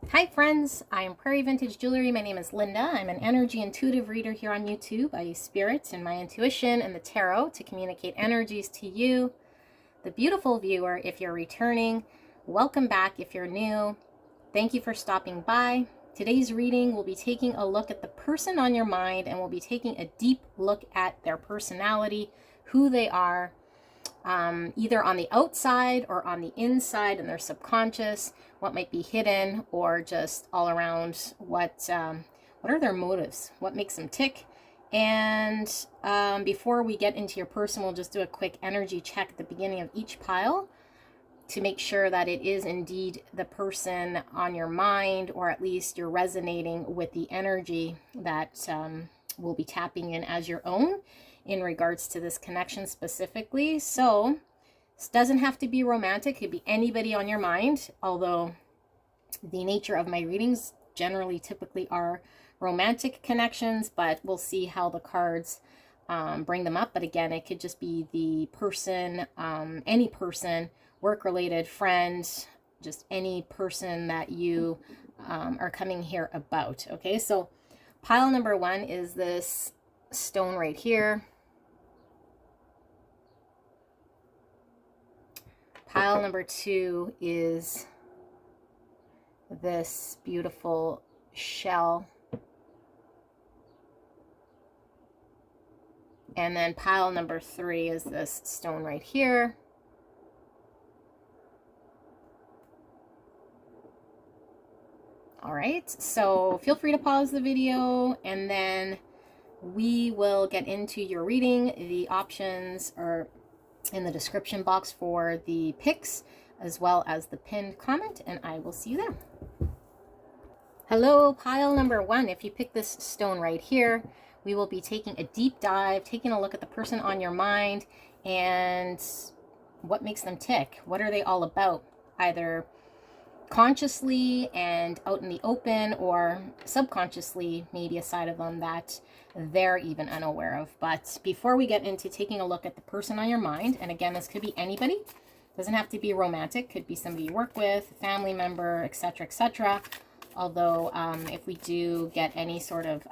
Hi friends, I am Prairie Vintage Jewelry. My name is Linda. I'm an energy intuitive reader here on YouTube. I use spirit and my intuition and the tarot to communicate energies to you, the beautiful viewer. If you're returning, welcome back. If you're new, thank you for stopping by. Today's reading will be taking a look at the person on your mind, and we'll be taking a deep look at their personality, who they are, either on the outside or on the inside in their subconscious, what might be hidden, or just all around what are their motives, what makes them tick. And before we get into your person, we'll just do a quick energy check at the beginning of each pile to make sure that it is indeed the person on your mind, or at least you're resonating with the energy that we'll be tapping in as your own in regards to this connection specifically. So this doesn't have to be romantic. It could be anybody on your mind, although the nature of my readings generally typically are romantic connections, but we'll see how the cards bring them up. But again, it could just be the person, any person, work-related, friend, just any person that you are coming here about. Okay, so pile number one is this stone right here. Pile number two is this beautiful shell. And then pile number three is this stone right here. All right, so feel free to pause the video and then we will get into your reading. The options are in the description box for the picks as well as the pinned comment, and I will see you there. Hello, pile number one. If you pick this stone right here, we will be taking a deep dive, taking a look at the person on your mind and what makes them tick. What are they all about? Either consciously and out in the open, or subconsciously, maybe a side of them that they're even unaware of. But before we get into taking a look at the person on your mind, and again, this could be anybody, doesn't have to be romantic, could be somebody you work with, family member, etc., etc. Although if we do get any sort of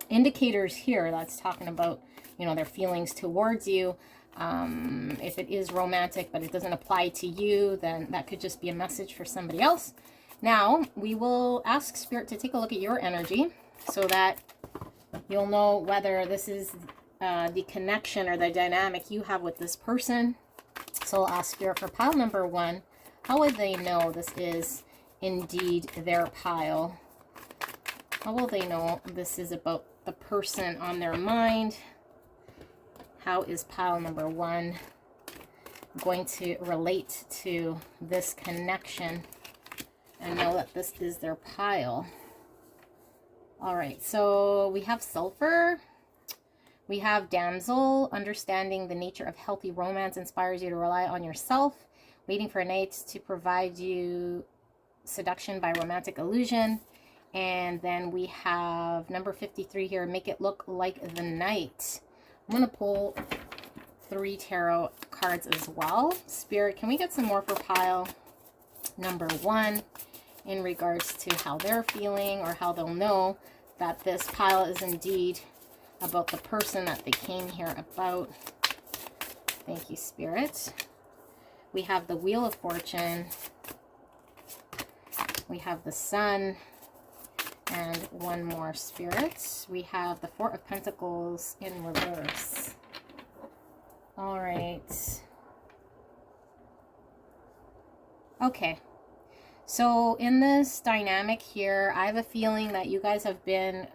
indicators here that's talking about, you know, their feelings towards you, if it is romantic but it doesn't apply to you, then that could just be a message for somebody else. Now we will ask Spirit to take a look at your energy so that you'll know whether this is the connection or the dynamic you have with this person. So I'll ask Spirit for pile number one, how would they know this is indeed their pile? How will they know this is about the person on their mind? How is pile number one going to relate to this connection and know that this is their pile? All right, so we have sulfur. We have damsel. Understanding the nature of healthy romance inspires you to rely on yourself. Waiting for a night to provide you seduction by romantic illusion. And then we have number 53 here. Make it look like the night. I'm going to pull 3 tarot cards as well. Spirit, can we get some more for pile number one in regards to how they're feeling, or how they'll know that this pile is indeed about the person that they came here about? Thank you, Spirit. We have the Wheel of Fortune. We have the Sun. And one more, Spirit. We have the Four of Pentacles in reverse. All right. Okay. So in this dynamic here, I have a feeling that you guys have been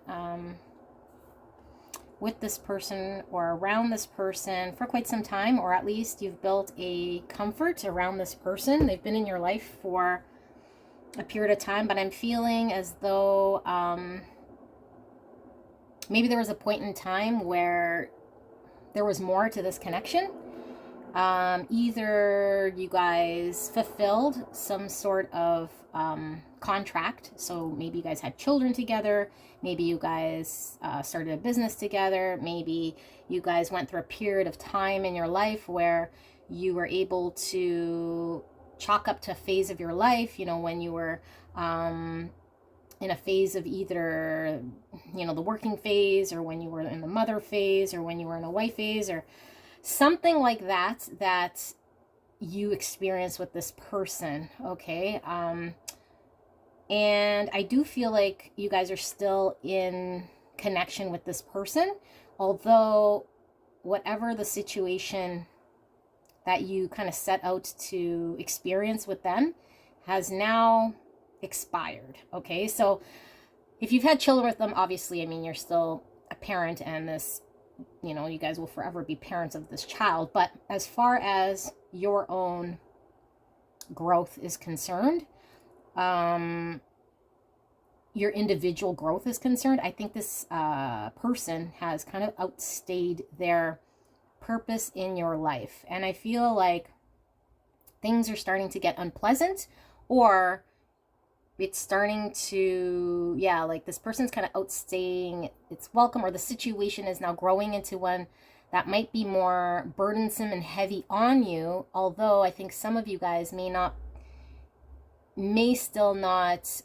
with this person or around this person for quite some time, or at least you've built a comfort around this person. They've been in your life for a period of time, but I'm feeling as though maybe there was a point in time where there was more to this connection. Either you guys fulfilled some sort of contract, so maybe you guys had children together, maybe you guys started a business together, maybe you guys went through a period of time in your life where you were able to chalk up to a phase of your life, when you were in a phase of either, the working phase, or when you were in the mother phase, or when you were in a wife phase, or something like that, that you experience with this person, okay? And I do feel like you guys are still in connection with this person, although whatever the situation that you kind of set out to experience with them has now expired, okay? So if you've had children with them, obviously, I mean, you're still a parent, and this, you guys will forever be parents of this child. But as far as your own growth is concerned, your individual growth is concerned, I think this person has kind of outstayed their purpose in your life. And I feel like things are starting to get unpleasant, or it's starting to, like this person's kind of outstaying its welcome, or the situation is now growing into one that might be more burdensome and heavy on you. Although I think some of you guys may still not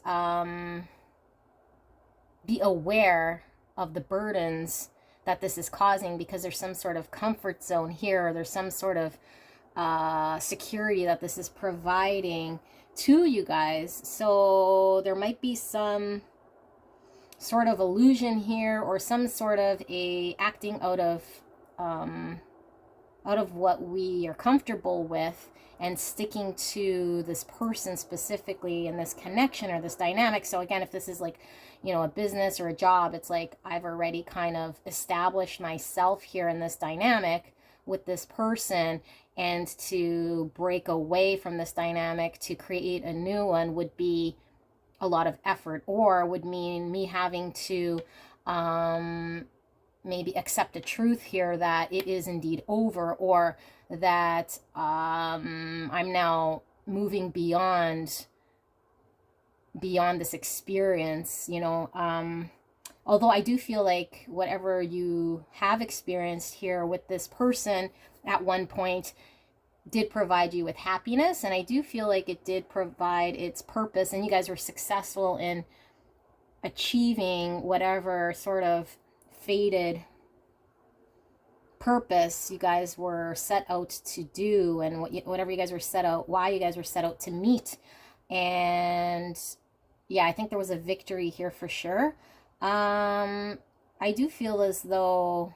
be aware of the burdens that this is causing, because there's some sort of comfort zone here, or there's some sort of security that this is providing to you guys. So there might be some sort of illusion here, or some sort of a acting out of what we are comfortable with, and sticking to this person specifically in this connection or this dynamic. So again, if this is like, a business or a job, it's like I've already kind of established myself here in this dynamic with this person, and to break away from this dynamic to create a new one would be a lot of effort, or would mean me having to maybe accept a truth here that it is indeed over, or that I'm now moving beyond this experience, although I do feel like whatever you have experienced here with this person at one point did provide you with happiness, and I do feel like it did provide its purpose, and you guys were successful in achieving whatever sort of faded purpose you guys were set out to do, and whatever you guys were set out, why you guys were set out to meet. And I think there was a victory here for sure. I do feel as though,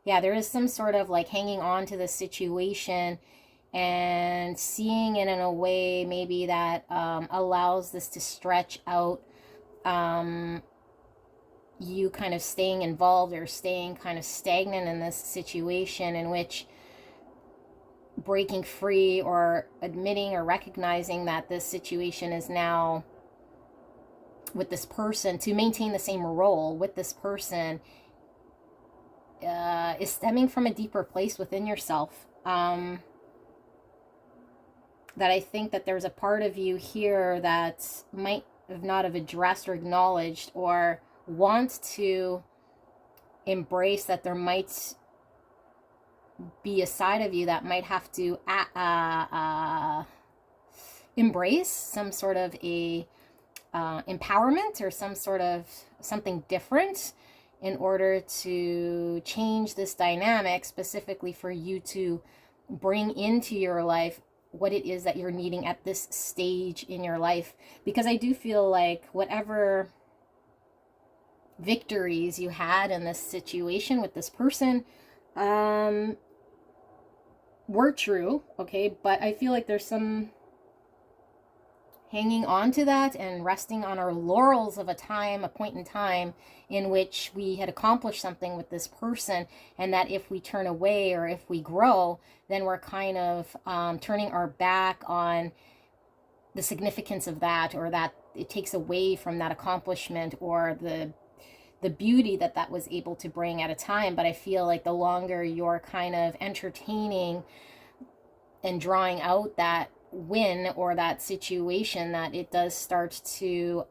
there is some sort of like hanging on to the situation and seeing it in a way maybe that allows this to stretch out, you kind of staying involved or staying kind of stagnant in this situation, in which breaking free or admitting or recognizing that this situation is now with this person, to maintain the same role with this person, is stemming from a deeper place within yourself. That I think that there's a part of you here that might have not have addressed or acknowledged, or want to embrace that there might be a side of you that might have to embrace some sort of a empowerment, or some sort of something different, in order to change this dynamic, specifically for you to bring into your life what it is that you're needing at this stage in your life. Because I do feel like whatever victories you had in this situation with this person were true, okay, but I feel like there's some hanging on to that and resting on our laurels of a point in time in which we had accomplished something with this person, and that if we turn away or if we grow, then we're kind of turning our back on the significance of that, or that it takes away from that accomplishment, or the beauty that was able to bring at a time. But I feel like the longer you're kind of entertaining and drawing out that win or that situation, that it does start to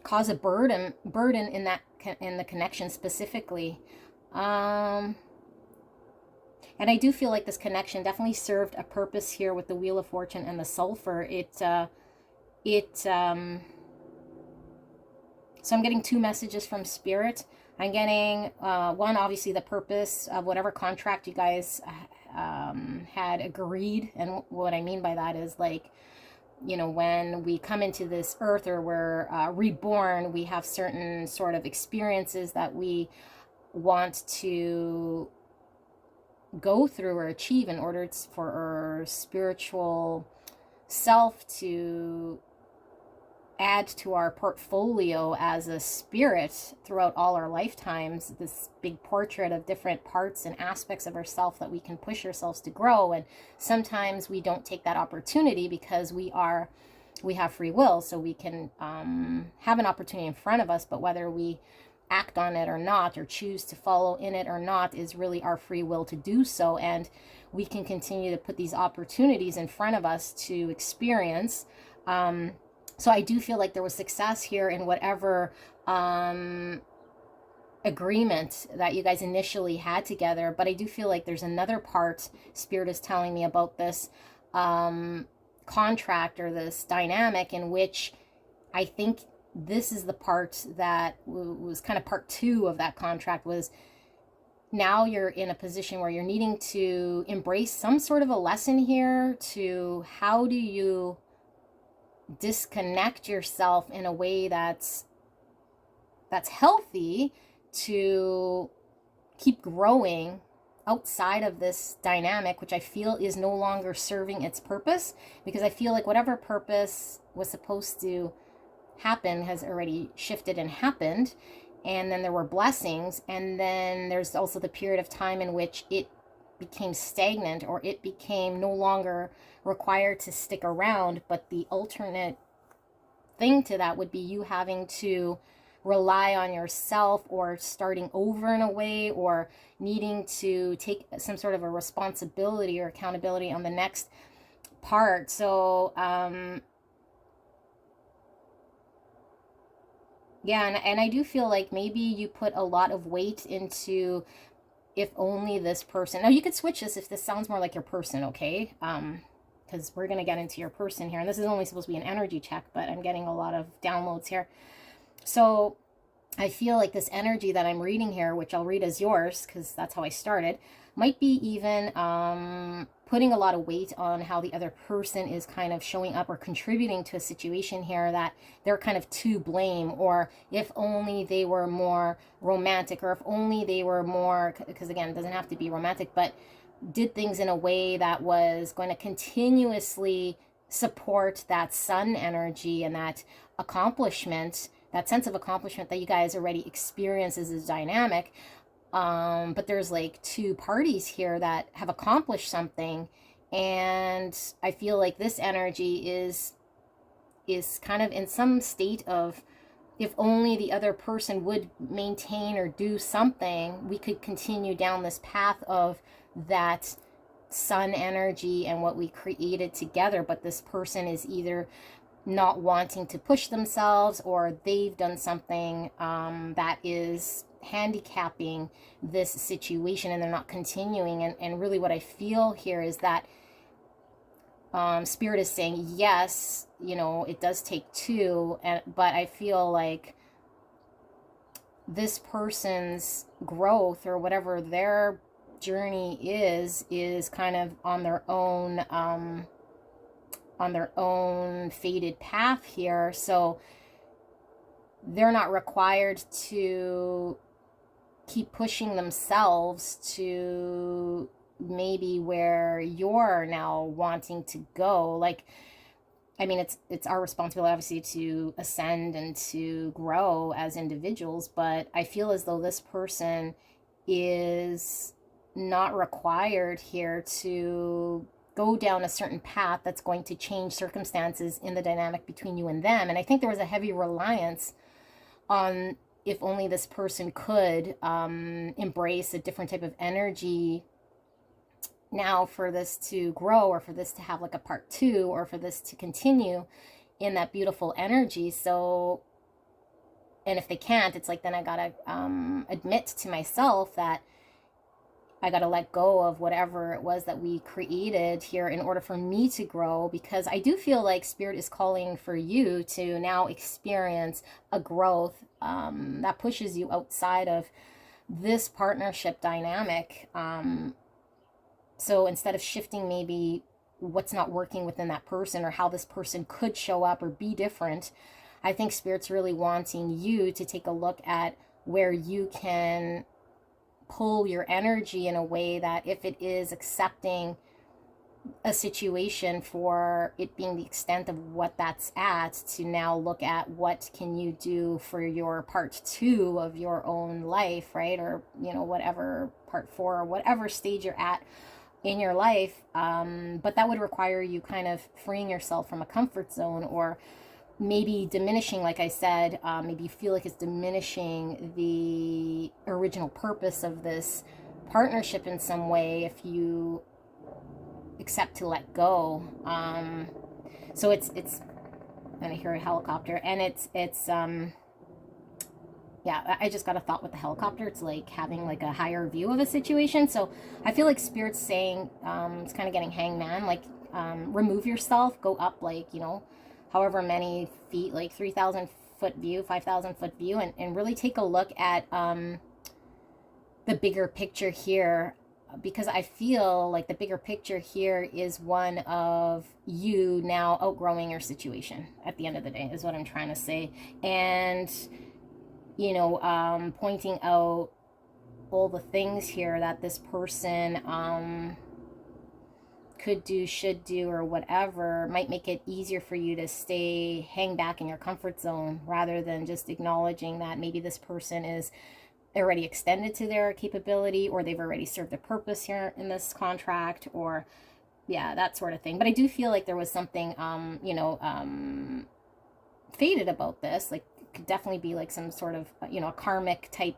cause a burden in the connection specifically. And I do feel like this connection definitely served a purpose here with the Wheel of Fortune and the sulfur. So I'm getting two messages from Spirit. I'm getting one, obviously the purpose of whatever contract you guys had agreed. And what I mean by that is, like, you know, when we come into this earth, or we're reborn, we have certain sort of experiences that we want to go through or achieve in order for our spiritual self to add to our portfolio as a spirit throughout all our lifetimes, this big portrait of different parts and aspects of ourself that we can push ourselves to grow. And sometimes we don't take that opportunity because we have free will, so we can have an opportunity in front of us, but whether we act on it or not, or choose to follow in it or not, is really our free will to do so. And we can continue to put these opportunities in front of us to experience. So I do feel like there was success here in whatever agreement that you guys initially had together. But I do feel like there's another part Spirit is telling me about this contract, or this dynamic, in which I think this is the part that was kind of part two of that contract. Was now you're in a position where you're needing to embrace some sort of a lesson here to how do you disconnect yourself in a way that's healthy to keep growing outside of this dynamic, which I feel is no longer serving its purpose. Because I feel like whatever purpose was supposed to happen has already shifted and happened. And then there were blessings, and then there's also the period of time in which it became stagnant, or it became no longer required to stick around. But the alternate thing to that would be you having to rely on yourself, or starting over in a way, or needing to take some sort of a responsibility or accountability on the next part. So yeah, and I do feel like maybe you put a lot of weight into, if only this person. Now you could switch this if this sounds more like your person, okay? Because we're going to get into your person here. And this is only supposed to be an energy check, but I'm getting a lot of downloads here. So I feel like this energy that I'm reading here, which I'll read as yours because that's how I started, might be even putting a lot of weight on how the other person is kind of showing up or contributing to a situation here, that they're kind of to blame, or if only they were more romantic, or if only they were more, because again, it doesn't have to be romantic, but did things in a way that was going to continuously support that sun energy and that accomplishment, that sense of accomplishment that you guys already experience as a dynamic. But there's like two parties here that have accomplished something, and I feel like this energy is kind of in some state of, if only the other person would maintain or do something, we could continue down this path of that sun energy and what we created together. But this person is either not wanting to push themselves, or they've done something that is handicapping this situation, and they're not continuing. And really what I feel here is that Spirit is saying, yes, you know, it does take two, but I feel like this person's growth, or whatever their journey is kind of on their own fated path here. So they're not required to keep pushing themselves to maybe where you're now wanting to go. Like, I mean, it's our responsibility, obviously, to ascend and to grow as individuals, but I feel as though this person is not required here to go down a certain path that's going to change circumstances in the dynamic between you and them. And I think there was a heavy reliance on, if only this person could embrace a different type of energy now for this to grow, or for this to have like a part two, or for this to continue in that beautiful energy. So, and if they can't, it's like, then I gotta admit to myself that I got to let go of whatever it was that we created here in order for me to grow, because I do feel like Spirit is calling for you to now experience a growth that pushes you outside of this partnership dynamic. So instead of shifting maybe what's not working within that person or how this person could show up or be different, I think Spirit's really wanting you to take a look at where you can pull your energy in a way that if it is accepting a situation for it being the extent of what that's at, to now look at what can you do for your part 2 of your own life, right? Or, you know, whatever part 4 or whatever stage you're at in your life. But that would require you kind of freeing yourself from a comfort zone, or maybe diminishing, like I said, maybe you feel like it's diminishing the original purpose of this partnership in some way if you accept to let go. So it's and I hear a helicopter, and it's yeah, I just got a thought with the helicopter. It's like having like a higher view of a situation. So I feel like Spirit's saying, it's kind of getting hangman, like remove yourself, go up, like, you know, however many feet, like 3,000 foot view, 5,000 foot view, and really take a look at the bigger picture here, because I feel like the bigger picture here is one of you now outgrowing your situation at the end of the day, is what I'm trying to say. And, you know, pointing out all the things here that this person could do, should do, or whatever might make it easier for you to hang back in your comfort zone, rather than just acknowledging that maybe this person is already extended to their capability, or they've already served a purpose here in this contract, or yeah, that sort of thing. But I do feel like there was something you know, faded about this. Like, it could definitely be like some sort of, you know, a karmic type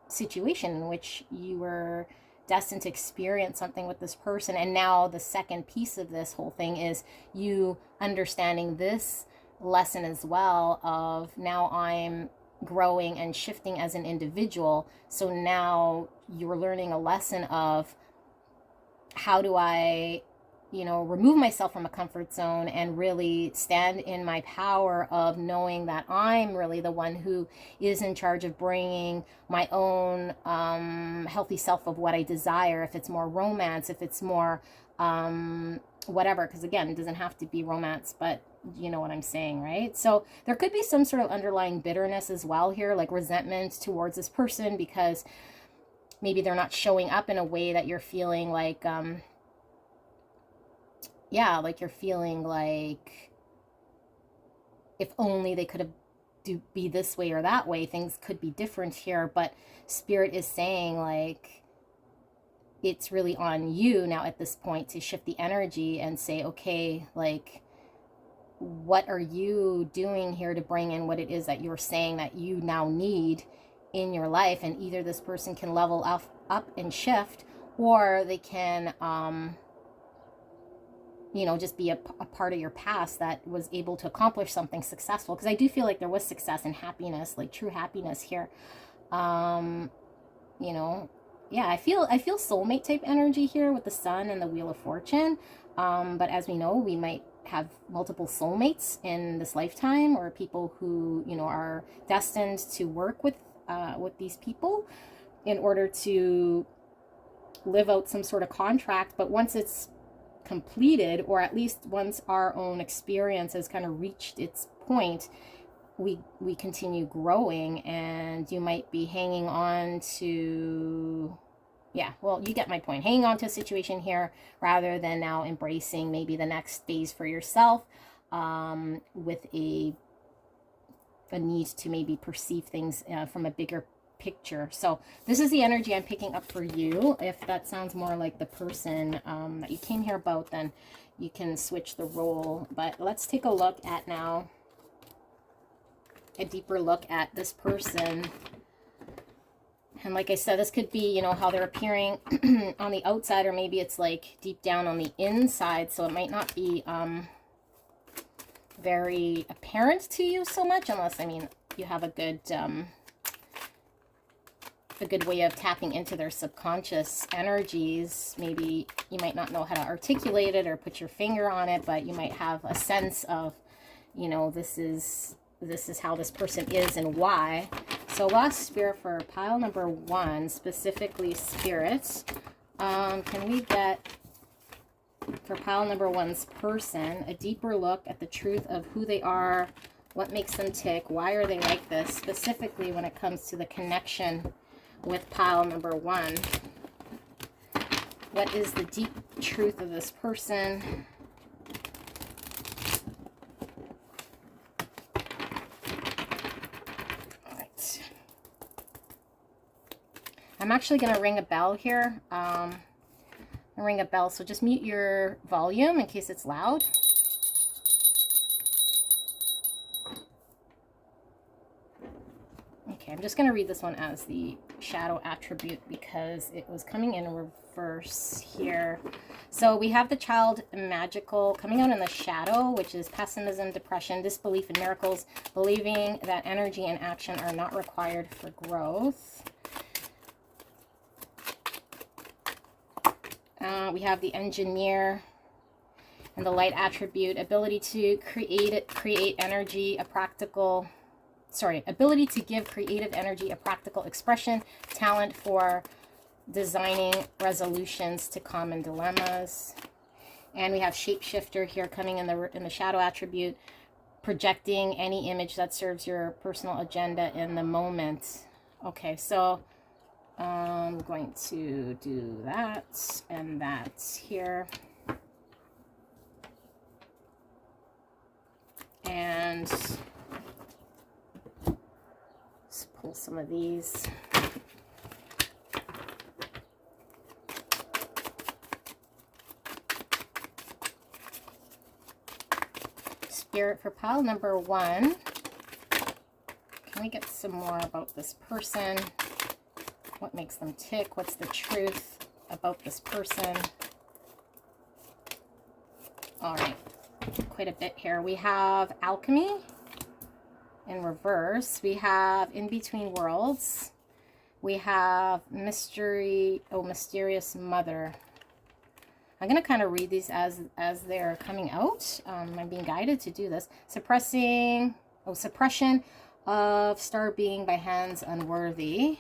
situation in which you were destined to experience something with this person. And now the second piece of this whole thing is you understanding this lesson as well, of now I'm growing and shifting as an individual. So now you're learning a lesson of how do I, you know, remove myself from a comfort zone and really stand in my power of knowing that I'm really the one who is in charge of bringing my own healthy self of what I desire. If it's more romance, if it's more whatever, because again, it doesn't have to be romance, but you know what I'm saying, right? So there could be some sort of underlying bitterness as well here, like resentment towards this person, because maybe they're not showing up in a way that you're feeling like, yeah, like you're feeling like if only they could have be this way or that way, things could be different here. But Spirit is saying, like, it's really on you now at this point to shift the energy and say, okay, like, what are you doing here to bring in what it is that you're saying that you now need in your life? And either this person can level up and shift, or they can you know, just be a part of your past that was able to accomplish something successful. Because I do feel like there was success and happiness, like true happiness here. You know, yeah, I feel soulmate type energy here with the Sun and the Wheel of Fortune. But as we know, we might have multiple soulmates in this lifetime, or people who, you know, are destined to work with these people in order to live out some sort of contract. But once it's completed, or at least once our own experience has kind of reached its point, we continue growing, and you might be hanging on to, yeah, well, you get my point, hanging on to a situation here rather than now embracing maybe the next phase for yourself, with a need to maybe perceive things from a bigger picture. So this is the energy I'm picking up for you. If that sounds more like the person that you came here about, then you can switch the role. But let's take a look at now, a deeper look at this person. And like I said, this could be, you know, how they're appearing on the outside, or maybe it's like deep down on the inside. So it might not be very apparent to you so much, unless, I mean, you have a good a good way of tapping into their subconscious energies. Maybe you might not know how to articulate it or put your finger on it, but you might have a sense of, you know, this is how this person is and why. So lost spirit for pile number 1, specifically spirits. Can we get, for pile number 1's person, a deeper look at the truth of who they are, what makes them tick, why are they like this, specifically when it comes to the connection with pile number 1. What is the deep truth of this person? All right. I'm actually going to ring a bell here. Ring a bell, so just mute your volume in case it's loud. Okay, I'm just going to read this one as the shadow attribute because it was coming in reverse here. So we have the child magical coming out in the shadow, which is pessimism, depression, disbelief in miracles, believing that energy and action are not required for growth. We have the engineer and the light attribute, ability to create energy, ability to give creative energy a practical expression, talent for designing resolutions to common dilemmas. And we have shapeshifter here coming in the shadow attribute, projecting any image that serves your personal agenda in the moment. Okay, so I'm going to do that and that here. And let's pull some of these. Spirit for pile number 1. Can we get some more about this person? What makes them tick? What's the truth about this person? All right, quite a bit here. We have alchemy in reverse. We have in between worlds. We have mystery, mysterious mother. I'm going to kind of read these as they're coming out. I'm being guided to do this. Suppression of star being by hands unworthy.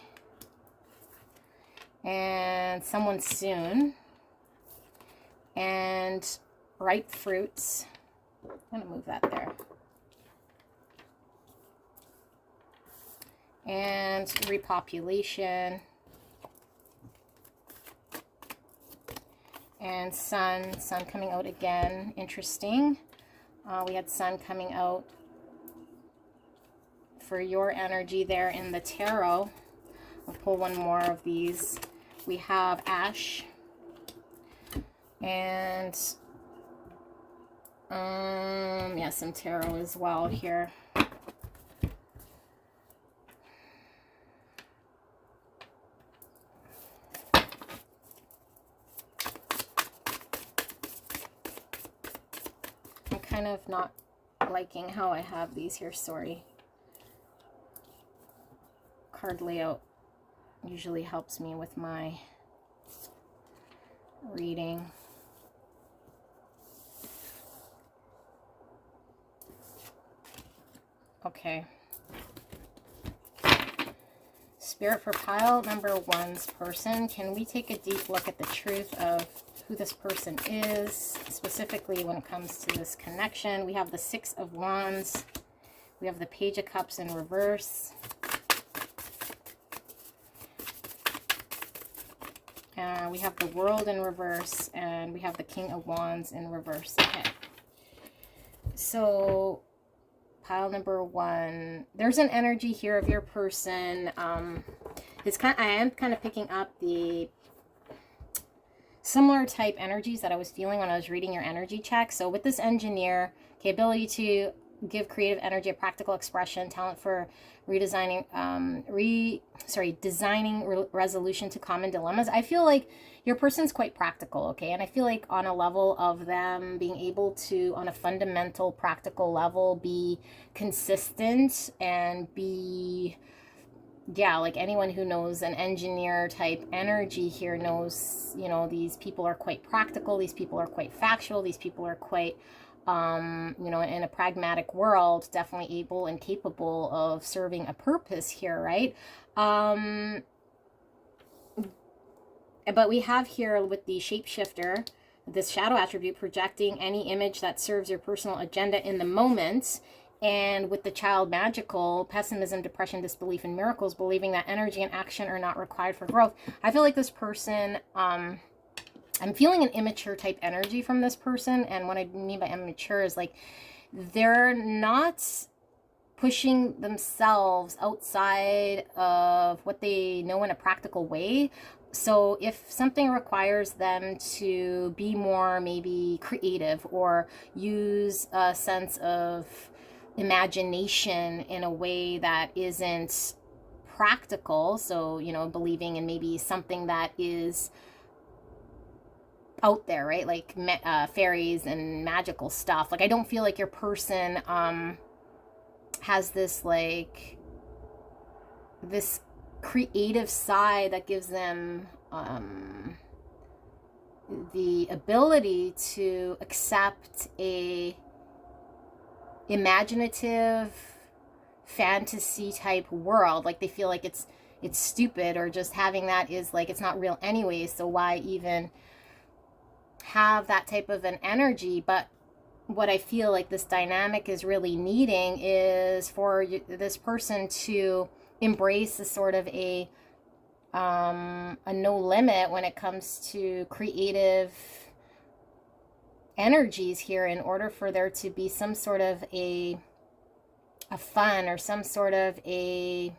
And someone soon. And ripe fruits. I'm going to move that there. And repopulation. And sun coming out again. Interesting. We had sun coming out for your energy there in the tarot. I'll pull one more of these. We have ash. And yeah, some tarot as well here. I'm kind of not liking how I have these here, sorry. Card layout usually helps me with my reading. Okay. Spirit for pile number 1's person. Can we take a deep look at the truth of who this person is, specifically when it comes to this connection? We have the 6 of Wands. We have the Page of Cups in reverse. We have the World in reverse, and we have the King of Wands in reverse. Okay. So pile number 1, there's an energy here of your person. I am kind of picking up the similar type energies that I was feeling when I was reading your energy check. So with this engineer, okay, ability to give creative energy a practical expression, talent for designing resolution to common dilemmas. I feel like your person's quite practical, okay? And I feel like on a level of them being able to, on a fundamental practical level, be consistent and be yeah, like anyone who knows an engineer type energy here knows, these people are quite practical, these people are quite factual, these people are quite, in a pragmatic world, definitely able and capable of serving a purpose here, right? But we have here with the shapeshifter, this shadow attribute, projecting any image that serves your personal agenda in the moment. And with the child magical, pessimism, depression, disbelief in miracles, believing that energy and action are not required for growth. I feel like this person, I'm feeling an immature type energy from this person. And what I mean by immature is like, they're not pushing themselves outside of what they know in a practical way. So if something requires them to be more maybe creative or use a sense of imagination in a way that isn't practical, so, believing in maybe something that is out there, right? Like fairies and magical stuff. Like, I don't feel like your person has this like this creative side that gives them the ability to accept a imaginative fantasy type world. Like, they feel like it's stupid, or just having that is like, it's not real anyway, so why even have that type of an energy. But what I feel like this dynamic is really needing is for this person to embrace a sort of a no limit when it comes to creative energies here, in order for there to be some sort of a fun or some sort of a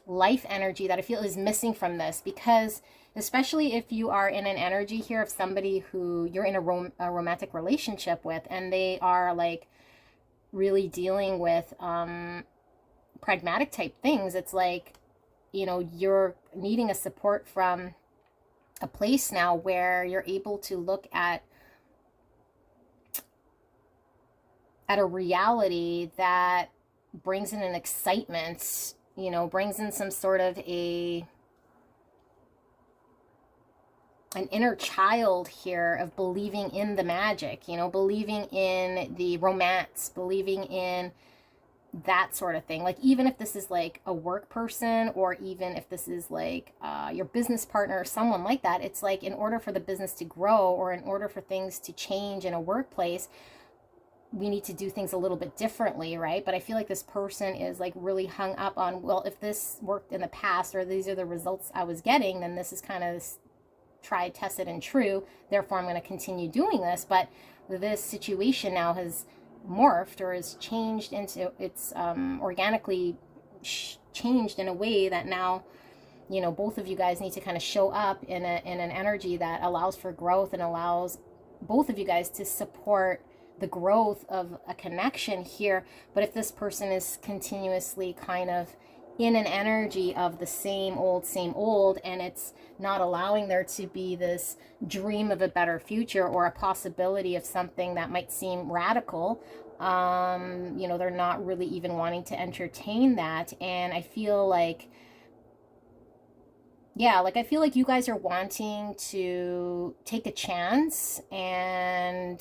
life energy that I feel is missing from this. Because especially if you are in an energy here of somebody who you're in a romantic relationship with, and they are like really dealing with pragmatic type things, it's like, you're needing a support from a place now where you're able to look at a reality that brings in an excitement, brings in some sort of an inner child here of believing in the magic, believing in the romance, believing in that sort of thing. Like, even if this is like a work person, or even if this is like your business partner or someone like that, it's like, in order for the business to grow, or in order for things to change in a workplace, we need to do things a little bit differently, right? But I feel like this person is like really hung up on, well, if this worked in the past, or these are the results I was getting, then this is kind of tried, tested, and true. Therefore, I'm going to continue doing this. But this situation now has morphed, or is changed into, it's organically changed in a way that now, both of you guys need to kind of show up in an energy that allows for growth, and allows both of you guys to support the growth of a connection here. But if this person is continuously kind of in an energy of the same old, and it's not allowing there to be this dream of a better future, or a possibility of something that might seem radical, they're not really even wanting to entertain that. And I feel like, I feel like you guys are wanting to take a chance and,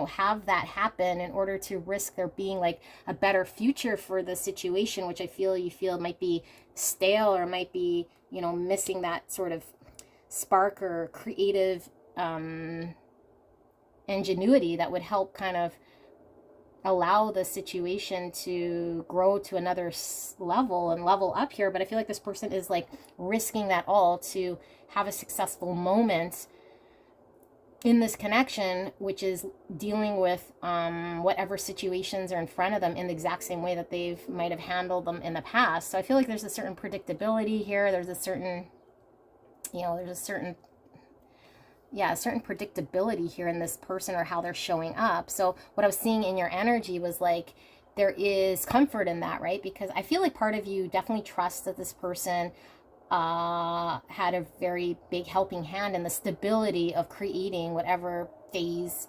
have that happen in order to risk there being like a better future for the situation, which you feel might be stale, or might be, missing that sort of spark or creative ingenuity that would help kind of allow the situation to grow to another level and level up here. But I feel like this person is like risking that all to have a successful moment in this connection, which is dealing with whatever situations are in front of them in the exact same way that they've might have handled them in the past. So I feel like there's a certain predictability here. There's a certain, a certain predictability here in this person, or how they're showing up. So what I was seeing in your energy was like, there is comfort in that, right? Because I feel like part of you definitely trusts that this person had a very big helping hand in the stability of creating whatever phase,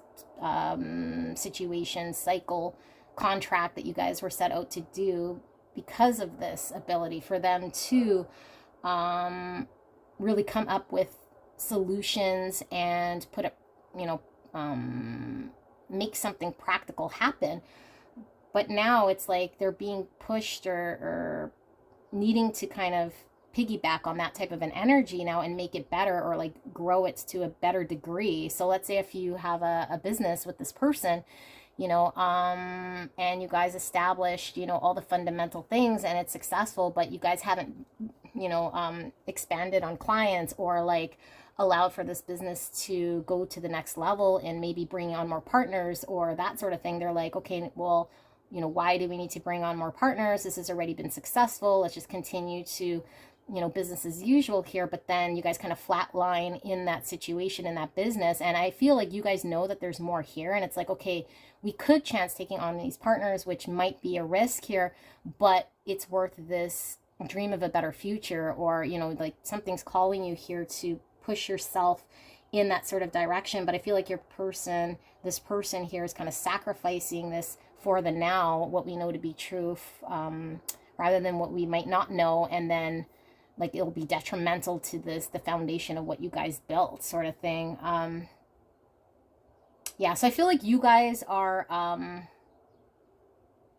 situation, cycle, contract that you guys were set out to do. because of this ability for them to really come up with solutions and put up, make something practical happen. But now it's like they're being pushed or needing to kind of piggyback on that type of an energy now and make it better, or like grow it to a better degree. So let's say if you have a business with this person, and you guys established, all the fundamental things and it's successful, but you guys haven't, expanded on clients or like allowed for this business to go to the next level and maybe bring on more partners or that sort of thing. They're like, okay, well, why do we need to bring on more partners? This has already been successful. Let's just continue to, business as usual here. But then you guys kind of flatline in that situation, in that business. And I feel like you guys know that there's more here. And it's like, okay, we could chance taking on these partners, which might be a risk here, but it's worth this dream of a better future, or, like something's calling you here to push yourself in that sort of direction. But I feel like this person here is kind of sacrificing this for the now, what we know to be true, rather than what we might not know. And then like it'll be detrimental to the foundation of what you guys built, sort of thing. Yeah, so I feel like you guys are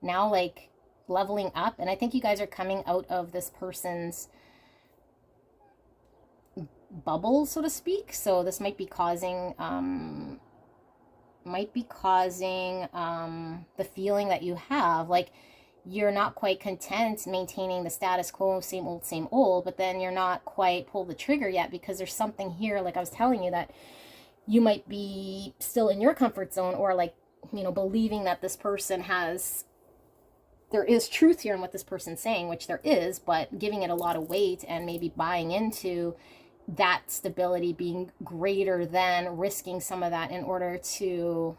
now like leveling up, and I think you guys are coming out of this person's bubble, so to speak. So this might be causing the feeling that you have like you're not quite content maintaining the status quo, same old, but then you're not quite pulled the trigger yet, because there's something here, like I was telling you, that you might be still in your comfort zone, or like, believing that this person there is truth here in what this person's saying, which there is, but giving it a lot of weight and maybe buying into that stability being greater than risking some of that in order to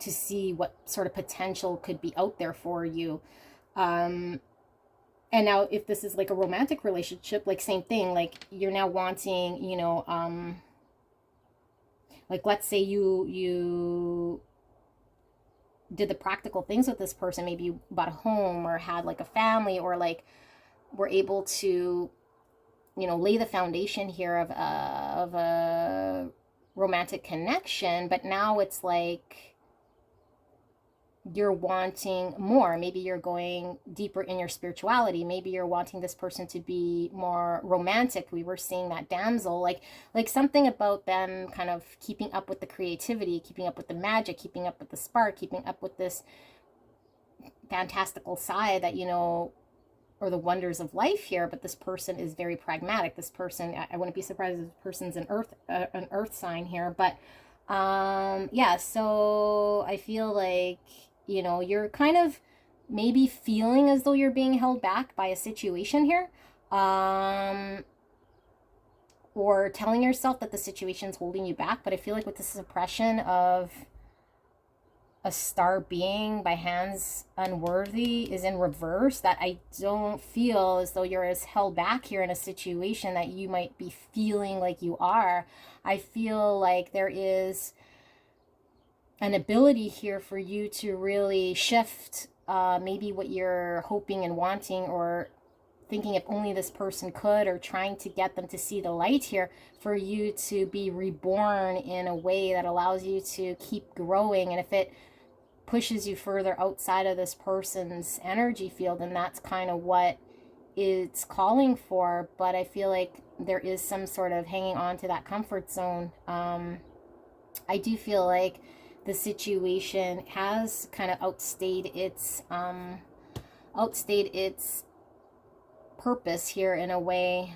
see what sort of potential could be out there for you. And now if this is like a romantic relationship, like same thing, like you're now wanting, like let's say you did the practical things with this person. Maybe you bought a home or had like a family, or like were able to, lay the foundation here of a romantic connection. But now it's like you're wanting more. Maybe you're going deeper in your spirituality. Maybe you're wanting this person to be more romantic. We were seeing that damsel, like something about them kind of keeping up with the creativity, keeping up with the magic, keeping up with the spark, keeping up with this fantastical side that, or the wonders of life here. But this person is very pragmatic. This person, I wouldn't be surprised if this person's an earth sign here. But yeah, so I feel like, you're kind of maybe feeling as though you're being held back by a situation here, or telling yourself that the situation's holding you back. But I feel like with the suppression of a star being by hands unworthy is in reverse, that I don't feel as though you're as held back here in a situation that you might be feeling like you are. I feel like there is an ability here for you to really shift maybe what you're hoping and wanting, or thinking if only this person could, or trying to get them to see the light here, for you to be reborn in a way that allows you to keep growing. And if it pushes you further outside of this person's energy field, and that's kind of what it's calling for. But I feel like there is some sort of hanging on to that comfort zone. I do feel like the situation has kind of outstayed its purpose here in a way,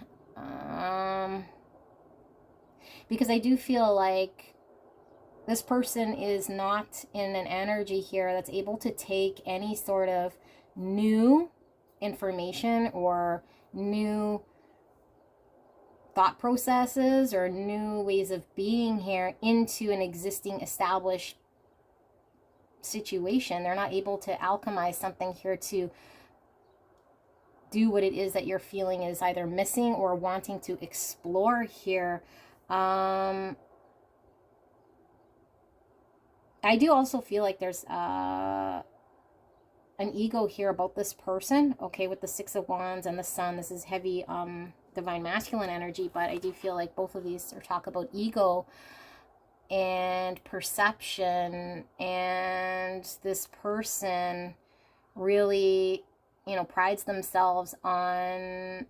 because I do feel like this person is not in an energy here that's able to take any sort of new information or new thought processes or new ways of being here into an existing established situation. They're not able to alchemize something here to do what it is that you're feeling is either missing or wanting to explore here. I do also feel like there's an ego here about this person, okay, with the Six of Wands and the Sun. This is heavy divine masculine energy, but I do feel like both of these are talk about ego and perception, and this person really, you know, prides themselves on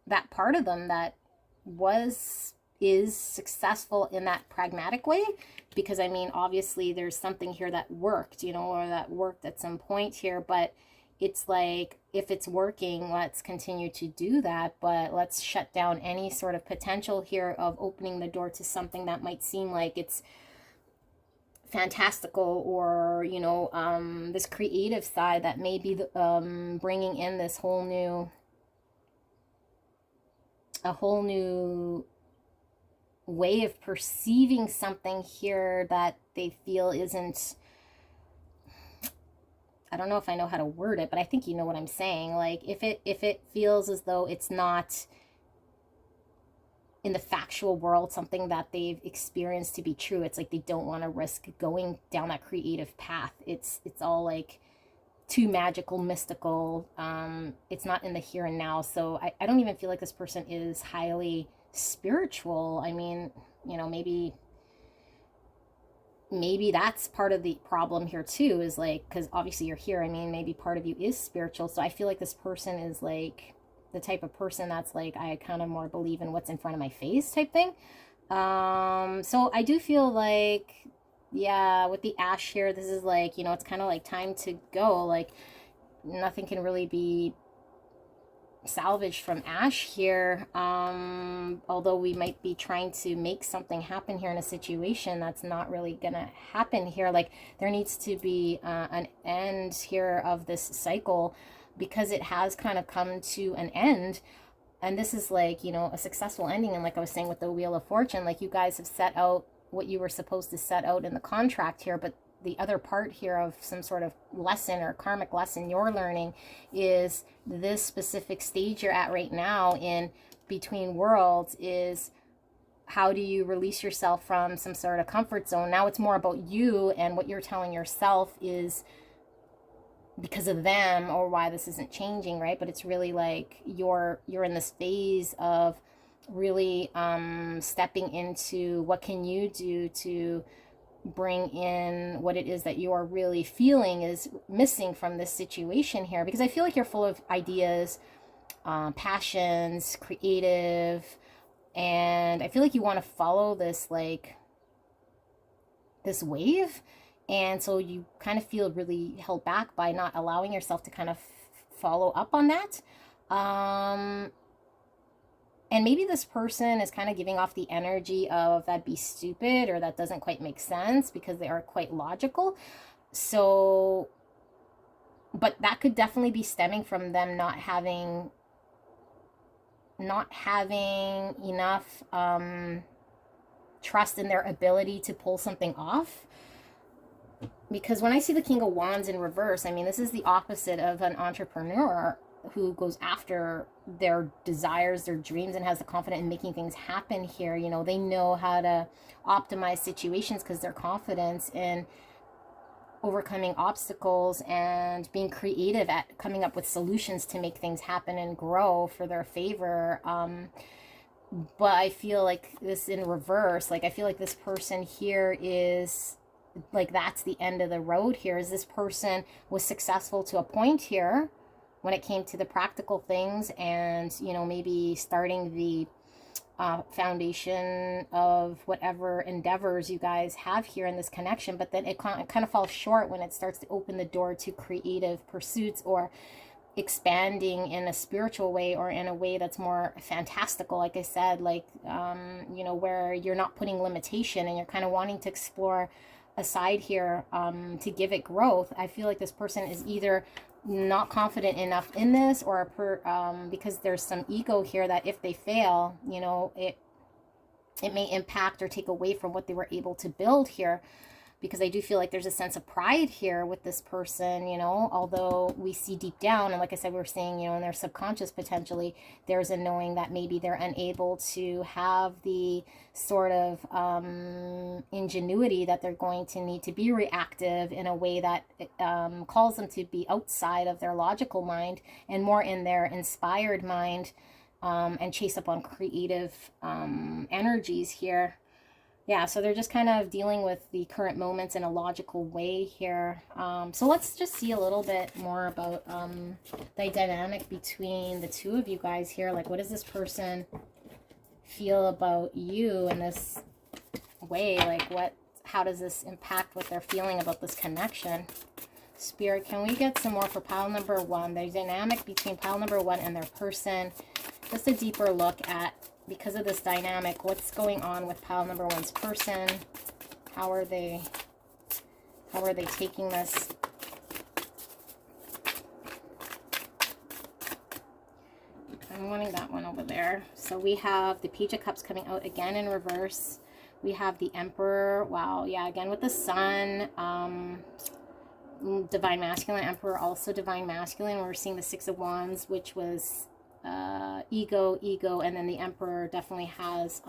that part of them that is successful in that pragmatic way, because I mean, obviously there's something here that worked, you know, or that worked at some point here, but it's like, if it's working, let's continue to do that, but let's shut down any sort of potential here of opening the door to something that might seem like it's fantastical, or, you know, this creative side that may be bringing in this whole new way of perceiving something here that they feel isn't, I don't know if I know how to word it, but I think you know what I'm saying. Like, if it feels as though it's not in the factual world something that they've experienced to be true, it's like they don't want to risk going down that creative path. It's all like too magical, mystical. It's not in the here and now. So I don't even feel like this person is highly spiritual. I mean, you know, maybe that's part of the problem here too, is like, because obviously you're here, I mean, maybe part of you is spiritual. So I feel like this person is like the type of person that's like, I kind of more believe in what's in front of my face type thing. So I do feel like, yeah, with the Ash here, this is like, you know, it's kind of like time to go. Like, nothing can really be salvaged from Ash here, although we might be trying to make something happen here in a situation that's not really gonna happen here. Like, there needs to be an end here of this cycle, because it has kind of come to an end. And this is like, you know, a successful ending. And like I was saying with the Wheel of Fortune, like, you guys have set out what you were supposed to set out in the contract here, but the other part here of some sort of lesson or karmic lesson you're learning is this specific stage you're at right now in Between Worlds is, how do you release yourself from some sort of comfort zone? Now it's more about you, and what you're telling yourself is because of them, or why this isn't changing, right? But it's really like you're in this phase of really stepping into what can you do to bring in what it is that you are really feeling is missing from this situation here. Because I feel like you're full of ideas, passions, creative, and I feel like you want to follow this, like, this wave. And so you kind of feel really held back by not allowing yourself to kind of follow up on that. And maybe this person is kind of giving off the energy of that'd be stupid, or that doesn't quite make sense, because they are quite logical. So, but that could definitely be stemming from them not having enough trust in their ability to pull something off. Because when I see the King of Wands in reverse, I mean, this is the opposite of an entrepreneur who goes after their desires, their dreams, and has the confidence in making things happen here. You know, they know how to optimize situations because they're confident in overcoming obstacles and being creative at coming up with solutions to make things happen and grow for their favor. But I feel like this in reverse, like, I feel like this person here is like, that's the end of the road here. Is this person was successful to a point here when it came to the practical things, and, you know, maybe starting the foundation of whatever endeavors you guys have here in this connection, but then it kind of falls short when it starts to open the door to creative pursuits, or expanding in a spiritual way, or in a way that's more fantastical, like I said, like, you know, where you're not putting limitation and you're kind of wanting to explore a side here to give it growth. I feel like this person is either not confident enough in this, or because there's some ego here that if they fail, you know, it may impact or take away from what they were able to build here. because I do feel like there's a sense of pride here with this person, you know, although we see deep down, and like I said, we were saying, you know, in their subconscious potentially, there's a knowing that maybe they're unable to have the sort of ingenuity that they're going to need to be reactive in a way that calls them to be outside of their logical mind and more in their inspired mind, and chase up on creative energies here. Yeah, so they're just kind of dealing with the current moments in a logical way here. So let's just see a little bit more about the dynamic between the two of you guys here. Like, what does this person feel about you in this way? Like, how does this impact what they're feeling about this connection? Spirit, can we get some more for pile number one? The dynamic between pile number one and their person. Just a deeper look at, because of this dynamic, what's going on with pile number one's person? How are they taking this? I'm wanting that one over there. So we have the Page of Cups coming out again in reverse. We have the Emperor. Wow, yeah, again with the Sun. Divine Masculine, Emperor, also Divine Masculine. We're seeing the Six of Wands, which was ego, and then the Emperor definitely has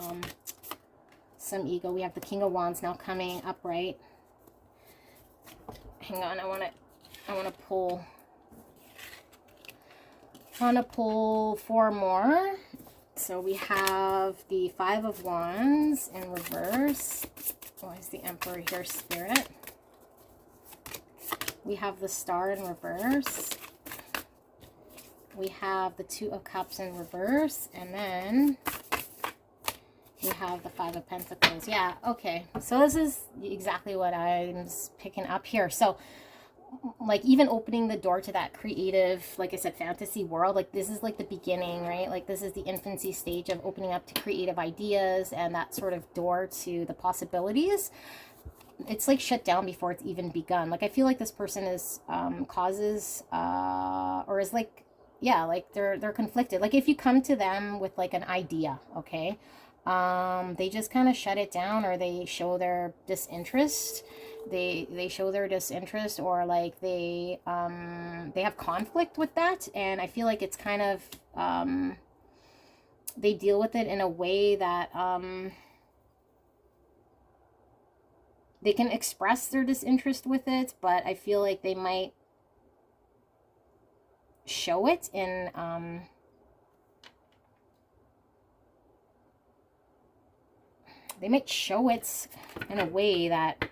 some ego. We have the King of Wands now coming upright. Hang on, I want to pull four more. So we have the Five of Wands in reverse. Why is the Emperor here, Spirit? We have the Star in reverse. We have the Two of Cups in reverse, and then we have the Five of Pentacles. Yeah, okay. So this is exactly what I'm picking up here. So, like, even opening the door to that creative, like I said, fantasy world, like, this is like the beginning, right? Like, this is the infancy stage of opening up to creative ideas and that sort of door to the possibilities. It's like shut down before it's even begun. Like, I feel like this person is or is like, yeah, like they're conflicted. Like, if you come to them with like an idea, okay, they just kind of shut it down, or they show their disinterest. They show their disinterest, or like they have conflict with that. And I feel like it's kind of they deal with it in a way that they can express their disinterest with it, but I feel like they might show it in a way that,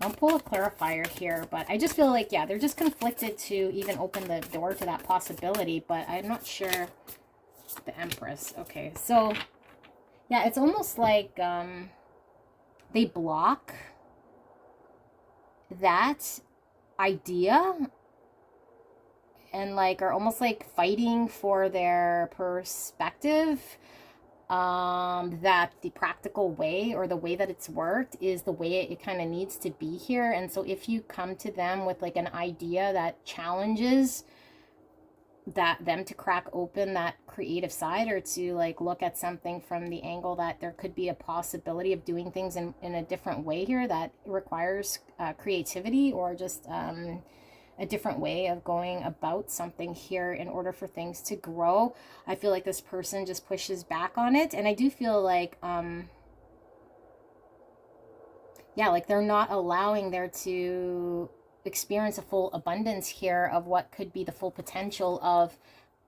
I'll pull a clarifier here, but I just feel like, yeah, they're just conflicted to even open the door to that possibility, but I'm not sure. The Empress. Okay, so yeah, it's almost like they block that idea and like are almost like fighting for their perspective, that the practical way, or the way that it's worked, is the way it kind of needs to be here. And so if you come to them with like an idea that challenges them to crack open that creative side, or to like look at something from the angle that there could be a possibility of doing things in a different way here that requires creativity, or just a different way of going about something here in order for things to grow, I feel like this person just pushes back on it. And I do feel like yeah, like they're not allowing there to experience a full abundance here of what could be the full potential of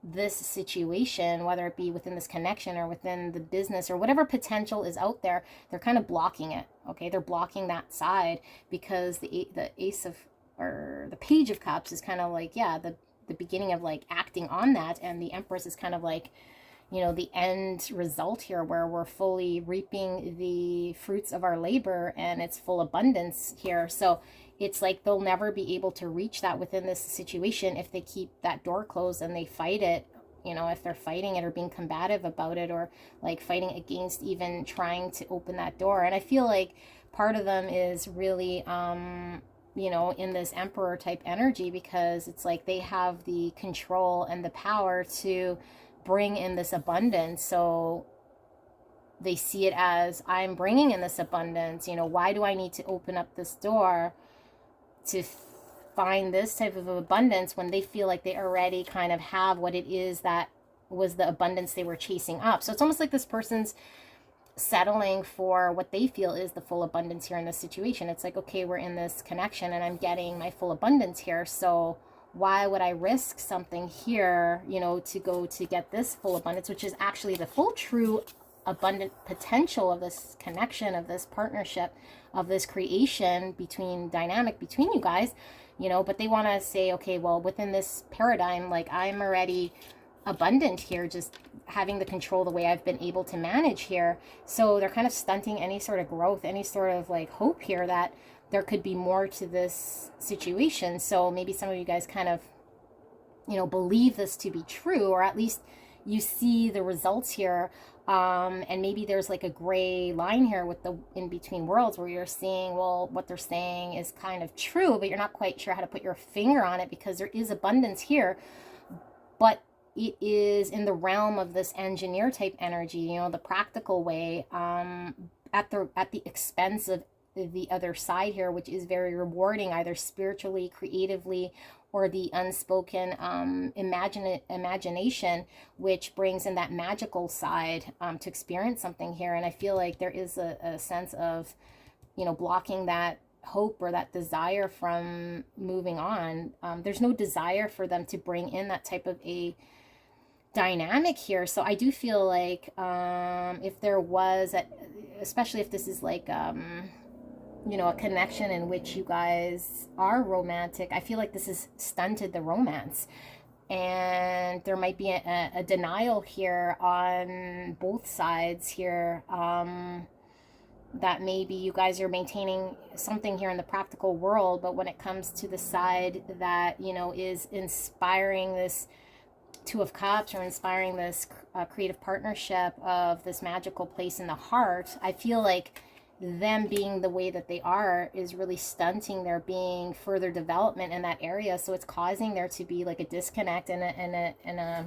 this situation, whether it be within this connection or within the business or whatever potential is out there. They're kind of blocking it. Okay, they're blocking that side because the Ace of, or the Page of Cups is kind of like, yeah, the beginning of like acting on that, and the Empress is kind of like, you know, the end result here, where we're fully reaping the fruits of our labor and it's full abundance here. So it's like they'll never be able to reach that within this situation if they keep that door closed and they fight it. You know, if they're fighting it or being combative about it, or like fighting against even trying to open that door. And I feel like part of them is really, you know, in this Emperor type energy, because it's like they have the control and the power to bring in this abundance. So they see it as, I'm bringing in this abundance. You know, why do I need to open up this door to find this type of abundance when they feel like they already kind of have what it is that was the abundance they were chasing up? So it's almost like this person's settling for what they feel is the full abundance here in this situation. It's like, okay, we're in this connection and I'm getting my full abundance here. So why would I risk something here, you know, to go to get this full abundance, which is actually the full true abundant potential of this connection, of this partnership, of this creation dynamic between you guys, you know. But they want to say, okay, well, within this paradigm, like, I'm already abundant here, just having the control the way I've been able to manage here. So they're kind of stunting any sort of growth, any sort of like hope here that there could be more to this situation. So maybe some of you guys kind of, you know, believe this to be true, or at least you see the results here. And maybe there's like a gray line here with the in between worlds where you're seeing, well, what they're saying is kind of true, but you're not quite sure how to put your finger on it, because there is abundance here, but it is in the realm of this engineer type energy, you know, the practical way, at the expense of the other side here, which is very rewarding, either spiritually, creatively, or the unspoken imagination, which brings in that magical side to experience something here. And I feel like there is a sense of, you know, blocking that hope or that desire from moving on. There's no desire for them to bring in that type of a dynamic here. So I do feel like if there was, especially if this is like, you know, a connection in which you guys are romantic, I feel like this has stunted the romance. And there might be a denial here on both sides here, that maybe you guys are maintaining something here in the practical world, but when it comes to the side that, you know, is inspiring this Two of Cups, or inspiring this creative partnership of this magical place in the heart, I feel like them being the way that they are is really stunting there being further development in that area. So it's causing there to be like a disconnect in a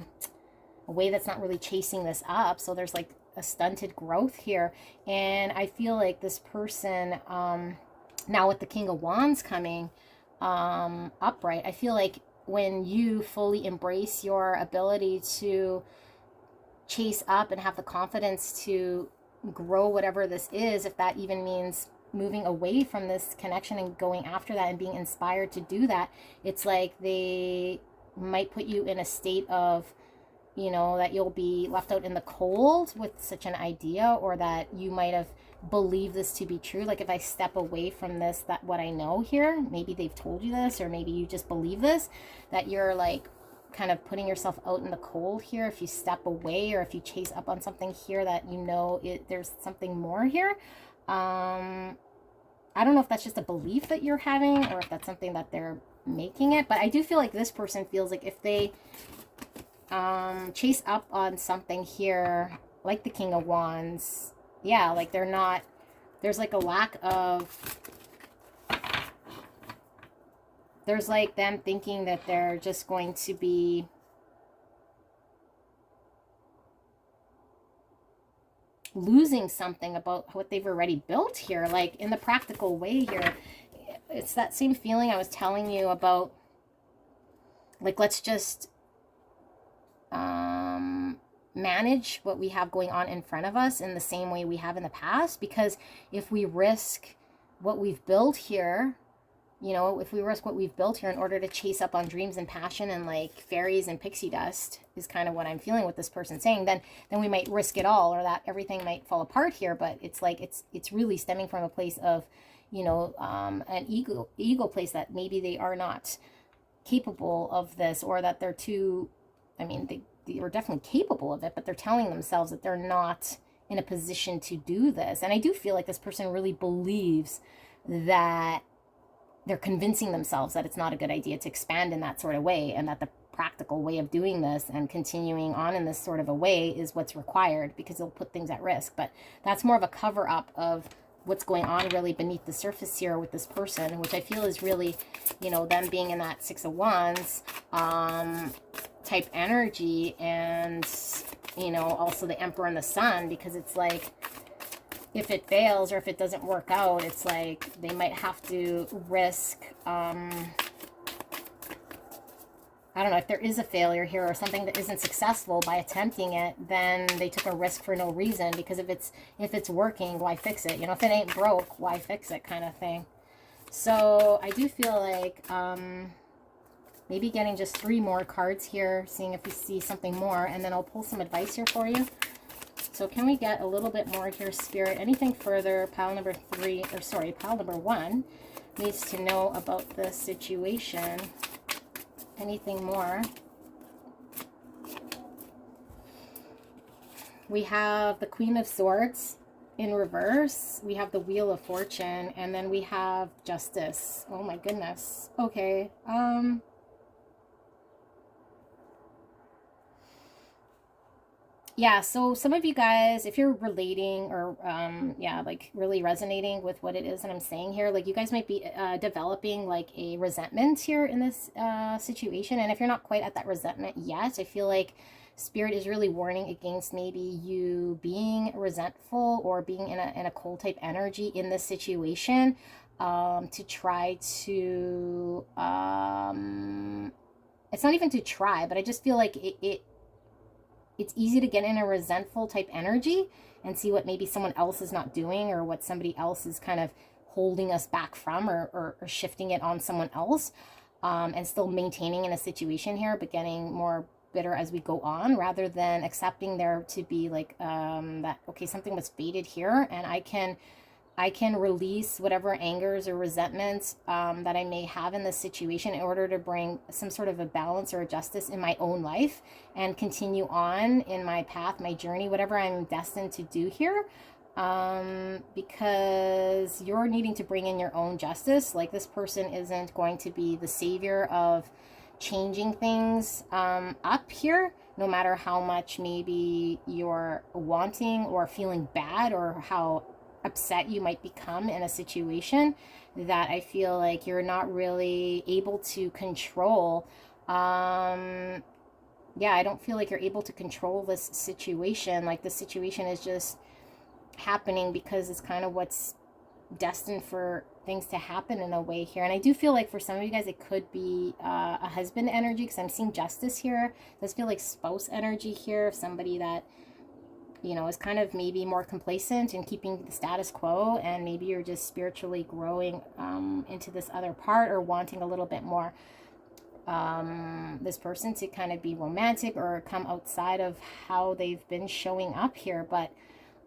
way that's not really chasing this up. So there's like a stunted growth here. And I feel like this person, now with the King of Wands coming upright, I feel like when you fully embrace your ability to chase up and have the confidence to grow whatever this is, if that even means moving away from this connection and going after that and being inspired to do that, it's like they might put you in a state of, you know, that you'll be left out in the cold with such an idea, or that you might have believed this to be true. Like, if I step away from this, that what I know here, maybe they've told you this, or maybe you just believe this, that you're like kind of putting yourself out in the cold here if you step away, or if you chase up on something here that you know there's something more here. I don't know if that's just a belief that you're having, or if that's something that they're making it, but I do feel like this person feels like if they chase up on something here like the King of Wands, yeah, like they're not, there's like a lack of, there's like them thinking that they're just going to be losing something about what they've already built here. Like, in the practical way here, it's that same feeling I was telling you about. Like, let's just manage what we have going on in front of us in the same way we have in the past. Because if we risk what we've built here, you know, if we risk what we've built here in order to chase up on dreams and passion and like fairies and pixie dust, is kind of what I'm feeling with this person saying, then we might risk it all, or that everything might fall apart here. But it's like, it's really stemming from a place of, you know, an ego place, that maybe they are not capable of this, or that they're too, I mean, they are definitely capable of it, but they're telling themselves that they're not in a position to do this. And I do feel like this person really believes that they're convincing themselves that it's not a good idea to expand in that sort of way, and that the practical way of doing this and continuing on in this sort of a way is what's required, because it'll put things at risk. But that's more of a cover up of what's going on really beneath the surface here with this person, which I feel is really, you know, them being in that Six of Wands type energy, and, you know, also the Emperor and the Sun, because it's like if it fails or if it doesn't work out, it's like they might have to risk, I don't know, if there is a failure here or something that isn't successful by attempting it, then they took a risk for no reason, because if it's working, why fix it? You know, if it ain't broke, why fix it, kind of thing. So I do feel like maybe getting just 3 more cards here, seeing if we see something more, and then I'll pull some advice here for you. So can we get a little bit more here, Spirit? Anything further? Pile number 3, or sorry, pile number 1 needs to know about this situation. Anything more? We have the Queen of Swords in reverse. We have the Wheel of Fortune, and then we have Justice. Oh my goodness. Okay. Yeah, so some of you guys, if you're relating or, yeah, like really resonating with what it is that I'm saying here, like you guys might be developing like a resentment here in this situation. And if you're not quite at that resentment yet, I feel like Spirit is really warning against maybe you being resentful or being in a cold type energy in this situation, to try to, it's not even to try, but I just feel like it's easy to get in a resentful type energy and see what maybe someone else is not doing, or what somebody else is kind of holding us back from, or shifting it on someone else, and still maintaining in a situation here, but getting more bitter as we go on, rather than accepting there to be like, that, okay, something was fated here, and I can release whatever angers or resentments that I may have in this situation in order to bring some sort of a balance or a justice in my own life and continue on in my path, my journey, whatever I'm destined to do here. Because you're needing to bring in your own justice. Like, this person isn't going to be the savior of changing things up here, no matter how much maybe you're wanting or feeling bad, or how upset you might become in a situation that I feel like you're not really able to control. Yeah, I don't feel like you're able to control this situation. Like, this situation is just happening because it's kind of what's destined for things to happen in a way here. And I do feel like for some of you guys, it could be a husband energy, because I'm seeing Justice here. It does feel like spouse energy here, of somebody that, you know, is kind of maybe more complacent in keeping the status quo, and maybe you're just spiritually growing into this other part, or wanting a little bit more this person to kind of be romantic or come outside of how they've been showing up here. But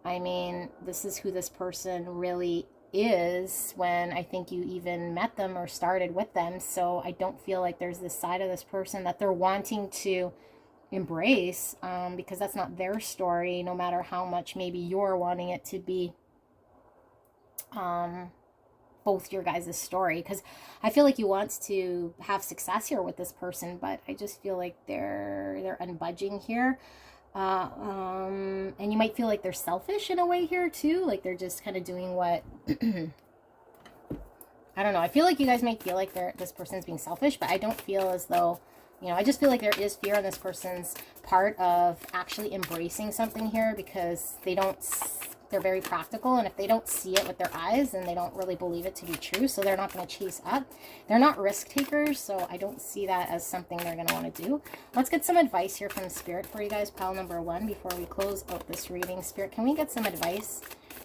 I mean, this is who this person really is when I think you even met them or started with them. So I don't feel like there's this side of this person that they're wanting to embrace, because that's not their story, no matter how much maybe you're wanting it to be both your guys' story. Because I feel like you want to have success here with this person, but I just feel like they're unbudging here. And you might feel like they're selfish in a way here too, like they're just kind of doing what I don't know, I feel like you guys might feel like this person's being selfish, but I don't feel as though, you know, I just feel like there is fear on this person's part of actually embracing something here, because they're very practical, and if they don't see it with their eyes, then they don't really believe it to be true, so they're not going to chase up. They're not risk takers, so I don't see that as something they're going to want to do. Let's get some advice here from Spirit for you guys, pile number 1, before we close out this reading. Spirit, can we get some advice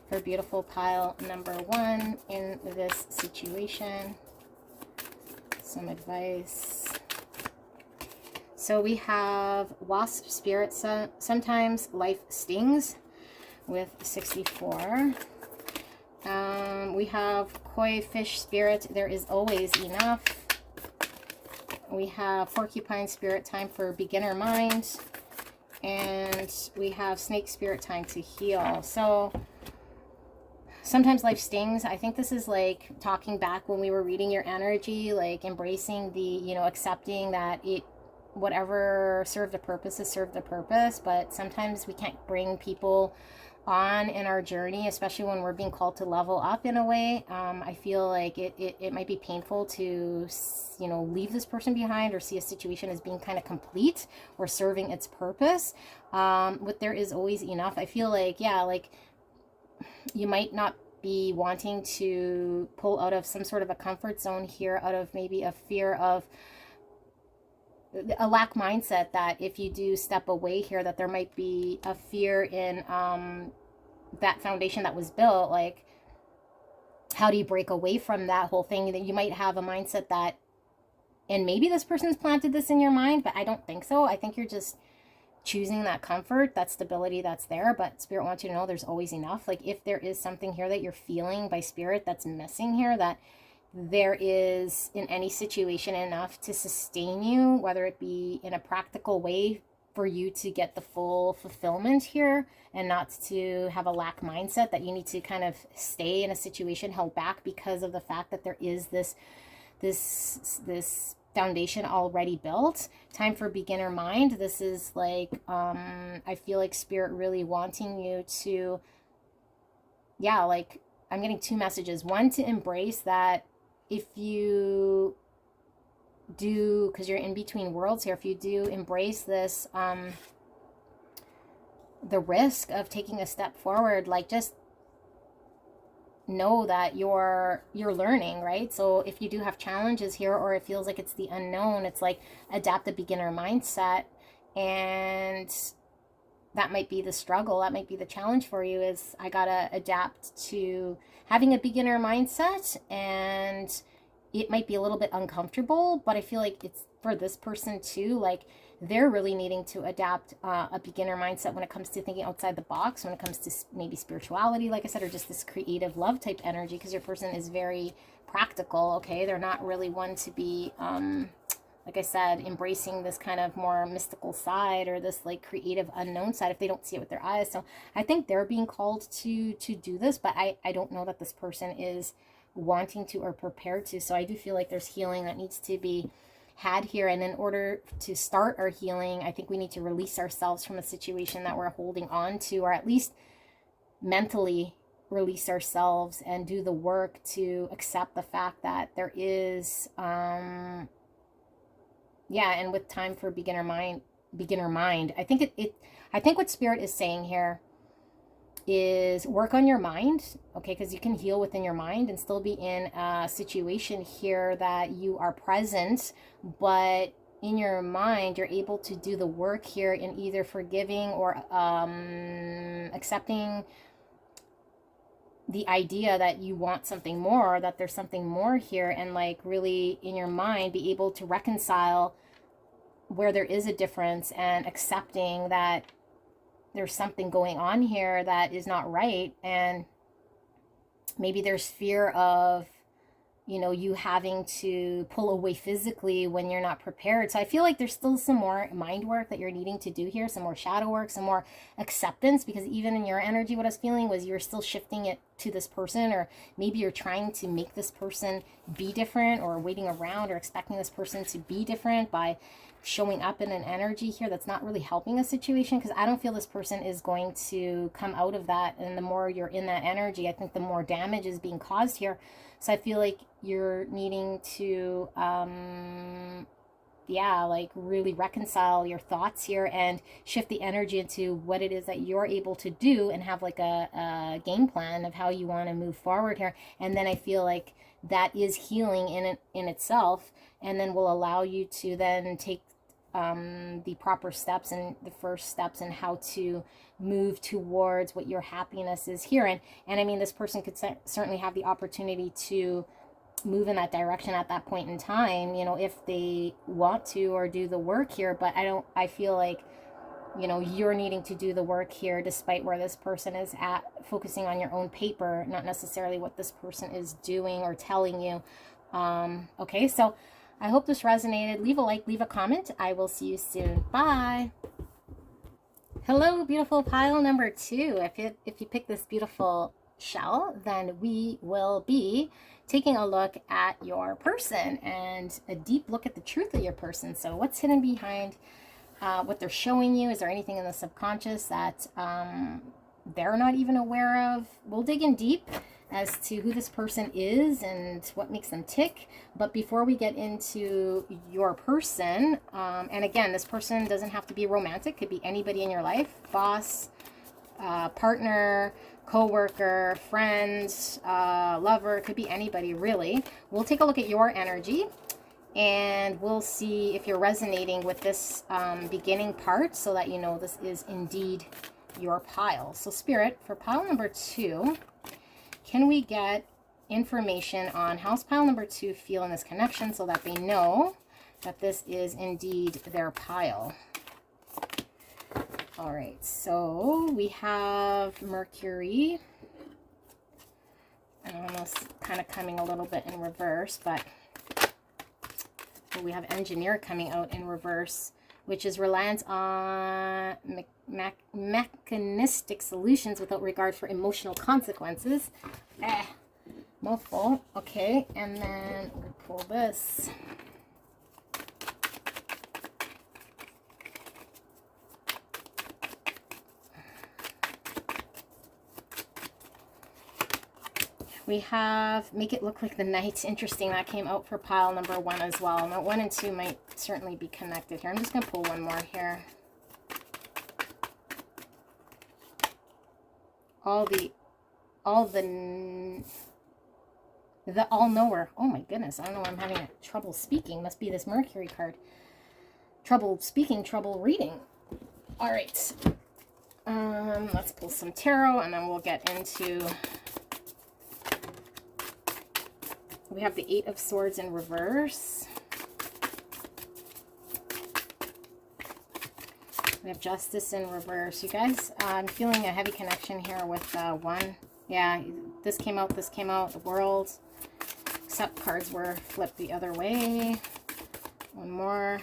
for beautiful pile number 1 in this situation? Some advice. So we have Wasp Spirit. Sometimes life stings with 64. We have Koi Fish Spirit. There is always enough. We have Porcupine Spirit. Time for beginner mind. And we have Snake Spirit. Time to heal. So sometimes life stings. I think this is like talking back when we were reading your energy, like embracing the, you know, accepting that whatever served a purpose has served a purpose, but sometimes we can't bring people on in our journey, especially when we're being called to level up in a way. I feel like it might be painful to, you know, leave this person behind, or see a situation as being kind of complete or serving its purpose. But there is always enough. I feel like, yeah, like You might not be wanting to pull out of some sort of a comfort zone here, out of maybe a fear of a lack mindset, that if you do step away here, that there might be a fear in that foundation that was built. Like, how do you break away from that whole thing? That you might have a mindset that, and maybe this person's planted this in your mind, but I don't think so. I think you're just choosing that comfort, that stability that's there. But Spirit wants you to know there's always enough. Like, if there is something here that you're feeling by Spirit that's missing here, that there is in any situation enough to sustain you, whether it be in a practical way for you to get the full fulfillment here, and not to have a lack mindset that you need to kind of stay in a situation held back because of the fact that there is this foundation already built. Time for beginner mind. This is like, I feel like Spirit really wanting you to, yeah, like, I'm getting two messages. One, to embrace that if you do, because you're in between worlds here, if you do embrace this, the risk of taking a step forward, like, just know that you're learning, right? So if you do have challenges here, or it feels like it's the unknown, it's like, adapt a beginner mindset. And that might be the struggle, that might be the challenge for you, is I gotta adapt to having a beginner mindset. And it might be a little bit uncomfortable, but I feel like it's for this person too. Like, they're really needing to adapt a beginner mindset when it comes to thinking outside the box, when it comes to maybe spirituality, like I said, or just this creative love type energy, because your person is very practical, okay? They're not really one to be, like I said, embracing this kind of more mystical side, or this like creative unknown side, if they don't see it with their eyes. So I think they're being called to do this, but I don't know that this person is wanting to or prepared to. So I do feel like there's healing that needs to be had here. And in order to start our healing, I think we need to release ourselves from a situation that we're holding on to, or at least mentally release ourselves and do the work to accept the fact that there is, and with time for beginner mind, I think I think what Spirit is saying here is work on your mind, okay? Because you can heal within your mind and still be in a situation here that you are present, but in your mind, you're able to do the work here in either forgiving or accepting the idea that you want something more, that there's something more here, and like really in your mind be able to reconcile where there is a difference, and accepting that there's something going on here that is not right. And maybe there's fear of, you having to pull away physically when you're not prepared. So I feel like there's still some more mind work that you're needing to do here, some more shadow work, some more acceptance, because even in your energy, what I was feeling was you're still shifting it to this person, or maybe you're trying to make this person be different, or waiting around or expecting this person to be different by showing up in an energy here that's not really helping a situation, because I don't feel this person is going to come out of that. And the more you're in that energy, I think the more damage is being caused here. So I feel like you're needing to like really reconcile your thoughts here and shift the energy into what it is that you're able to do, and have like a game plan of how you want to move forward here. And then I feel like that is healing in itself, and then will allow you to then take the proper steps, and the first steps in how to move towards what your happiness is here. And I mean, this person could certainly have the opportunity to move in that direction at that point in time, if they want to, or do the work here. But I feel like, you're needing to do the work here, despite where this person is at, focusing on your own paper, not necessarily what this person is doing or telling you. Okay, so I hope this resonated. Leave a like, leave a comment. I will see you soon. Bye. Hello, beautiful pile number 2. If you pick this beautiful shell, then we will be taking a look at your person, and a deep look at the truth of your person. So what's hidden behind what they're showing you? Is there anything in the subconscious that they're not even aware of? We'll dig in deep as to who this person is and what makes them tick. But before we get into your person, and again, this person doesn't have to be romantic, could be anybody in your life, boss, partner, co-worker, friends, lover, it could be anybody really. We'll take a look at your energy and we'll see if you're resonating with this beginning part so that you know this is indeed your pile. So Spirit, for pile number 2, can we get information on how's pile number 2 feel in this connection so that they know that this is indeed their pile? All right, so we have Mercury. Almost kind of coming a little bit in reverse, but we have Engineer coming out in reverse, which is reliance on mechanistic solutions without regard for emotional consequences. Mouthful. Okay, and then we pull this. We have Make It Look Like the Night. Interesting, that came out for pile number 1 as well. Now 1 and 2 might certainly be connected here. I'm just going to pull one more here. The All-Knower. Oh my goodness, I don't know why I'm having trouble speaking. Must be this Mercury card. Trouble speaking, trouble reading. All right. Let's pull some tarot and then we'll get into... We have the 8 of Swords in reverse. We have Justice in reverse. You guys, I'm feeling a heavy connection here with 1. Yeah, this came out, the World. Except cards were flipped the other way. One more.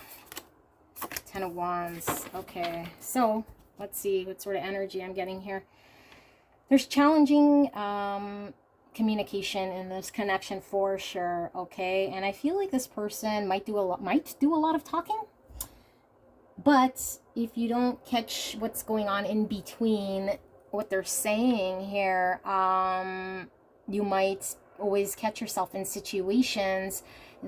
10 of Wands. Okay, so let's see what sort of energy I'm getting here. There's challenging... communication in this connection for sure, okay? And I feel like this person might do a lot of talking, but if you don't catch what's going on in between what they're saying here, you might always catch yourself in situations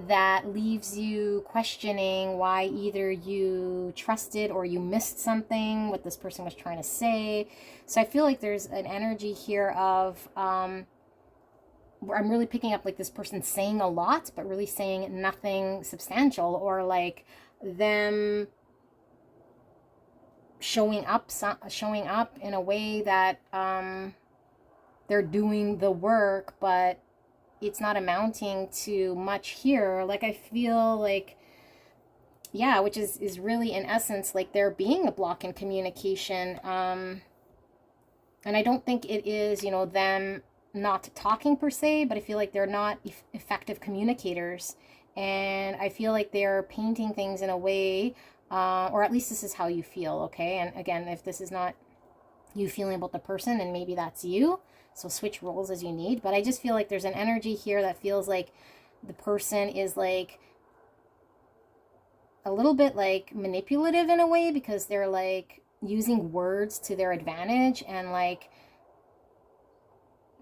that leaves you questioning why either you trusted or you missed something what this person was trying to say. So I feel like there's an energy here of where I'm really picking up like this person saying a lot, but really saying nothing substantial, or like them showing up in a way that they're doing the work, but it's not amounting to much here. Like I feel like, yeah, which is really in essence like there being a block in communication. And I don't think it is, you know, them not talking per se, but I feel like they're not effective communicators, and I feel like they're painting things in a way, or at least this is how you feel, okay? And again, if this is not you feeling about the person, then maybe that's you, so switch roles as you need. But I just feel like there's an energy here that feels like the person is like a little bit like manipulative in a way, because they're like using words to their advantage and like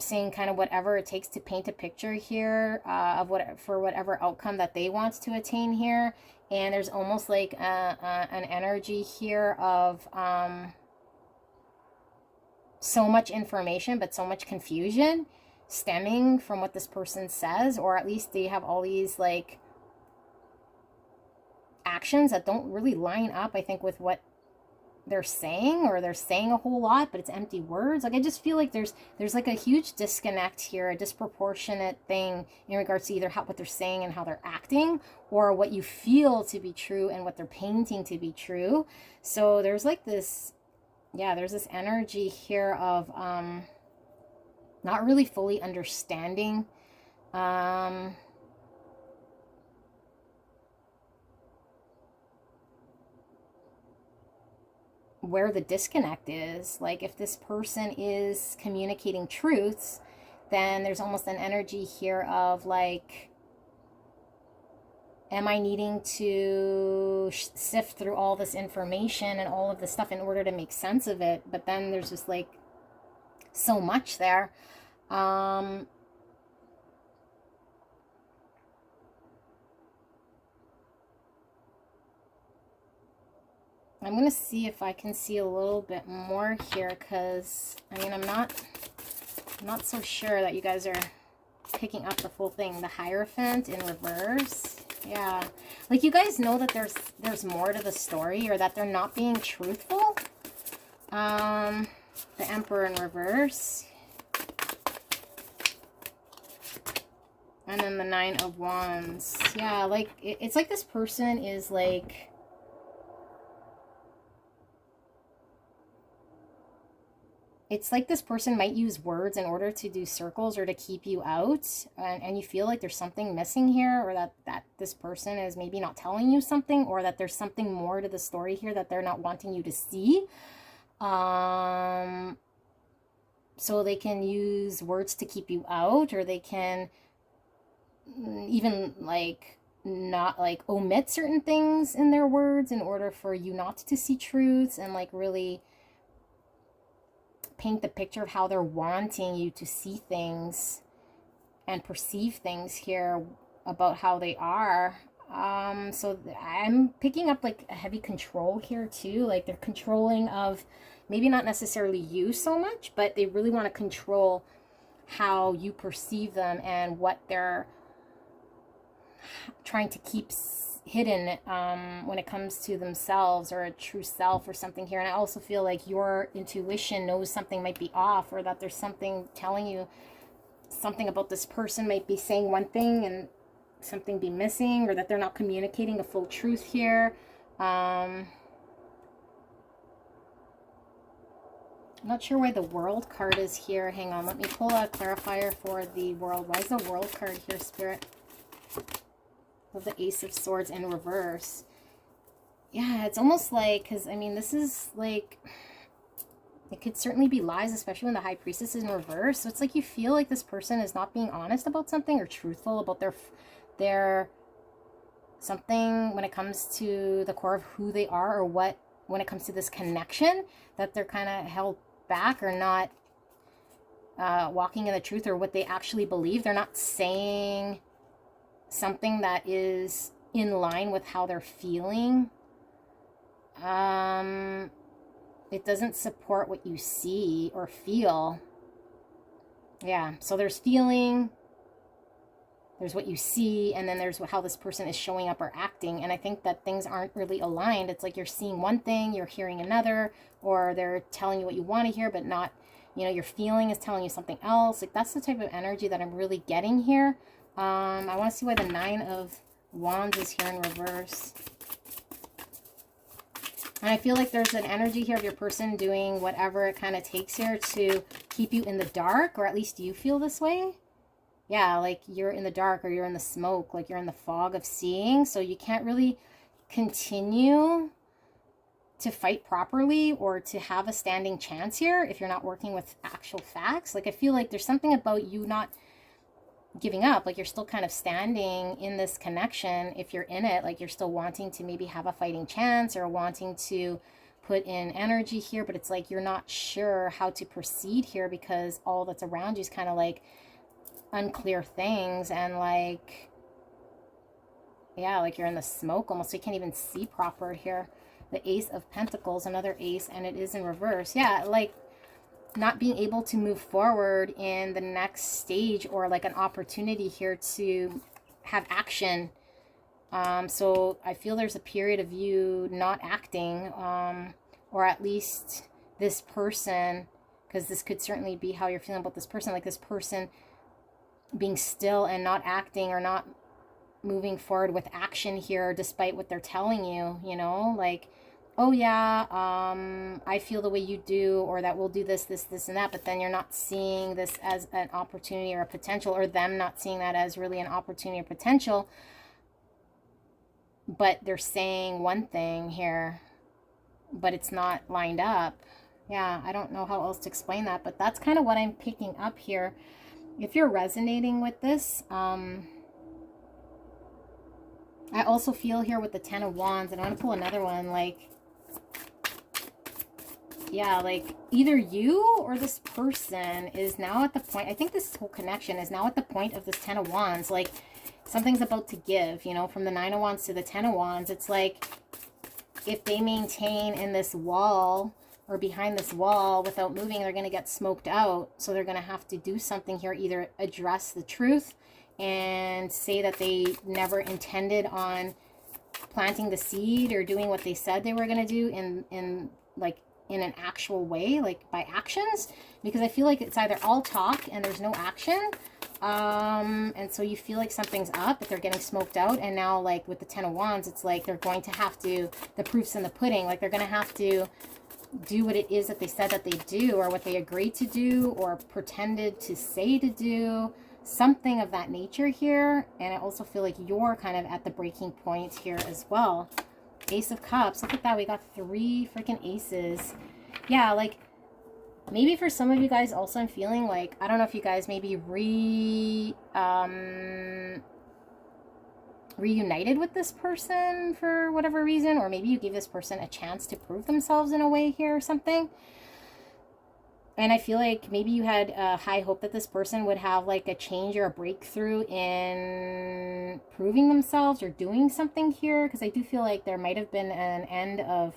saying kind of whatever it takes to paint a picture here of whatever outcome that they want to attain here. And there's almost like an energy here of so much information but so much confusion stemming from what this person says, or at least they have all these like actions that don't really line up, I think, with what they're saying, or they're saying a whole lot but it's empty words. Like I just feel like there's like a huge disconnect here, a disproportionate thing in regards to either what they're saying and how they're acting, or what you feel to be true and what they're painting to be true. So there's like this, yeah, there's this energy here of not really fully understanding where the disconnect is. Like if this person is communicating truths, then there's almost an energy here of like, am I needing to sift through all this information and all of this stuff in order to make sense of it? But then there's just like so much there. I'm going to see if I can see a little bit more here, because, I mean, I'm not I'm not so sure that you guys are picking up the full thing. The Hierophant in reverse. Yeah. Like, you guys know that there's more to the story, or that they're not being truthful. The Emperor in reverse. And then the Nine of Wands. Yeah, like, it's like this person is like... It's like this person might use words in order to do circles or to keep you out. And you feel like there's something missing here, or that this person is maybe not telling you something, or that there's something more to the story here that they're not wanting you to see. So they can use words to keep you out, or they can even like not like omit certain things in their words in order for you not to see truths, and like really paint the picture of how they're wanting you to see things and perceive things here about how they are. So I'm picking up like a heavy control here too. Like, they're controlling of maybe not necessarily you so much, but they really want to control how you perceive them and what they're trying to keep hidden when it comes to themselves, or a true self or something here. And I also feel like your intuition knows something might be off, or that there's something telling you something about this person might be saying one thing and something be missing, or that they're not communicating a full truth here. I'm not sure why the World card is here. Hang on, let me pull a clarifier for the World. Why is the World card here, Spirit? Of the Ace of Swords in reverse. Yeah, it's almost like, because I mean, this is like, it could certainly be lies, especially when the High Priestess is in reverse. So it's like you feel like this person is not being honest about something, or truthful about their something when it comes to the core of who they are, or what, when it comes to this connection, that they're kind of held back, or not walking in the truth, or what they actually believe. They're not saying something that is in line with how they're feeling. It doesn't support what you see or feel. Yeah, so there's feeling, there's what you see, and then there's how this person is showing up or acting. And I think that things aren't really aligned. It's like you're seeing one thing, you're hearing another, or they're telling you what you want to hear, but not, you know, your feeling is telling you something else. Like, that's the type of energy that I'm really getting here. I want to see why the Nine of Wands is here in reverse. And I feel like there's an energy here of your person doing whatever it kind of takes here to keep you in the dark, or at least you feel this way. Yeah, like you're in the dark, or you're in the smoke, like you're in the fog of seeing. So you can't really continue to fight properly, or to have a standing chance here if you're not working with actual facts. Like, I feel like there's something about you not giving up. Like, you're still kind of standing in this connection. If you're in it, like, you're still wanting to maybe have a fighting chance, or wanting to put in energy here, but it's like you're not sure how to proceed here, because all that's around you is kind of like unclear things, and like, yeah, like you're in the smoke almost, so you can't even see proper here. The Ace of Pentacles, another ace, and it is in reverse. Yeah, like not being able to move forward in the next stage, or like an opportunity here to have action. So I feel there's a period of you not acting, or at least this person, because this could certainly be how you're feeling about this person, like this person being still and not acting, or not moving forward with action here, despite what they're telling you, you know, like, oh yeah, I feel the way you do, or that we'll do this, this, this, and that, but then you're not seeing this as an opportunity or a potential, or them not seeing that as really an opportunity or potential, but they're saying one thing here, but it's not lined up. Yeah, I don't know how else to explain that, but that's kind of what I'm picking up here. If you're resonating with this, I also feel here with the Ten of Wands, and I want to pull another one, like, yeah, like either you or this person is now at the point, I think this whole connection is now at the point of this Ten of Wands, like something's about to give, you know, from the Nine of Wands to the Ten of Wands. It's like if they maintain in this wall or behind this wall without moving, they're going to get smoked out. So they're going to have to do something here, either address the truth and say that they never intended on planting the seed or doing what they said they were going to do in an actual way, like by actions, because I feel like it's either all talk and there's no action. And so you feel like something's up, but they're getting smoked out. And now, like with the 10 of Wands, it's like they're going to have to, the proof's in the pudding, like they're going to have to do what it is that they said that they do, or what they agreed to do, or pretended to say to do, something of that nature here. And I also feel like you're kind of at the breaking point here as well. Ace of Cups, look at that, we got 3 freaking aces. Yeah, like maybe for some of you guys also, I'm feeling like, I don't know if you guys maybe reunited with this person for whatever reason, or maybe you gave this person a chance to prove themselves in a way here or something. And I feel like maybe you had a high hope that this person would have like a change or a breakthrough in proving themselves or doing something here, because I do feel like there might have been an end of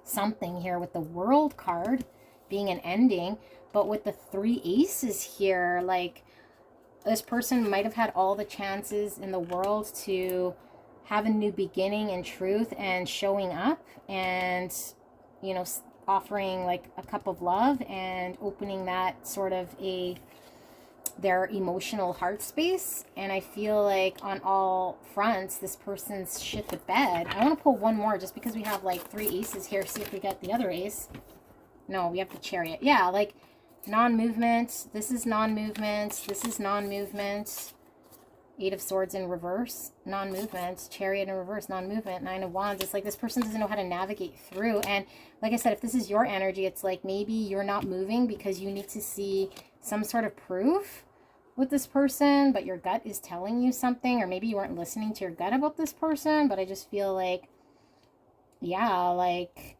something here with the World card being an ending. But with the 3 aces here, like this person might have had all the chances in the world to have a new beginning in truth and showing up and, you know, offering like a cup of love and opening that sort of their emotional heart space. And I feel like on all fronts, this person's shit the bed. I want to pull one more just because we have like 3 aces here. See if we get the other ace. No, we have the Chariot. Yeah, like non-movement. This is non-movement. This is non-movement. 8 of Swords in reverse, non-movement. Chariot in reverse, non-movement. 9 of Wands. It's like this person doesn't know how to navigate through. And like I said, if this is your energy, it's like maybe you're not moving because you need to see some sort of proof with this person, but your gut is telling you something, or maybe you weren't listening to your gut about this person. But I just feel like, yeah, like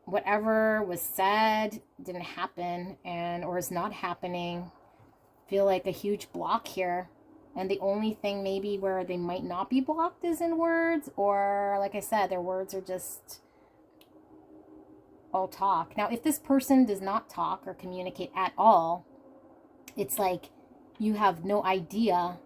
whatever was said didn't happen, and or is not happening. Feel like a huge block here. And the only thing maybe where they might not be blocked is in words, or like I said, their words are just all talk. Now, if this person does not talk or communicate at all, it's like you have no idea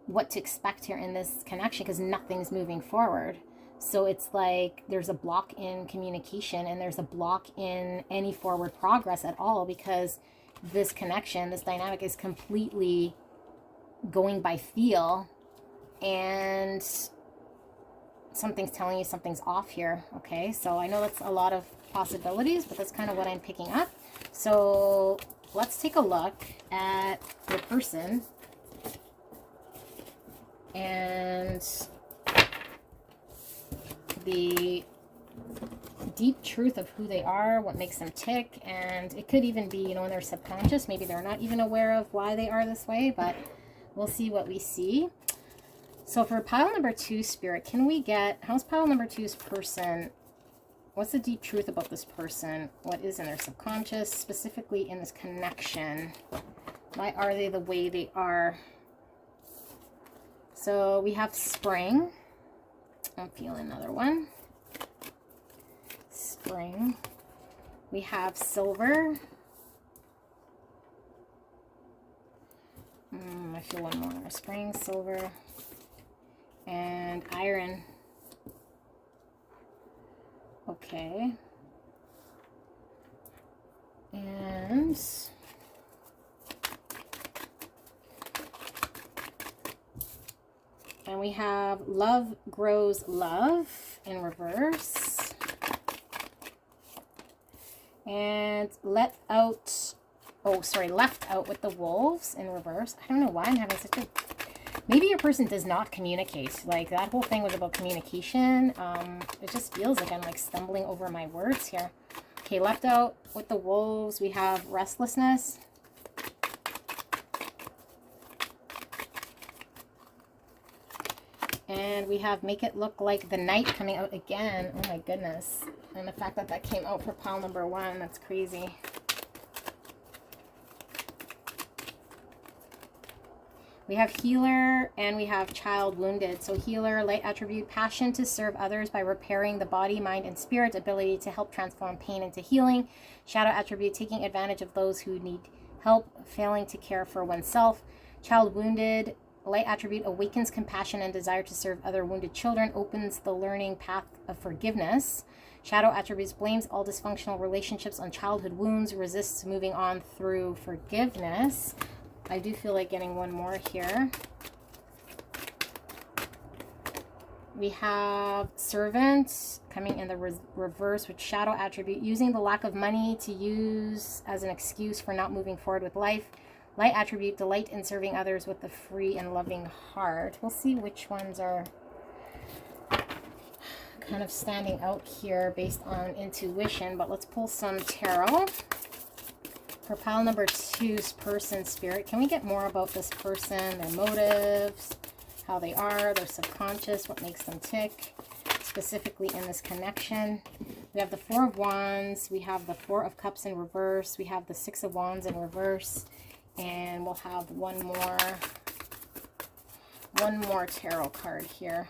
what to expect here in this connection, because nothing's moving forward. So it's like there's a block in communication, and there's a block in any forward progress at all, because this connection, this dynamic is completely going by feel, and something's telling you something's off here. Okay, so I know that's a lot of possibilities, but that's kind of what I'm picking up. So let's take a look at your person and the deep truth of who they are, what makes them tick. And it could even be, you know, in their subconscious, maybe they're not even aware of why they are this way, but we'll see what we see. So for pile number 2, Spirit, can we get, how's pile number 2's person, what's the deep truth about this person? What is in their subconscious, specifically in this connection? Why are they the way they are? So we have Spring. I'm feeling another one. Spring. We have Silver. I feel one more. Spring, Silver, and Iron. Okay. And we have Love Grows Love in reverse. And Left Out with the Wolves in reverse. I don't know why I'm having such a... Maybe your person does not communicate. Like, that whole thing was about communication. It just feels like I'm, like, stumbling over my words here. Okay, Left Out with the Wolves. We have Restlessness. And we have Make It Look Like the Night coming out again. Oh, my goodness. And the fact that that came out for pile number 1, that's crazy. We have healer and we have child wounded. So healer, light attribute, passion to serve others by repairing the body, mind, and spirit, ability to help transform pain into healing. Shadow attribute, taking advantage of those who need help, failing to care for oneself. Child wounded, light attribute, awakens compassion and desire to serve other wounded children, opens the learning path of forgiveness. Shadow attributes, blames all dysfunctional relationships on childhood wounds, resists moving on through forgiveness. I do feel like getting one more here. We have servant coming in the reverse with shadow attribute, using the lack of money to use as an excuse for not moving forward with life. Light attribute, delight in serving others with a free and loving heart. We'll see which ones are kind of standing out here based on intuition, but let's pull some tarot. For pile number 2's person spirit, can we get more about this person, their motives, how they are, their subconscious, what makes them tick, specifically in this connection? We have the 4 of Wands, we have the 4 of Cups in reverse, we have the 6 of Wands in reverse, and we'll have one more tarot card here.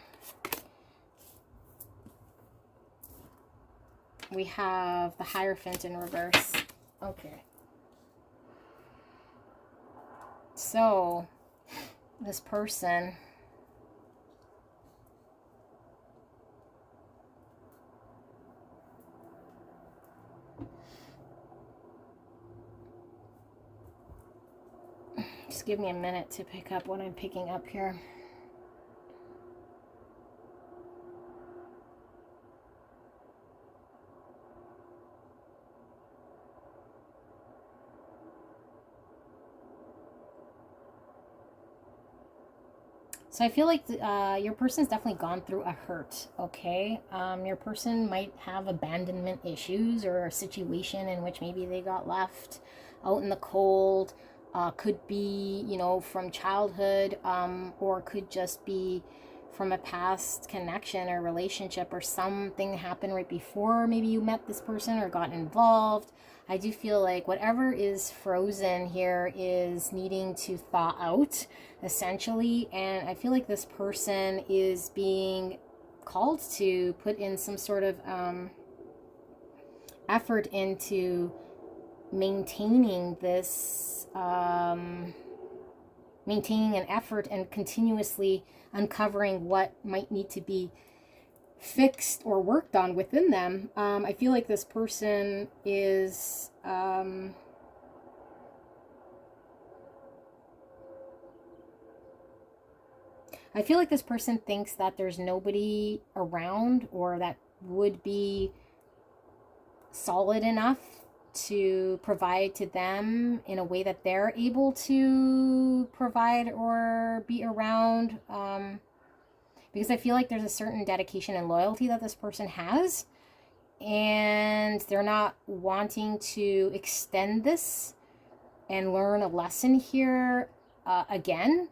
We have the Hierophant in reverse. Okay. So, this person just give me a minute to pick up what I'm picking up here. So I feel like your person's definitely gone through a hurt, okay? Your person might have abandonment issues or a situation in which maybe they got left out in the cold. Could be, you know, from childhood, or could just be from a past connection or relationship, or something happened right before maybe you met this person or got involved. I do feel like whatever is frozen here is needing to thaw out, essentially. And I feel like this person is being called to put in some sort of effort into maintaining this, maintaining an effort and continuously uncovering what might need to be fixed or worked on within them. I feel like this person is I feel like this person thinks that there's nobody around or that would be solid enough to provide to them in a way that they're able to provide or be around. Because I feel like there's a certain dedication and loyalty that this person has, and they're not wanting to extend this and learn a lesson here again,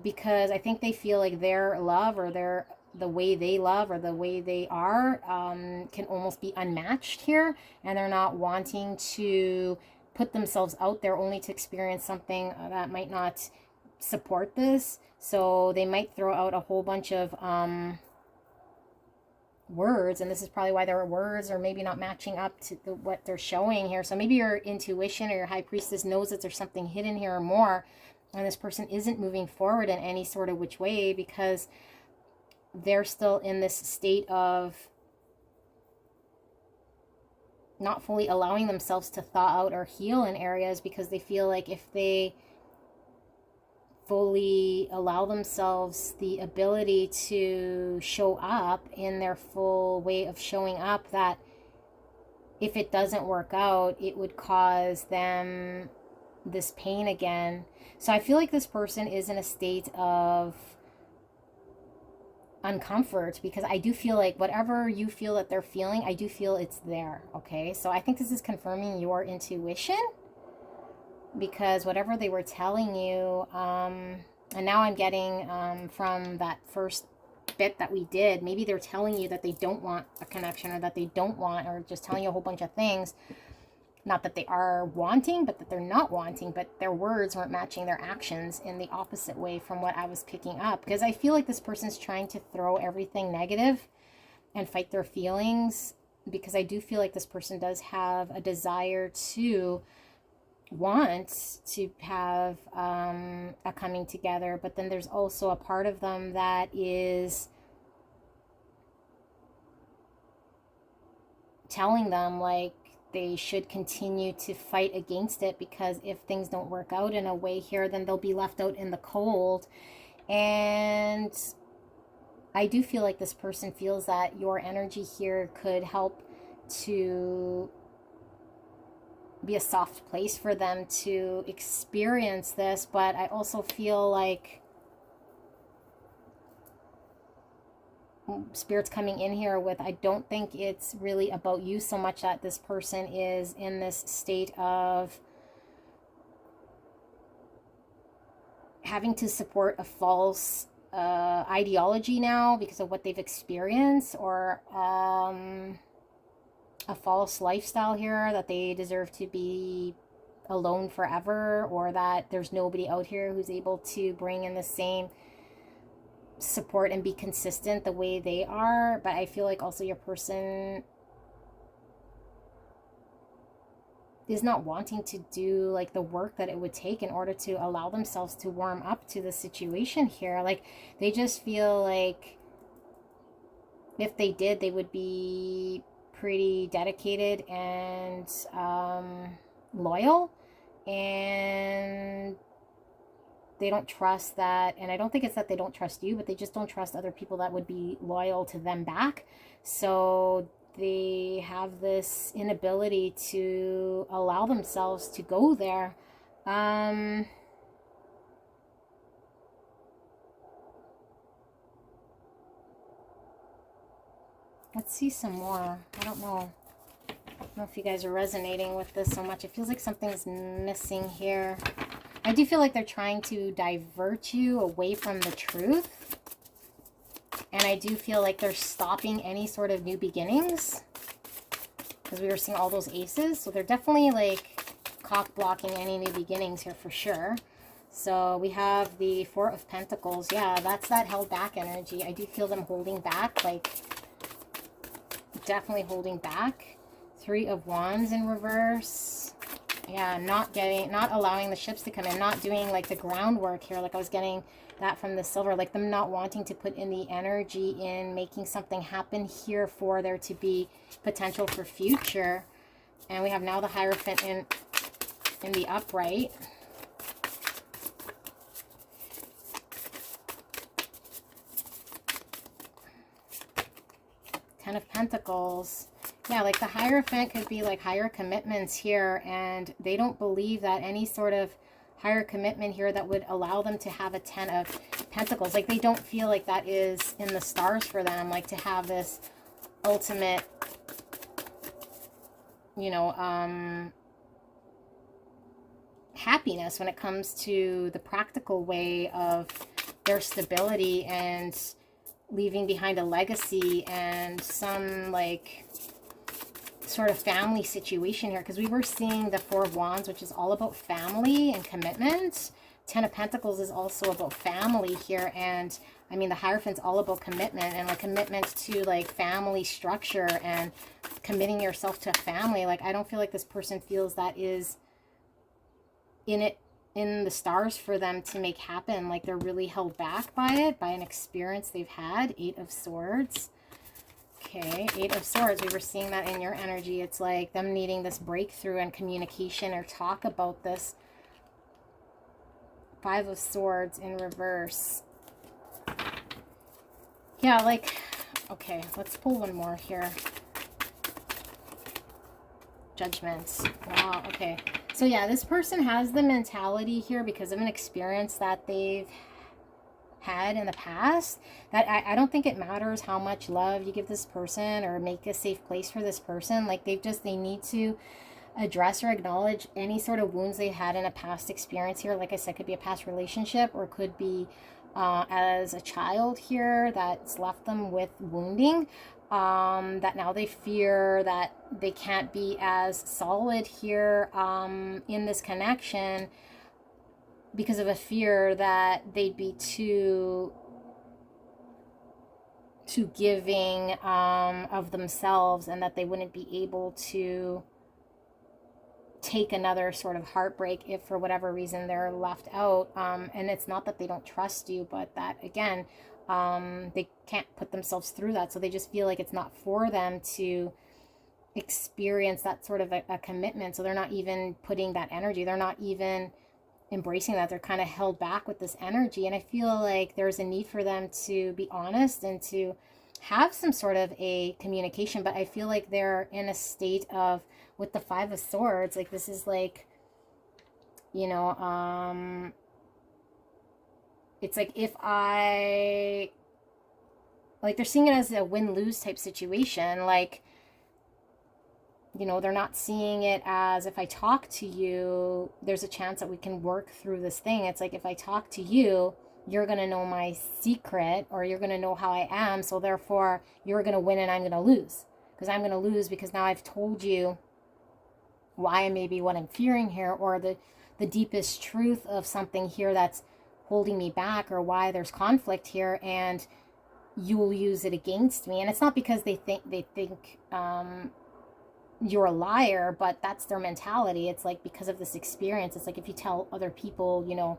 because I think they feel like their love or the way they love or the way they are can almost be unmatched here, and they're not wanting to put themselves out there only to experience something that might not support this. So they might throw out a whole bunch of words, and this is probably why their words are maybe not matching up to what they're showing here. So maybe your intuition or your high priestess knows that there's something hidden here or more, and this person isn't moving forward in any sort of which way because they're still in this state of not fully allowing themselves to thaw out or heal in areas, because they feel like if they fully allow themselves the ability to show up in their full way of showing up, that if it doesn't work out, it would cause them this pain again. So I feel like this person is in a state of uncomfort, because I do feel like whatever you feel that they're feeling, I do feel it's there, okay? So I think this is confirming your intuition, because whatever they were telling you, and now I'm getting from that first bit that we did, maybe they're telling you that they don't want a connection, or that they don't want, or just telling you a whole bunch of things. not that they are wanting, but that they're not wanting, but their words weren't matching their actions in the opposite way from what I was picking up. Because I feel like this person's trying to throw everything negative and fight their feelings, because I do feel like this person does have a desire to want to have a coming together, but then there's also a part of them that is telling them like they should continue to fight against it, because if things don't work out in a way here, then they'll be left out in the cold. And I do feel like this person feels that your energy here could help to be a soft place for them to experience this. But I also feel like Spirit's coming in here with, I don't think it's really about you so much, that this person is in this state of having to support a false ideology now because of what they've experienced, or a false lifestyle here, that they deserve to be alone forever, or that there's nobody out here who's able to bring in the same support and be consistent the way they are. But I feel like also your person is not wanting to do like the work that it would take in order to allow themselves to warm up to the situation here. Like they just feel like if they did, they would be pretty dedicated and loyal, and they don't trust that. And I don't think it's that they don't trust you, but they just don't trust other people that would be loyal to them back. So they have this inability to allow themselves to go there. Let's see some more. I don't know if you guys are resonating with this so much. It feels like something's missing here. I do feel like they're trying to divert you away from the truth. And I do feel like they're stopping any sort of new beginnings, because we were seeing all those aces. So they're definitely like cock blocking any new beginnings here for sure. So we have the Four of Pentacles. Yeah, that's that held back energy. I do feel them holding back, like definitely holding back. Three of Wands in reverse. Yeah, not allowing the ships to come in, not doing like the groundwork here. Like I was getting that from the silver, like them not wanting to put in the energy in making something happen here for there to be potential for future. And we have now the Hierophant in the upright. Ten of Pentacles. Yeah, like the Hierophant could be like higher commitments here, and they don't believe that any sort of higher commitment here that would allow them to have a Ten of Pentacles. Like they don't feel like that is in the stars for them, like to have this ultimate, you know, happiness when it comes to the practical way of their stability and leaving behind a legacy and some like sort of family situation here, because we were seeing the Four of Wands, which is all about family and commitment. Ten of Pentacles is also about family here, and I mean the Hierophant's all about commitment and like commitment to like family structure and committing yourself to a family. Like I don't feel like this person feels that is in the stars for them to make happen. Like they're really held back by it, by an experience they've had. Eight of Swords. Okay, Eight of Swords, we were seeing that in your energy. It's like them needing this breakthrough and communication or talk about this. Five of Swords in reverse. Yeah, like, okay, let's pull one more here. Judgment. Wow, okay. So yeah, this person has the mentality here because of an experience that they've had in the past, that I don't think it matters how much love you give this person or make a safe place for this person. Like they need to address or acknowledge any sort of wounds they had in a past experience here. Like I said, could be a past relationship, or could be as a child here that's left them with wounding. that now they fear that they can't be as solid here in this connection because of a fear that they'd be too giving of themselves, and that they wouldn't be able to take another sort of heartbreak if for whatever reason they're left out. And it's not that they don't trust you, but that again, they can't put themselves through that, so they just feel like it's not for them to experience that sort of a commitment. So they're not even putting that energy, they're not even embracing that. They're kind of held back with this energy, and I feel like there's a need for them to be honest and to have some sort of a communication. But I feel like they're in a state of, with the Five of Swords, like this is like, you know, it's like if I, like they're seeing it as a win-lose type situation. Like, you know, they're not seeing it as, if I talk to you, there's a chance that we can work through this thing. It's like, if I talk to you, you're going to know my secret, or you're going to know how I am. So therefore, you're going to win and I'm going to lose. Because I'm going to lose because now I've told you why maybe what I'm fearing here, or the deepest truth of something here that's holding me back, or why there's conflict here, and you will use it against me. And it's not because they think you're a liar, but that's their mentality. It's like, because of this experience, it's like if you tell other people, you know,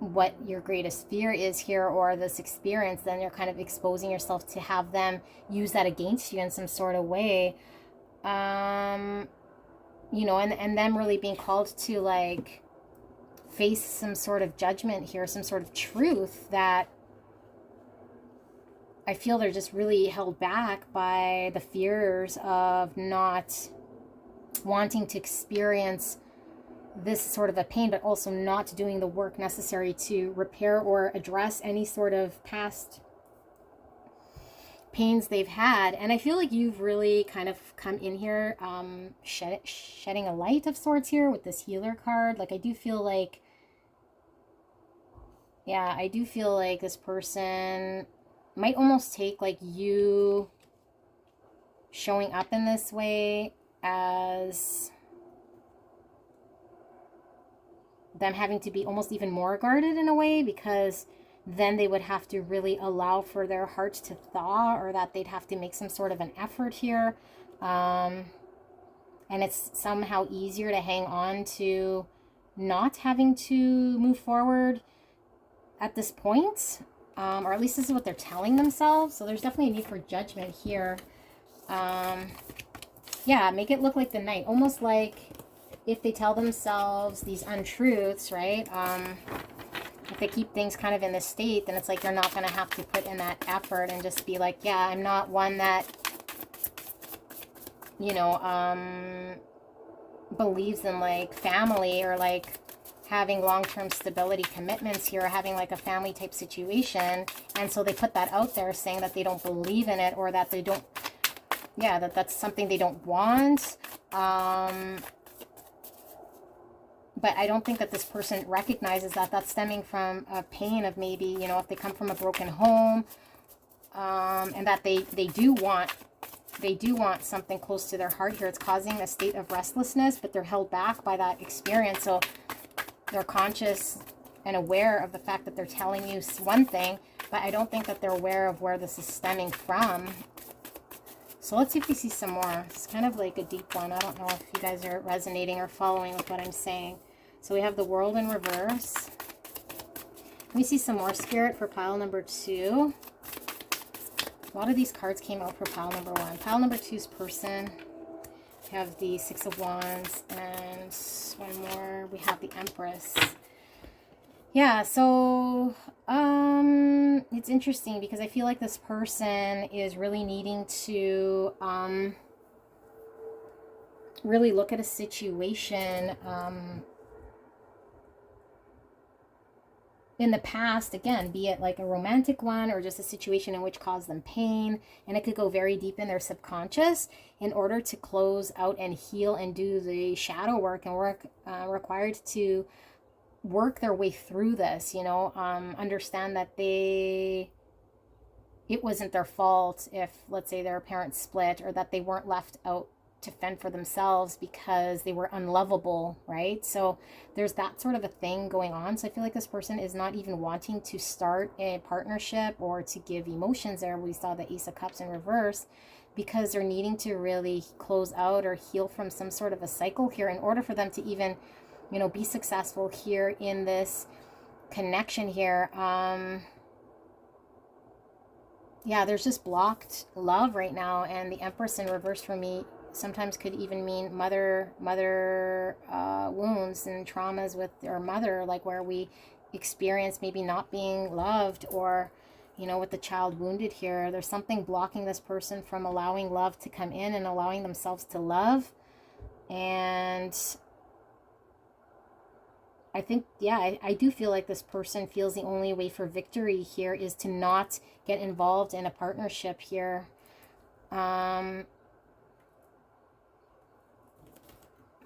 what your greatest fear is here, or this experience, then you're kind of exposing yourself to have them use that against you in some sort of way. You know, and them really being called to like face some sort of judgment here, some sort of truth that I feel they're just really held back by the fears of not wanting to experience this sort of a pain, but also not doing the work necessary to repair or address any sort of past pains they've had. And I feel like you've really kind of come in here shedding a light of sorts here with this healer card. Like I do feel like, yeah, I do feel like this person might almost take like you showing up in this way as them having to be almost even more guarded in a way, because then they would have to really allow for their hearts to thaw, or that they'd have to make some sort of an effort here. And it's somehow easier to hang on to not having to move forward at this point. Or at least this is what they're telling themselves. So there's definitely a need for judgment here. Yeah, make it look like the Knight. Almost like if they tell themselves these untruths, right? If they keep things kind of in this state, then it's like they're not going to have to put in that effort and just be like, yeah, I'm not one that, you know, believes in like family, or like having long-term stability commitments here, or having like a family type situation. And so they put that out there saying that they don't believe in it, or that they don't, yeah, that's something they don't want. But I don't think that this person recognizes that that's stemming from a pain of maybe, you know, if they come from a broken home, and that they do want something close to their heart here. It's causing a state of restlessness, but they're held back by that experience. So they're conscious and aware of the fact that they're telling you one thing, but I don't think that they're aware of where this is stemming from. So let's see if we see some more. It's kind of like a deep one. I don't know if you guys are resonating or following with what I'm saying. So we have the World in reverse. Let me see some more, Spirit, for pile number 2. A lot of these cards came out for pile number 1. Pile number 2's person. We have the Six of Wands, and one more. We have the Empress. Yeah, so it's interesting because I feel like this person is really needing to really look at a situation in the past, again, be it like a romantic one or just a situation in which caused them pain, and it could go very deep in their subconscious, in order to close out and heal and do the shadow work and work required to work their way through this, you know, understand that it it wasn't their fault if, let's say, their parents split, or that they weren't left out to fend for themselves because they were unlovable, right? So there's that sort of a thing going on. So I feel like this person is not even wanting to start a partnership or to give emotions there. We saw the Ace of Cups in reverse, because they're needing to really close out or heal from some sort of a cycle here in order for them to even, you know, be successful here in this connection here. Yeah, there's just blocked love right now, and the Empress in reverse for me sometimes could even mean mother wounds and traumas with our mother, like where we experience maybe not being loved, or, you know, with the child wounded here. There's something blocking this person from allowing love to come in and allowing themselves to love. And I think, yeah, I do feel like this person feels the only way for victory here is to not get involved in a partnership here.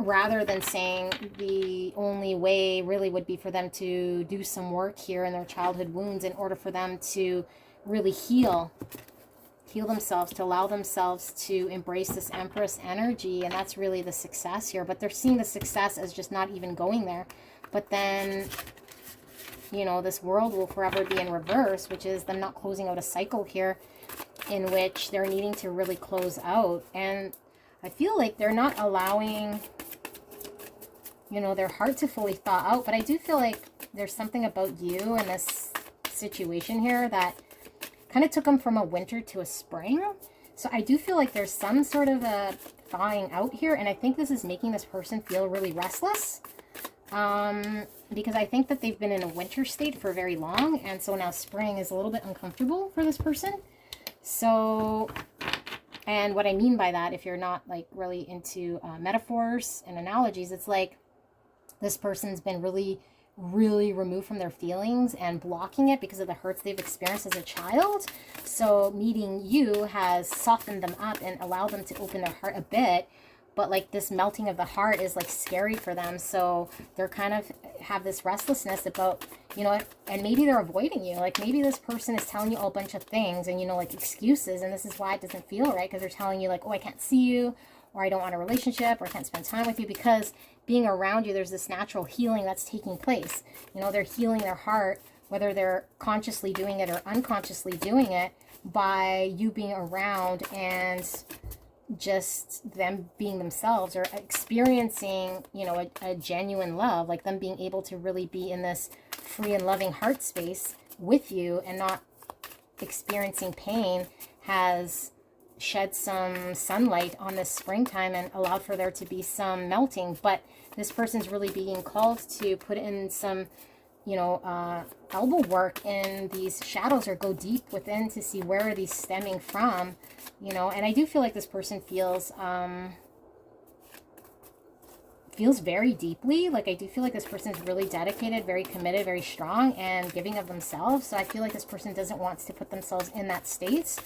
Rather than saying the only way really would be for them to do some work here in their childhood wounds in order for them to really heal themselves, to allow themselves to embrace this Empress energy. And that's really the success here. But they're seeing the success as just not even going there. But then, you know, this world will forever be in reverse, which is them not closing out a cycle here in which they're needing to really close out. And I feel like they're not allowing, you know, their heart to fully thaw out. But I do feel like there's something about you in this situation here that kind of took them from a winter to a spring. So I do feel like there's some sort of a thawing out here. And I think this is making this person feel really restless. Because I think that they've been in a winter state for very long. And so now spring is a little bit uncomfortable for this person. So, and what I mean by that, if you're not like really into metaphors and analogies, it's like this person's been really removed from their feelings and blocking it because of the hurts they've experienced as a child. So meeting you has softened them up and allowed them to open their heart a bit. But like this melting of the heart is like scary for them. So they're kind of have this restlessness about, you know, and maybe they're avoiding you. Like maybe this person is telling you a bunch of things and, you know, like excuses. And this is why it doesn't feel right, because they're telling you like, oh, I can't see you, or I don't want a relationship, or I can't spend time with you, because being around you, there's this natural healing that's taking place. You know, they're healing their heart, whether they're consciously doing it or unconsciously doing it, by you being around and just them being themselves, or experiencing, you know, a genuine love, like them being able to really be in this free and loving heart space with you and not experiencing pain, has shed some sunlight on this springtime and allowed for there to be some melting. But this person's really being called to put in some, you know, elbow work in these shadows, or go deep within to see where are these stemming from, you know. And I do feel like this person feels very deeply. Like I do feel like this person is really dedicated, very committed, very strong, and giving of themselves. So I feel like this person doesn't want to put themselves in that state.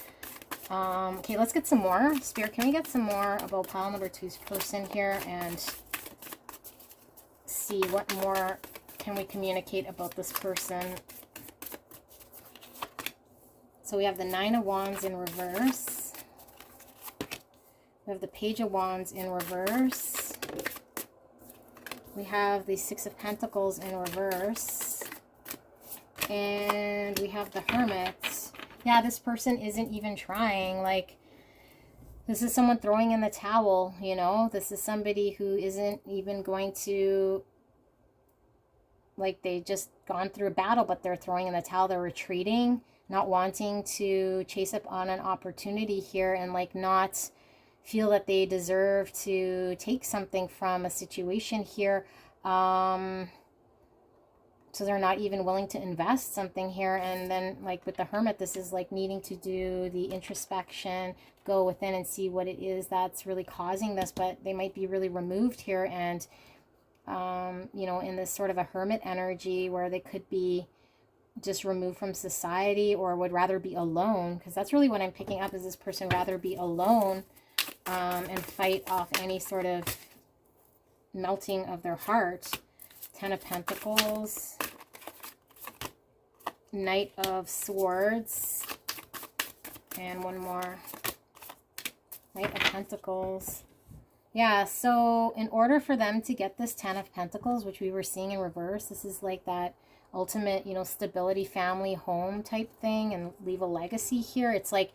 Okay, let's get some more. Spirit, can we get some more about pile number 2's person here, and see what more can we communicate about this person? So we have the 9 of Wands in reverse. We have the Page of Wands in reverse. We have the 6 of Pentacles in reverse. And we have the Hermit. Yeah, this person isn't even trying. Like, this is someone throwing in the towel, you know? This is somebody who isn't even going to, like, they just gone through a battle, but they're throwing in the towel. They're retreating, not wanting to chase up on an opportunity here, and like not feel that they deserve to take something from a situation here. So they're not even willing to invest something here. And then like with the Hermit, this is like needing to do the introspection, go within and see what it is that's really causing this. But they might be really removed here, and you know, in this sort of a hermit energy where they could be just removed from society, or would rather be alone, because that's really what I'm picking up, is this person rather be alone and fight off any sort of melting of their heart. 10 of Pentacles, Knight of Swords, And one more. Knight of Pentacles. Yeah, so in order for them to get this Ten of Pentacles, which we were seeing in reverse, this is like that ultimate, you know, stability, family, home type thing, and leave a legacy here. It's like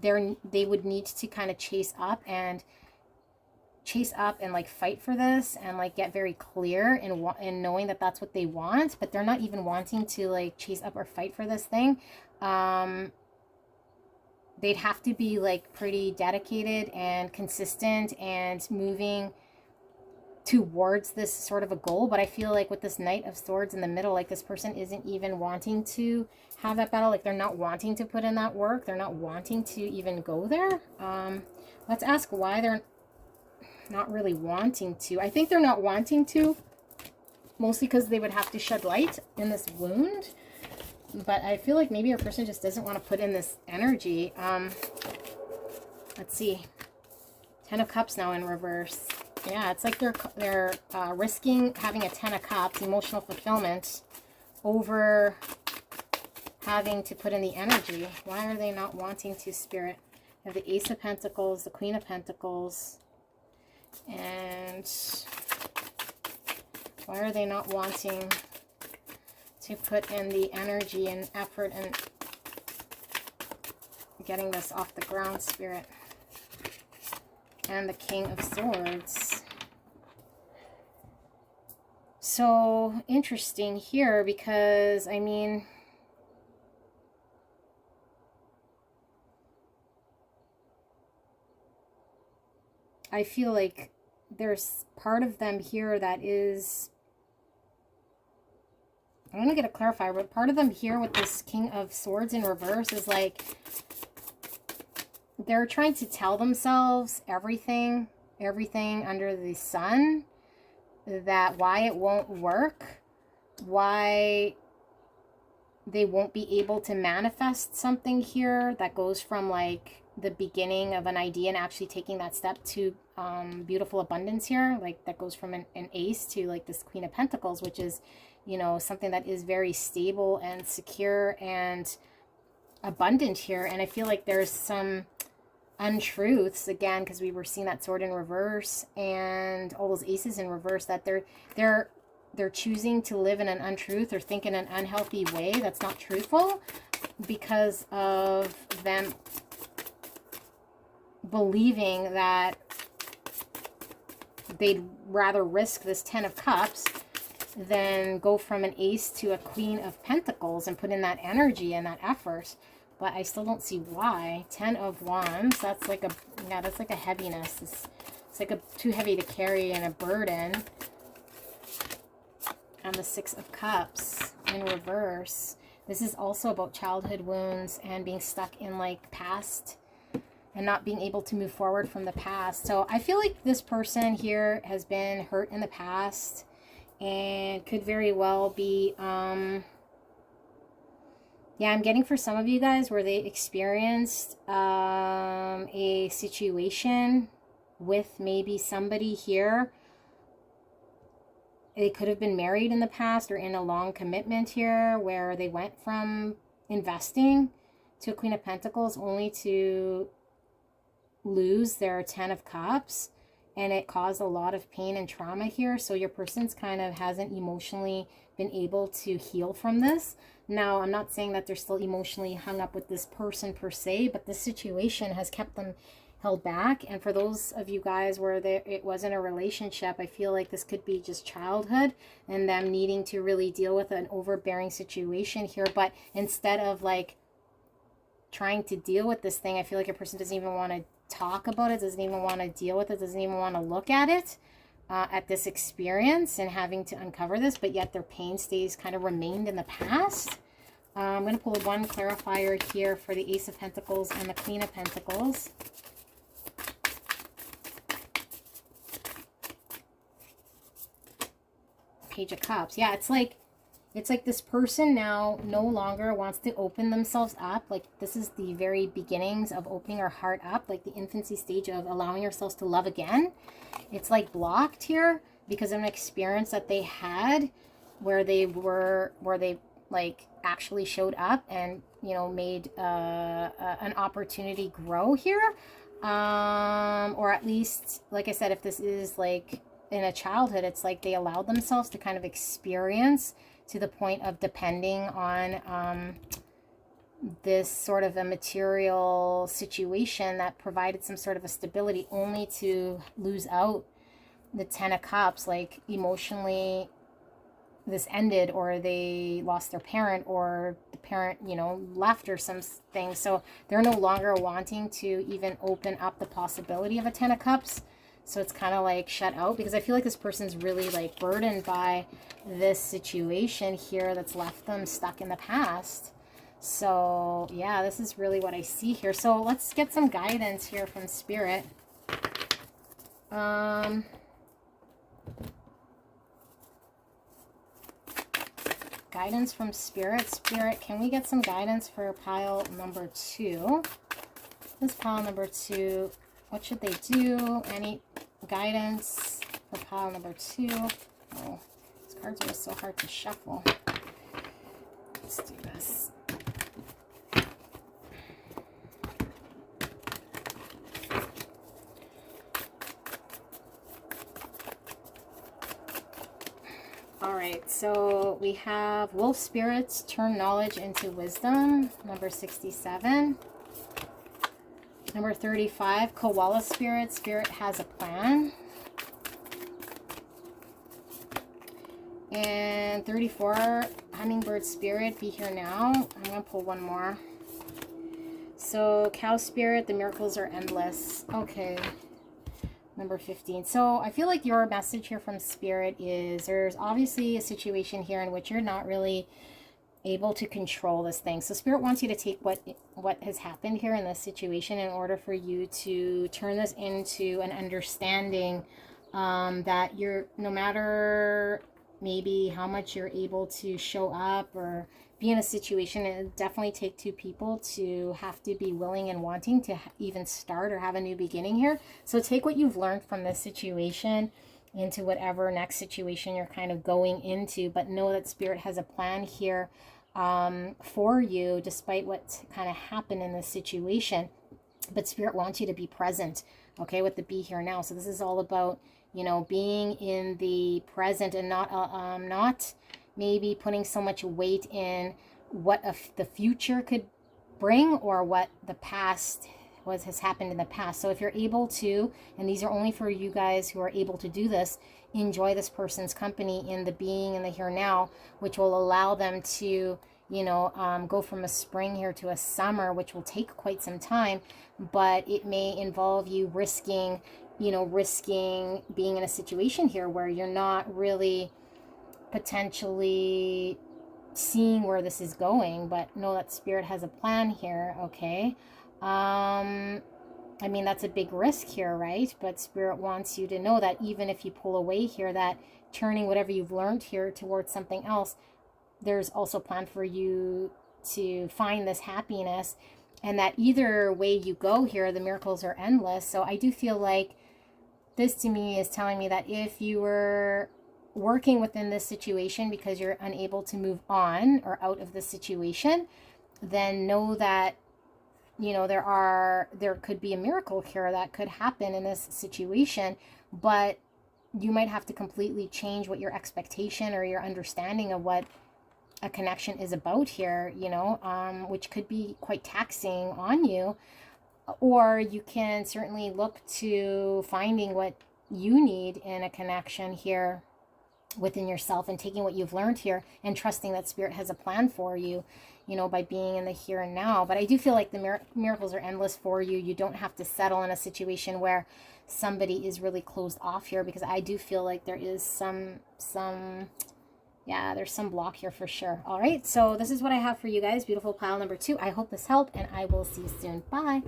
they would need to kind of chase up and like fight for this and like get very clear in knowing that that's what they want, but they're not even wanting to like chase up or fight for this thing. They'd have to be like pretty dedicated and consistent and moving towards this sort of a goal. But I feel like with this Knight of Swords in the middle, like this person isn't even wanting to have that battle. Like they're not wanting to put in that work. They're not wanting to even go there. Let's ask why they're not really wanting to. I think they're not wanting to mostly because they would have to shed light in this wound. But I feel like maybe a person just doesn't want to put in this energy. Let's see. 10 of Cups now in reverse. Yeah, it's like they're risking having a 10 of Cups, emotional fulfillment, over having to put in the energy. Why are they not wanting to, Spirit? You have the Ace of Pentacles, the Queen of Pentacles, and why are they not wanting to put in the energy and effort and getting this off the ground, Spirit? And the King of Swords. So interesting here, because I mean, I feel like there's part of them here that is, I'm going to get a clarifier, but part of them here with this King of Swords in reverse is like they're trying to tell themselves everything under the sun, that why it won't work, why they won't be able to manifest something here that goes from like the beginning of an idea and actually taking that step to beautiful abundance here. Like that goes from an ace to like this Queen of Pentacles, which is, you know, something that is very stable and secure and abundant here. And I feel like there's some untruths, again, because we were seeing that sword in reverse and all those aces in reverse, that they're choosing to live in an untruth or think in an unhealthy way that's not truthful, because of them believing that they'd rather risk this 10 of Cups than go from an ace to a Queen of Pentacles and put in that energy and that effort. But I still don't see why. 10 of Wands, that's like a, yeah, that's like a heaviness. It's like too heavy to carry and a burden. And the 6 of Cups in reverse. This is also about childhood wounds and being stuck in like past and not being able to move forward from the past. So I feel like this person here has been hurt in the past and could very well be, yeah, I'm getting for some of you guys where they experienced a situation with maybe somebody here. They could have been married in the past or in a long commitment here where they went from investing to a Queen of Pentacles only to lose their 10 of Cups, and it caused a lot of pain and trauma here. So your person's kind of hasn't emotionally been able to heal from this. Now, I'm not saying that they're still emotionally hung up with this person per se, but this situation has kept them held back. And for those of you guys where it wasn't a relationship, I feel like this could be just childhood and them needing to really deal with an overbearing situation here. But instead of like trying to deal with this thing, I feel like a person doesn't even want to talk about it, doesn't even want to deal with it, doesn't even want to look at it, at this experience and having to uncover this, but yet their pain stays kind of remained in the past. I'm going to pull one clarifier here for the Ace of Pentacles and the Queen of Pentacles. Page of Cups. Yeah, it's like this person now no longer wants to open themselves up. Like this is the very beginnings of opening our heart up, like the infancy stage of allowing yourselves to love again. It's like blocked here because of an experience that they had where they like actually showed up and, you know, made an opportunity grow here. Or at least, like I said, if this is like in a childhood, it's like they allowed themselves to kind of experience to the point of depending on this sort of a material situation that provided some sort of a stability, only to lose out the 10 of Cups. Like emotionally this ended, or they lost their parent, or the parent, you know, left, or something. So they're no longer wanting to even open up the possibility of a 10 of Cups. So it's kind of like shut out, because I feel like this person's really like burdened by this situation here that's left them stuck in the past. So yeah, this is really what I see here. So let's get some guidance here from Spirit. Guidance from Spirit. Spirit, can we get some guidance for pile number 2? This is pile number 2. What should they do? Any guidance for pile number 2? Oh, these cards are just so hard to shuffle. Let's do this. Alright, so we have Wolf Spirits, turn knowledge into wisdom, number 67. Number 35, Koala Spirit, Spirit has a plan. And 34, Hummingbird Spirit, be here now. I'm going to pull one more. So Cow Spirit, the miracles are endless. Okay. Number 15. So I feel like your message here from Spirit is there's obviously a situation here in which you're not really able to control this thing. So Spirit wants you to take what has happened here in this situation in order for you to turn this into an understanding that you're, no matter maybe how much you're able to show up or be in a situation, it would definitely take two people to have to be willing and wanting to even start or have a new beginning here. So take what you've learned from this situation into whatever next situation you're kind of going into, but know that Spirit has a plan here for you, despite what kind of happened in this situation. But Spirit wants you to be present, okay, with the be here now. So this is all about, you know, being in the present and not maybe putting so much weight in what the future could bring or what the past has happened in the past. So if you're able to, and these are only for you guys who are able to do this, enjoy this person's company in the being and the here now, which will allow them to, you know, go from a spring here to a summer, which will take quite some time, but it may involve you risking being in a situation here where you're not really potentially seeing where this is going, but know that Spirit has a plan here, okay? I mean, that's a big risk here, right? But Spirit wants you to know that even if you pull away here, that turning whatever you've learned here towards something else, there's also a plan for you to find this happiness, and that either way you go here, the miracles are endless. So I do feel like this to me is telling me that if you were working within this situation because you're unable to move on or out of the situation, then know that, you know, there could be a miracle here that could happen in this situation, but you might have to completely change what your expectation or your understanding of what a connection is about here, you know, which could be quite taxing on you. Or you can certainly look to finding what you need in a connection here within yourself, and taking what you've learned here and trusting that Spirit has a plan for you, you know, by being in the here and now. But I do feel like the miracles are endless for you. You don't have to settle in a situation where somebody is really closed off here, because I do feel like there is there's some block here for sure. All right, so this is what I have for you guys. Beautiful pile number 2. I hope this helped, and I will see you soon. Bye.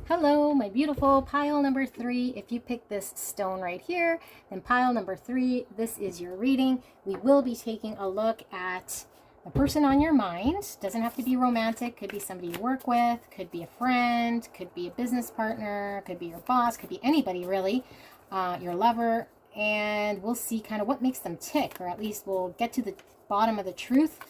Hello, my beautiful pile number 3. If you pick this stone right here, then pile number 3, this is your reading. We will be taking a look at the person on your mind. Doesn't have to be romantic. Could be somebody you work with, could be a friend, could be a business partner, could be your boss, could be anybody really, your lover. and we'll see kind of what makes them tick, or at least we'll get to the bottom of the truth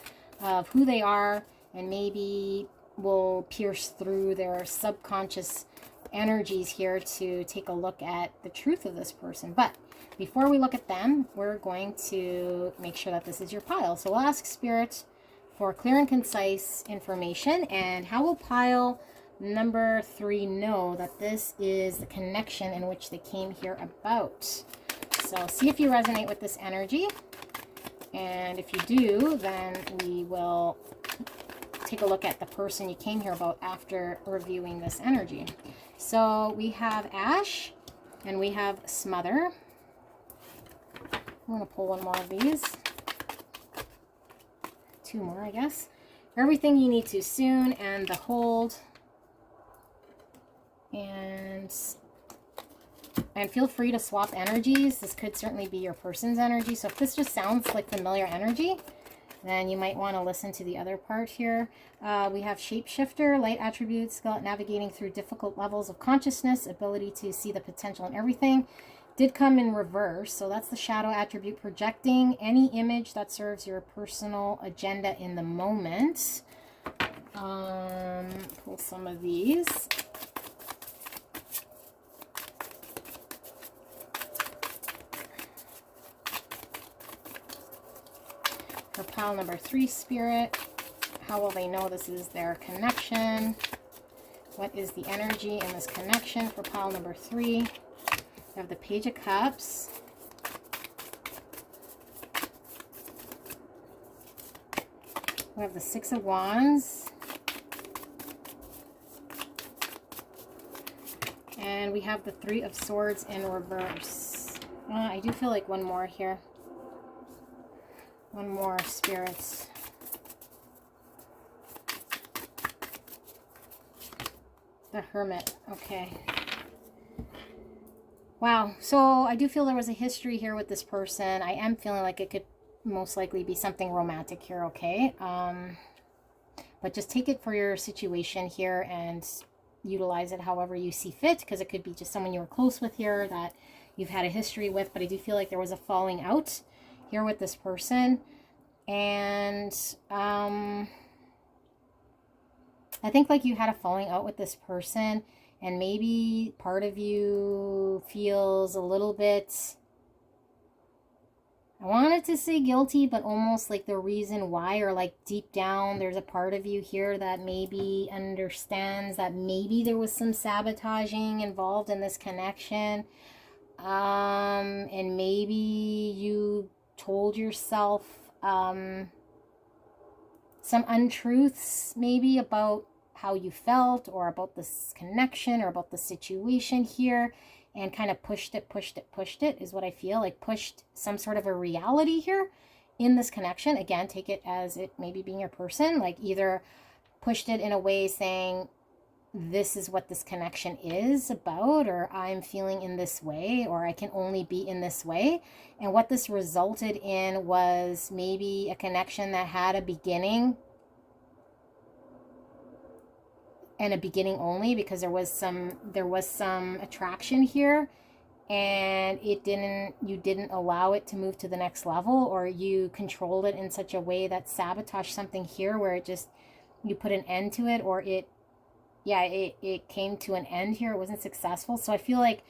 of who they are, and maybe we'll pierce through their subconscious energies here to take a look at the truth of this person. But before we look at them, we're going to make sure that this is your pile. So we'll ask Spirit for clear and concise information. And how will pile number 3 know that this is the connection in which they came here about? So see if you resonate with this energy. And if you do, then we will take a look at the person you came here about after reviewing this energy. So we have Ash and we have Smother. I'm going to pull one more of these. 2 more, I guess. Everything you need to soon, and the Hold. And feel free to swap energies. This could certainly be your person's energy. So if this just sounds like familiar energy, then you might want to listen to the other part here. We have Shapeshifter, light attributes, skill at navigating through difficult levels of consciousness, ability to see the potential in everything. Did come in reverse, so that's the shadow attribute, projecting any image that serves your personal agenda in the moment. Pull some of these. For pile number 3, Spirit, how will they know this is their connection? What is the energy in this connection for pile number 3? We have the Page of Cups. We have the 6 of Wands. And we have the 3 of Swords in reverse. I do feel like one more here. One more, Spirits. The Hermit. Okay. Wow. So I do feel there was a history here with this person. I am feeling like it could most likely be something romantic here, okay? But just take it for your situation here and utilize it however you see fit, because it could be just someone you were close with here that you've had a history with. But I do feel like there was a falling out here with this person. And I think like you had a falling out with this person, and maybe part of you feels a little bit, I wanted to say guilty, but almost like the reason why, or like deep down there's a part of you here that maybe understands that maybe there was some sabotaging involved in this connection. And maybe you told yourself some untruths maybe about how you felt, or about this connection, or about the situation here, and kind of pushed it is what I feel like. Pushed some sort of a reality here in this connection. Again, take it as it maybe being your person, like either pushed it in a way saying this is what this connection is about, or I'm feeling in this way, or I can only be in this way. And what this resulted in was maybe a connection that had a beginning, and a beginning only, because there was some attraction here, and you didn't allow it to move to the next level, or you controlled it in such a way that sabotaged something here, where it just, you put an end to it, or it came to an end here. It wasn't successful. So I feel like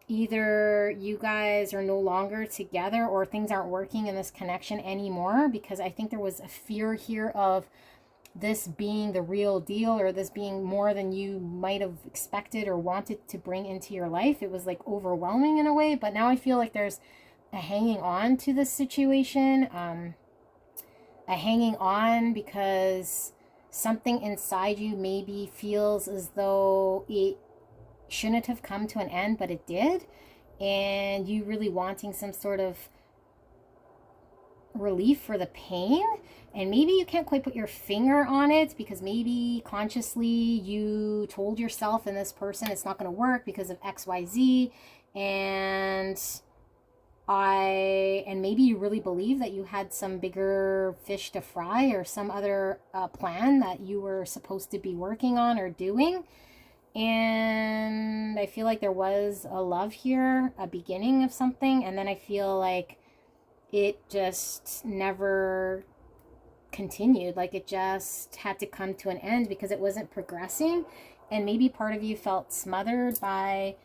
either you guys are no longer together, or things aren't working in this connection anymore, because I think there was a fear here of this being the real deal, or this being more than you might have expected or wanted to bring into your life. It was like overwhelming in a way. But now I feel like there's a hanging on to this situation, a hanging on because something inside you maybe feels as though it shouldn't have come to an end, but it did, and you really wanting some sort of relief for the pain. And maybe you can't quite put your finger on it, because maybe consciously you told yourself and this person it's not going to work because of XYZ, and maybe you really believe that you had some bigger fish to fry, or some other plan that you were supposed to be working on or doing. And I feel like there was a love here, a beginning of something, and then I feel like it just never continued. Like it just had to come to an end because it wasn't progressing. And maybe part of you felt smothered by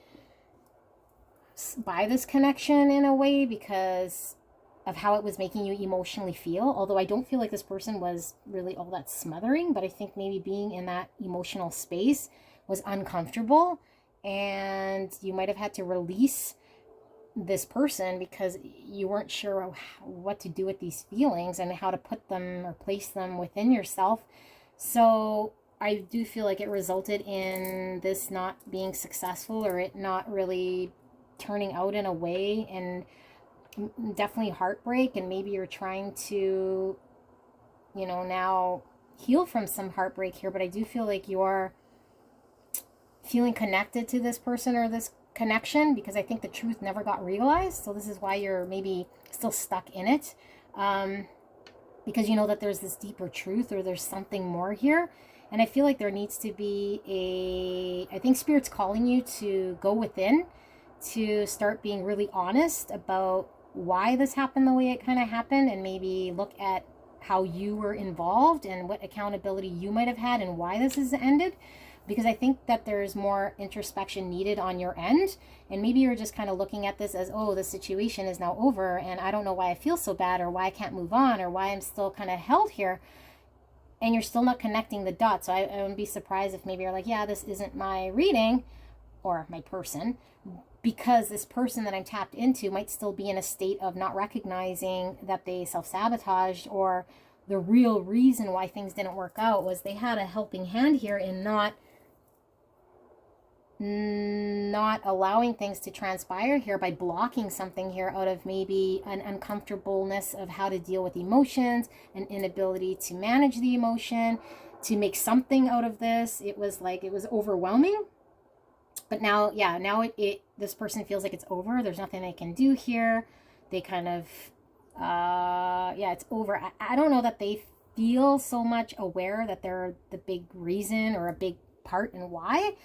this connection in a way because of how it was making you emotionally feel. Although I don't feel like this person was really all that smothering, but I think maybe being in that emotional space was uncomfortable, and you might have had to release this person because you weren't sure what to do with these feelings and how to put them or place them within yourself. So I do feel like it resulted in this not being successful, or it not really turning out in a way, and definitely heartbreak. And maybe you're trying to, now heal from some heartbreak here, but I do feel like you're feeling connected to this person or this connection because I think the truth never got realized. So this is why you're maybe still stuck in it, because you know that there's this deeper truth, or there's something more here. And I feel like there needs to be I think Spirit's calling you to go within, to start being really honest about why this happened the way it kind of happened, and maybe look at how you were involved and what accountability you might have had and why this has ended. Because I think that there's more introspection needed on your end. And maybe you're just kind of looking at this as, oh, the situation is now over and I don't know why I feel so bad, or why I can't move on, or why I'm still kind of held here. And you're still not connecting the dots. So I wouldn't be surprised if maybe you're like, yeah, this isn't my reading or my person, because this person that I'm tapped into might still be in a state of not recognizing that they self-sabotaged, or the real reason why things didn't work out was they had a helping hand here in not allowing things to transpire here by blocking something here out of maybe an uncomfortableness of how to deal with emotions, an inability to manage the emotion, to make something out of this. It was like it was overwhelming. But now this person feels like it's over. There's nothing they can do here. They kind of it's over. I don't know that they feel so much aware that they're the big reason or a big part in why.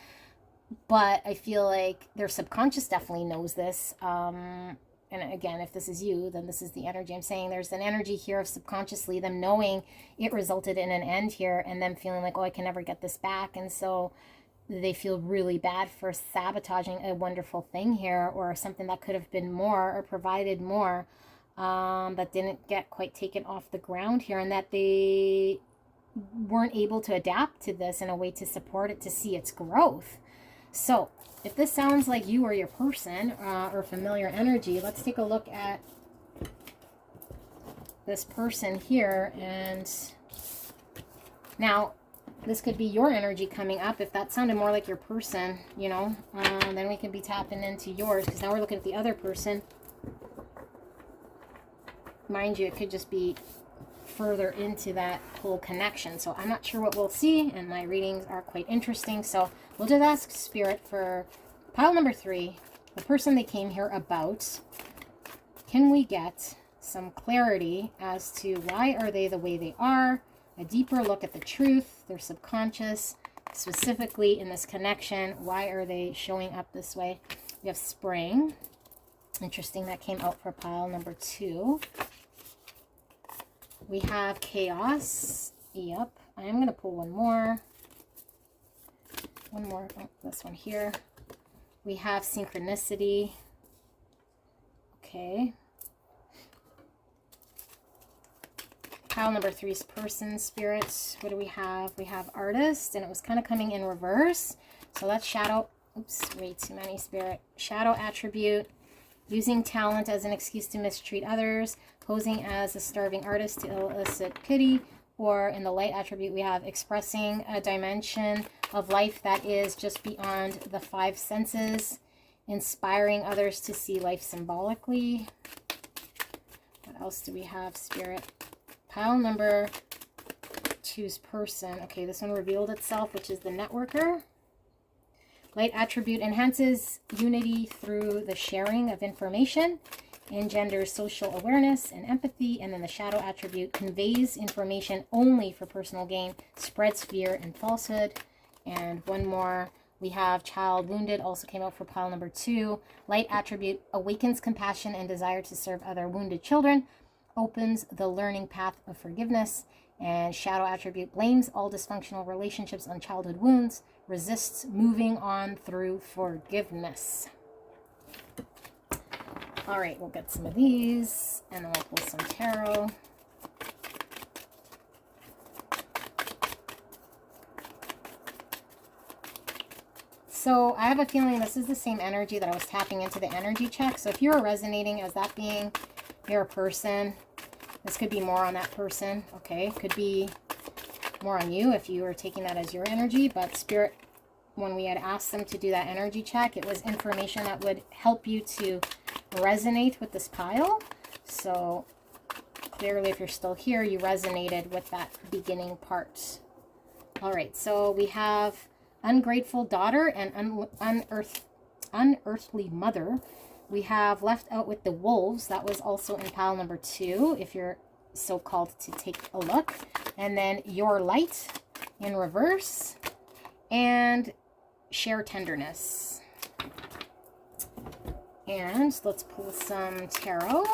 But I feel like their subconscious definitely knows this. And again, if this is you, then this is the energy I'm saying. There's an energy here of subconsciously them knowing it resulted in an end here, and them feeling like, oh, I can never get this back. And so they feel really bad for sabotaging a wonderful thing here, or something that could have been more or provided more, that didn't get quite taken off the ground here, and that they weren't able to adapt to this in a way to support it, to see its growth. So if this sounds like you or your person, or familiar energy, let's take a look at this person here. And now this could be your energy coming up. If that sounded more like your person, then we can be tapping into yours, because now we're looking at the other person. Mind you, it could just be further into that whole connection. So I'm not sure what we'll see, and my readings are quite interesting. So we'll just ask Spirit for pile number 3, the person they came here about. Can we get some clarity as to why are they the way they are? A deeper look at the truth, their subconscious, specifically in this connection. Why are they showing up this way? We have Spring. Interesting, that came out for pile number 2. We have Chaos. Yep. I'm going to pull one more. Oh, this one here. We have Synchronicity. Okay. Pile number 3 is Person, Spirit. What do we have? We have Artist, and it was kind of coming in reverse. So that's Shadow. Oops, way too many, Spirit. Shadow attribute. Using talent as an excuse to mistreat others, posing as a starving artist to elicit pity, or in the light attribute we have expressing a dimension of life that is just beyond the 5 senses, inspiring others to see life symbolically. What else do we have, Spirit? Pile number 2's Person. Okay, this one revealed itself, which is the Networker. Light attribute enhances unity through the sharing of information, engenders social awareness and empathy, and then the shadow attribute conveys information only for personal gain, spreads fear and falsehood. And one more, We have child wounded, also came out for pile number 2. Light attribute awakens compassion and desire to serve other wounded children, opens the learning path of forgiveness. And shadow attribute blames all dysfunctional relationships on childhood wounds, resists moving on through forgiveness. All right, we'll get some of these, and then we'll pull some tarot. So I have a feeling this is the same energy that I was tapping into the energy check. So if you're resonating as that being your person, this could be more on that person, okay? Could be more on you if you were taking that as your energy. But Spirit, when we had asked them to do that energy check, it was information that would help you to resonate with this pile. So clearly, if you're still here, you resonated with that beginning part. All right, so we have ungrateful daughter and unearthly mother. We have left out with the wolves. That was also in pile number 2, if you're so called to take a look. And then your light in reverse, and share tenderness. And let's pull some tarot.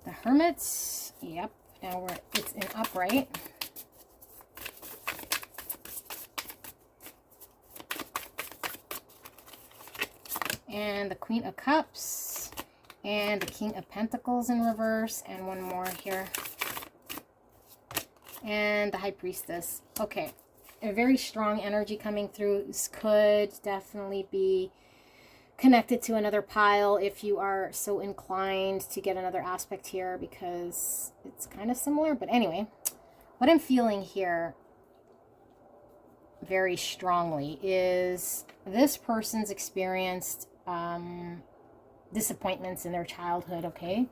The Hermit. Yep, now it's in upright. And the Queen of Cups, and the King of Pentacles in reverse, and one more here, and the High Priestess. Okay, a very strong energy coming through. This could definitely be connected to another pile if you are so inclined to get another aspect here, because it's kind of similar. But anyway, what I'm feeling here very strongly is this person's experienced disappointments in their childhood, okay?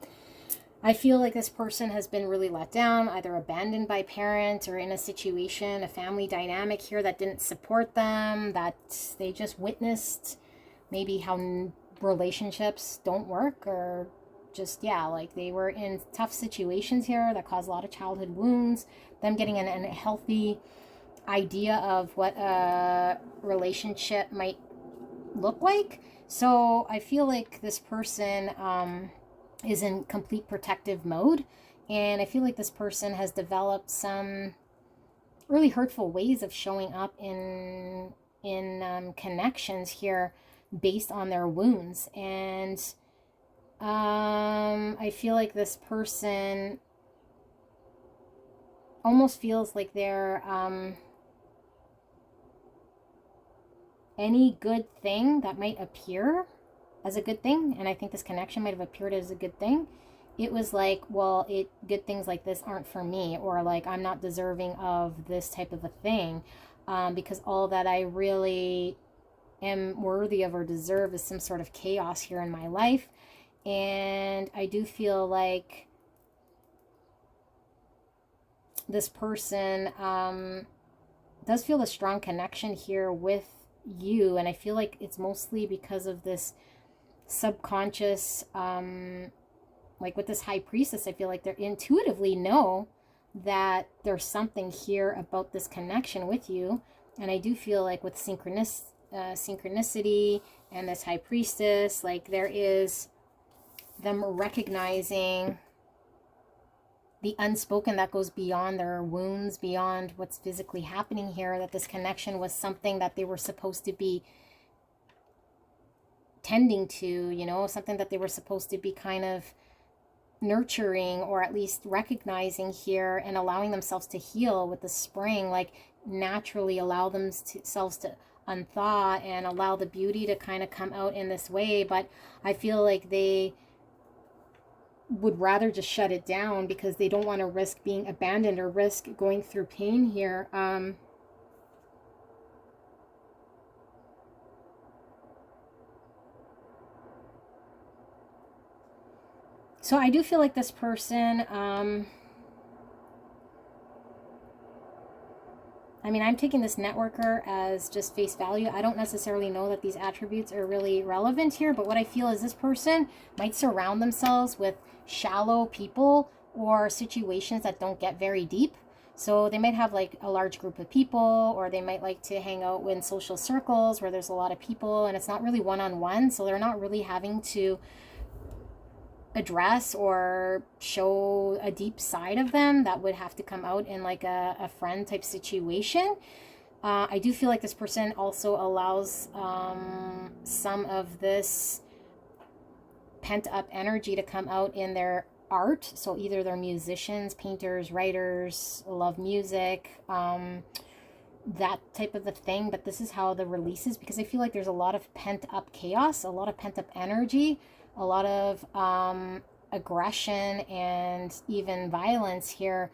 I feel like this person has been really let down, either abandoned by parents or in a situation, a family dynamic here that didn't support them, that they just witnessed maybe how relationships don't work, or just, yeah, like they were in tough situations here that caused a lot of childhood wounds, them getting an unhealthy idea of what a relationship might look like. So I feel like this person is in complete protective mode, and I feel like this person has developed some really hurtful ways of showing up in connections here based on their wounds. And I feel like this person almost feels like they're any good thing that might appear as a good thing, and I think this connection might have appeared as a good thing, it was like, well, good things like this aren't for me, or like I'm not deserving of this type of a thing, because all that I really am worthy of or deserve is some sort of chaos here in my life. And I do feel like this person does feel a strong connection here with you, and I feel like it's mostly because of this subconscious, like with this High Priestess, I feel like they intuitively know that there's something here about this connection with you. And I do feel like with synchronicity and this High Priestess, like there is them recognizing the unspoken that goes beyond their wounds, beyond what's physically happening here, that this connection was something that they were supposed to be tending to, you know, something that they were supposed to be kind of nurturing, or at least recognizing here and allowing themselves to heal with the spring, like naturally allow themselves to unthaw and allow the beauty to kind of come out in this way. But I feel like they would rather just shut it down because they don't want to risk being abandoned or risk going through pain here. So I do feel like this person, I mean, I'm taking this networker as just face value. I don't necessarily know that these attributes are really relevant here, but what I feel is this person might surround themselves with shallow people or situations that don't get very deep. So they might have like a large group of people, or they might like to hang out in social circles where there's a lot of people and it's not really one-on-one. So they're not really having to address or show a deep side of them that would have to come out in like a friend type situation. I do feel like this person also allows some of this pent up energy to come out in their art. So either they're musicians, painters, writers, love music, that type of a thing. But this is how the release is, because I feel like there's a lot of pent up chaos, a lot of pent up energy, a lot of aggression and even violence here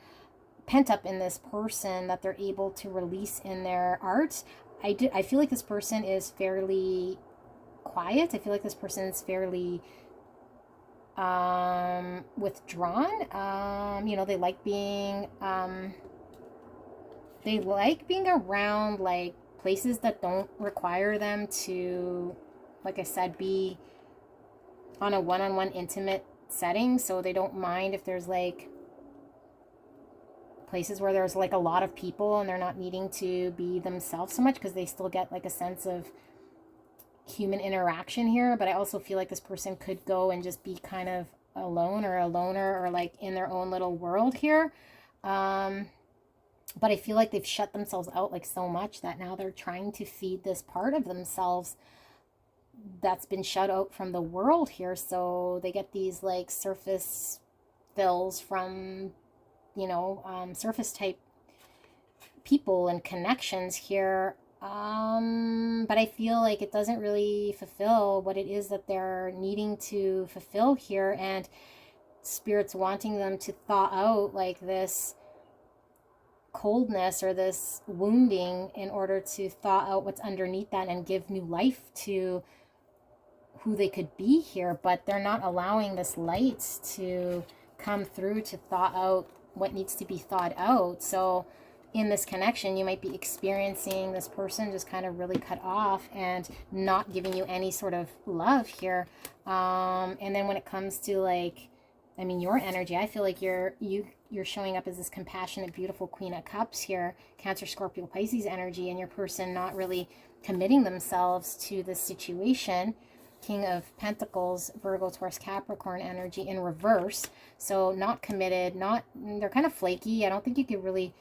pent up in this person that they're able to release in their art. I feel like this person is fairly quiet. I feel like this person is fairly withdrawn. You know, they like being around like places that don't require them to, like I said, be on a one-on-one intimate setting. So they don't mind if there's like places where there's like a lot of people and they're not needing to be themselves so much, because they still get like a sense of human interaction here. But I also feel like this person could go and just be kind of alone or a loner or like in their own little world here. But I feel like they've shut themselves out like so much that now they're trying to feed this part of themselves that's been shut out from the world here. So they get these like surface fills from, you know, surface type people and connections here. But I feel like it doesn't really fulfill what it is that they're needing to fulfill here. And Spirit's wanting them to thaw out like this coldness or this wounding in order to thaw out what's underneath that and give new life to who they could be here. But they're not allowing this light to come through to thaw out what needs to be thawed out. So in this connection, you might be experiencing this person just kind of really cut off and not giving you any sort of love here. And then when it comes to like, I mean, your energy, I feel like you're showing up as this compassionate, beautiful Queen of Cups here, Cancer, Scorpio, Pisces energy, and your person not really committing themselves to this situation. King of Pentacles, Virgo, Taurus, Capricorn energy in reverse. So not committed, they're kind of flaky. I don't think you could really,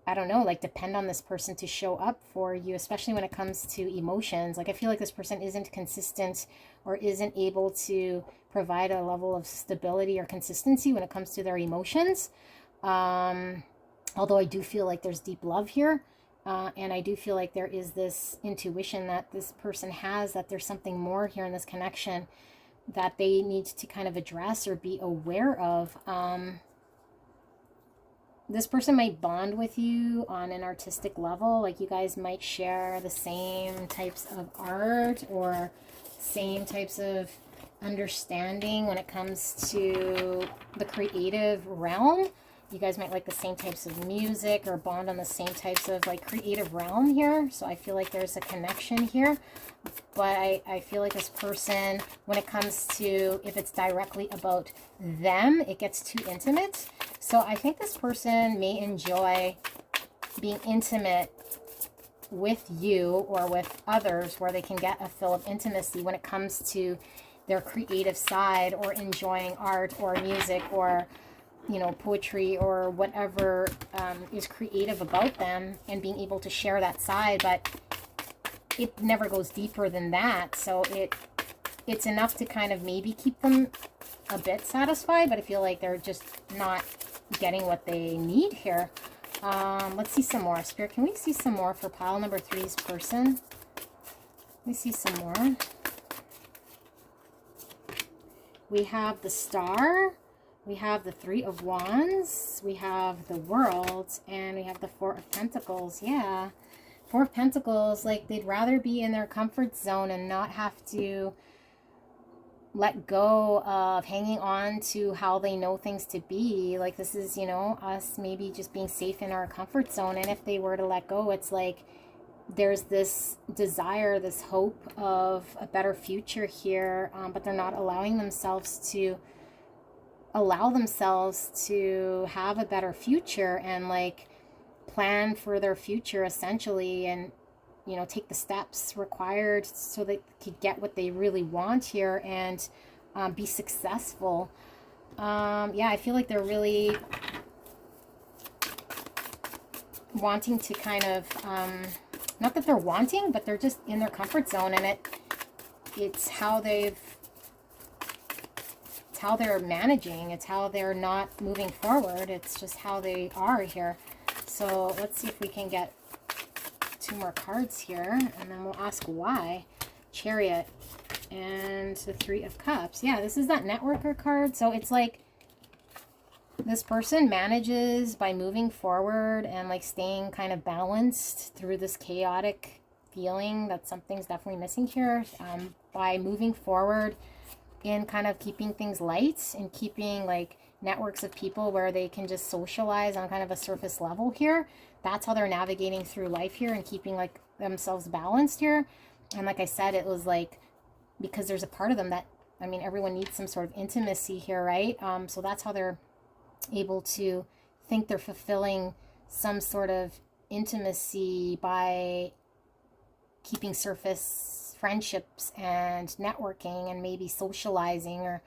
I don't know, like depend on this person to show up for you, especially when it comes to emotions. Like I feel like this person isn't consistent or isn't able to provide a level of stability or consistency when it comes to their emotions. Although I do feel like there's deep love here. And I do feel like there is this intuition that this person has, that there's something more here in this connection that they need to kind of address or be aware of. This person might bond with you on an artistic level. Like you guys might share the same types of art or same types of understanding when it comes to the creative realm. You guys might like the same types of music or bond on the same types of like creative realm here. So I feel like there's a connection here. But I feel like this person, when it comes to, if it's directly about them, it gets too intimate. So I think this person may enjoy being intimate with you or with others, where they can get a feel of intimacy when it comes to their creative side, or enjoying art or music or, you know, poetry or whatever is creative about them, and being able to share that side. But it never goes deeper than that. So it's enough to kind of maybe keep them a bit satisfied, but I feel like they're just not getting what they need here. Let's see some more. Spirit, can we see some more for pile number 3's person? Let me see some more. We have the Star. We have the 3 of Wands. We have the World. And we have the 4 of Pentacles. Yeah. 4 of Pentacles, like they'd rather be in their comfort zone and not have to let go of hanging on to how they know things to be. Like this is, you know, us maybe just being safe in our comfort zone. And if they were to let go, it's like there's this desire, this hope of a better future here, but they're not allowing themselves to allow themselves to have a better future and like plan for their future essentially, and you know, take the steps required so they could get what they really want here and be successful. Yeah, I feel like they're really wanting to kind of, not that they're wanting, but they're just in their comfort zone, and it's how they're managing, it's how they're not moving forward, it's just how they are here. So let's see if we can get 2 more cards here, and then we'll ask why. Chariot and the 3 of Cups. Yeah, this is that networker card. So it's like this person manages by moving forward and like staying kind of balanced through this chaotic feeling that something's definitely missing here, by moving forward in kind of keeping things light and keeping like networks of people where they can just socialize on kind of a surface level here. That's how they're navigating through life here and keeping like themselves balanced here. And like I said, it was like, because there's a part of them that, I mean, everyone needs some sort of intimacy here, right? So that's how they're able to think they're fulfilling some sort of intimacy by keeping surface friendships and networking and maybe socializing or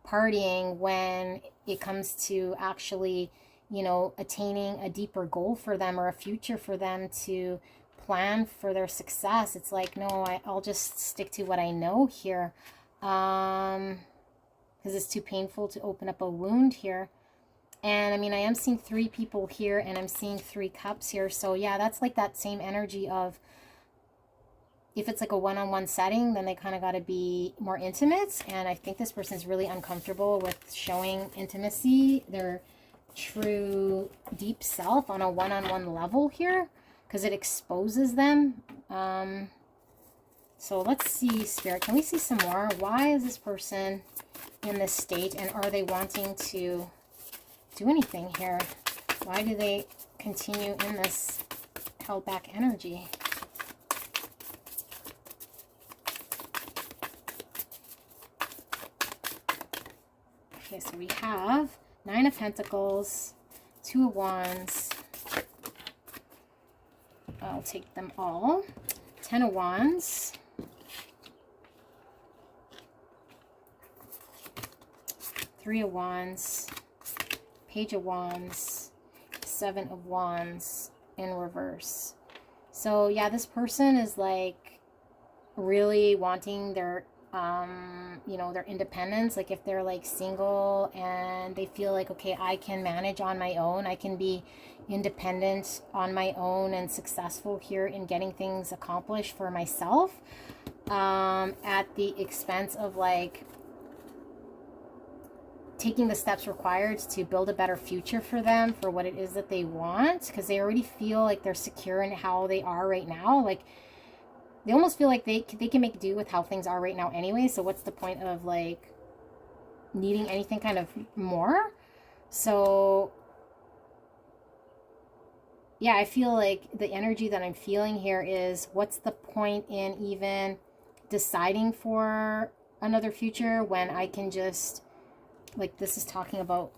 partying, when it comes to actually, you know, attaining a deeper goal for them or a future for them to plan for their success. It's like, no, I'll just stick to what I know here, because it's too painful to open up a wound here. And I mean, I am seeing 3 people here, and I'm seeing 3 cups here. So yeah, that's like that same energy of, if it's like a one-on-one setting, then they kind of got to be more intimate. And I think this person's really uncomfortable with showing intimacy, their true deep self on a one-on-one level here, because it exposes them. So let's see, Spirit, can we see some more? Why is this person in this state, and are they wanting to do anything here? Why do they continue in this held back energy? Okay, so we have 9 of Pentacles, 2 of Wands. I'll take them all. 10 of Wands. 3 of Wands. Page of Wands. 7 of Wands in reverse. So yeah, this person is like really wanting their you know, their independence. Like if they're like single and they feel like, okay, I can manage on my own, I can be independent on my own and successful here in getting things accomplished for myself, at the expense of like taking the steps required to build a better future for them, for what it is that they want, because they already feel like they're secure in how they are right now. Like they almost feel like they can make do with how things are right now anyway. So what's the point of like needing anything kind of more? So yeah, I feel like the energy that I'm feeling here is, what's the point in even deciding for another future when I can just, like, this is talking about,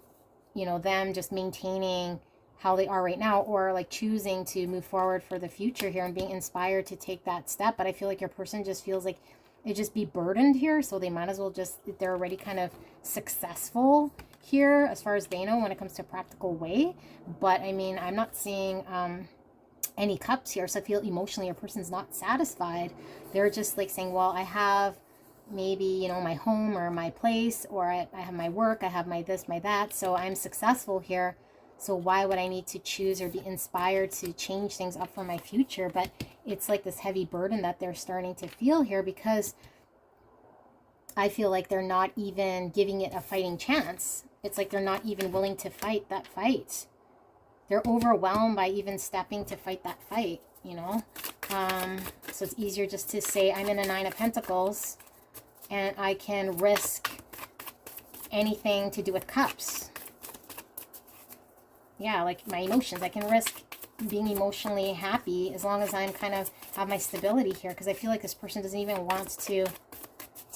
you know, them just maintaining how they are right now, or like choosing to move forward for the future here and being inspired to take that step. But I feel like your person just feels like it just be burdened here, so they might as well just, they're already kind of successful here as far as they know when it comes to a practical way. But I mean, I'm not seeing any cups here, so I feel emotionally your person's not satisfied. They're just like saying, well, I have maybe, you know, my home or my place, or I have my work, I have my this, my that, so I'm successful here. So why would I need to choose or be inspired to change things up for my future? But it's like this heavy burden that they're starting to feel here, because I feel like they're not even giving it a fighting chance. It's like they're not even willing to fight that fight. They're overwhelmed by even stepping to fight that fight, you know? So it's easier just to say, I'm in a 9 of Pentacles and I can risk anything to do with cups. Yeah, like my emotions. I can risk being emotionally happy as long as I'm kind of have my stability here, because I feel like this person doesn't even want to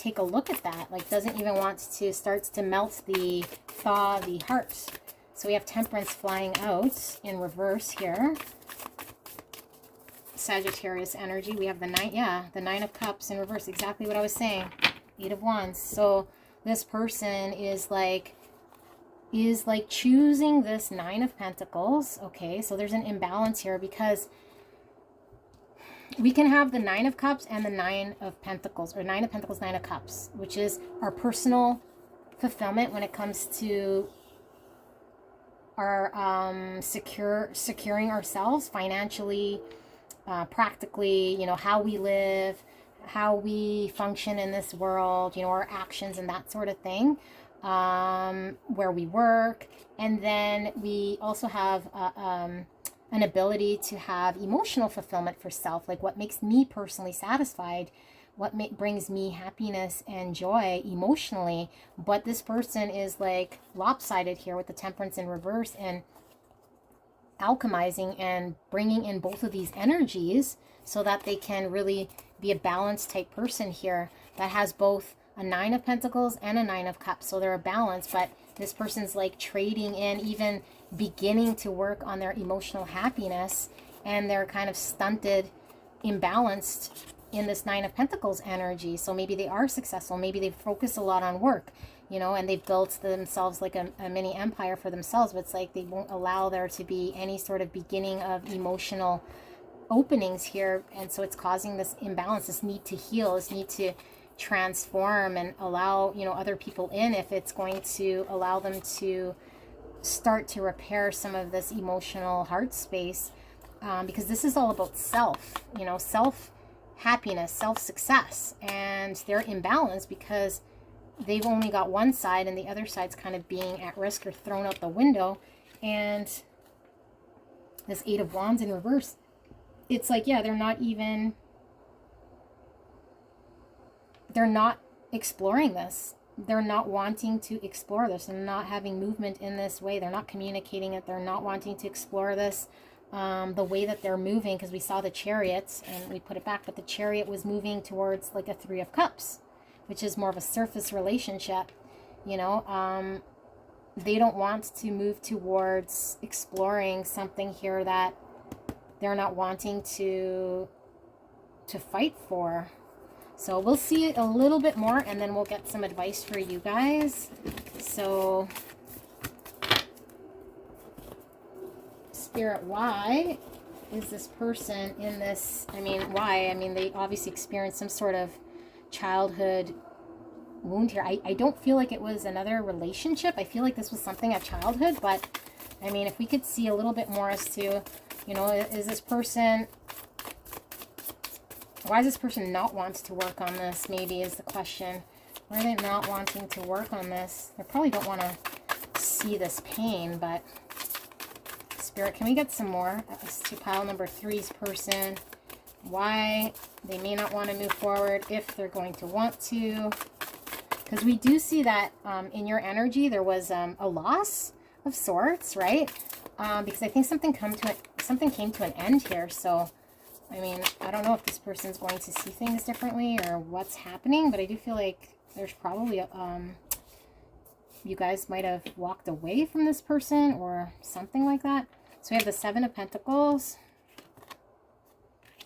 take a look at that. Like, doesn't even want to, starts to melt the, thaw the heart. So we have Temperance flying out in reverse here. Sagittarius energy. We have the 9, yeah, the 9 of Cups in reverse. Exactly what I was saying. 8 of Wands. So this person is like choosing this 9 of Pentacles. Okay, so there's an imbalance here because we can have the 9 of Cups and the 9 of Pentacles, or 9 of Pentacles, 9 of Cups, which is our personal fulfillment when it comes to our securing ourselves financially, practically, you know, how we live, how we function in this world, you know, our actions and that sort of thing, where we work. And then we also have an ability to have emotional fulfillment for self, like what makes me personally satisfied, what brings me happiness and joy emotionally. But this person is like lopsided here with the Temperance in reverse, and alchemizing and bringing in both of these energies so that they can really be a balanced type person here that has both a 9 of Pentacles and a 9 of Cups. So they're a balance, but this person's like trading in, even beginning to work on their emotional happiness, and they're kind of stunted, imbalanced in this 9 of Pentacles energy. So maybe they are successful, maybe they focus a lot on work, you know, and they've built themselves like a mini empire for themselves, but it's like they won't allow there to be any sort of beginning of emotional openings here. And so it's causing this imbalance, this need to heal, this need to transform and allow, you know, other people in, if it's going to allow them to start to repair some of this emotional heart space, because this is all about self, you know, self happiness, self success, and they're imbalanced because they've only got one side and the other side's kind of being at risk or thrown out the window. And this 8 of Wands in reverse, it's like, yeah, they're not exploring this. They're not wanting to explore this. They're not having movement in this way. They're not communicating it. They're not wanting to explore this the way that they're moving, because we saw the Chariots and we put it back, but the Chariot was moving towards like a 3 of Cups, which is more of a surface relationship, you know. They don't want to move towards exploring something here that they're not wanting to fight for. So we'll see it a little bit more, and then we'll get some advice for you guys. So Spirit, why is this person in this? I mean, why? I mean, they obviously experienced some sort of childhood wound here. I don't feel like it was another relationship. I feel like this was something at childhood, but I mean, if we could see a little bit more as to, you know, is this person, why is this person not wants to work on this, maybe is the question. Why are they not wanting to work on this? They probably don't want to see this pain, but Spirit, can we get some more as to pile number 3's person? Why they may not want to move forward if they're going to want to. Because we do see that in your energy there was a loss of sorts, right? Because I think something came to an end here. So, I mean, I don't know if this person's going to see things differently or what's happening, but I do feel like there's probably you guys might have walked away from this person or something like that. So we have the 7 of Pentacles.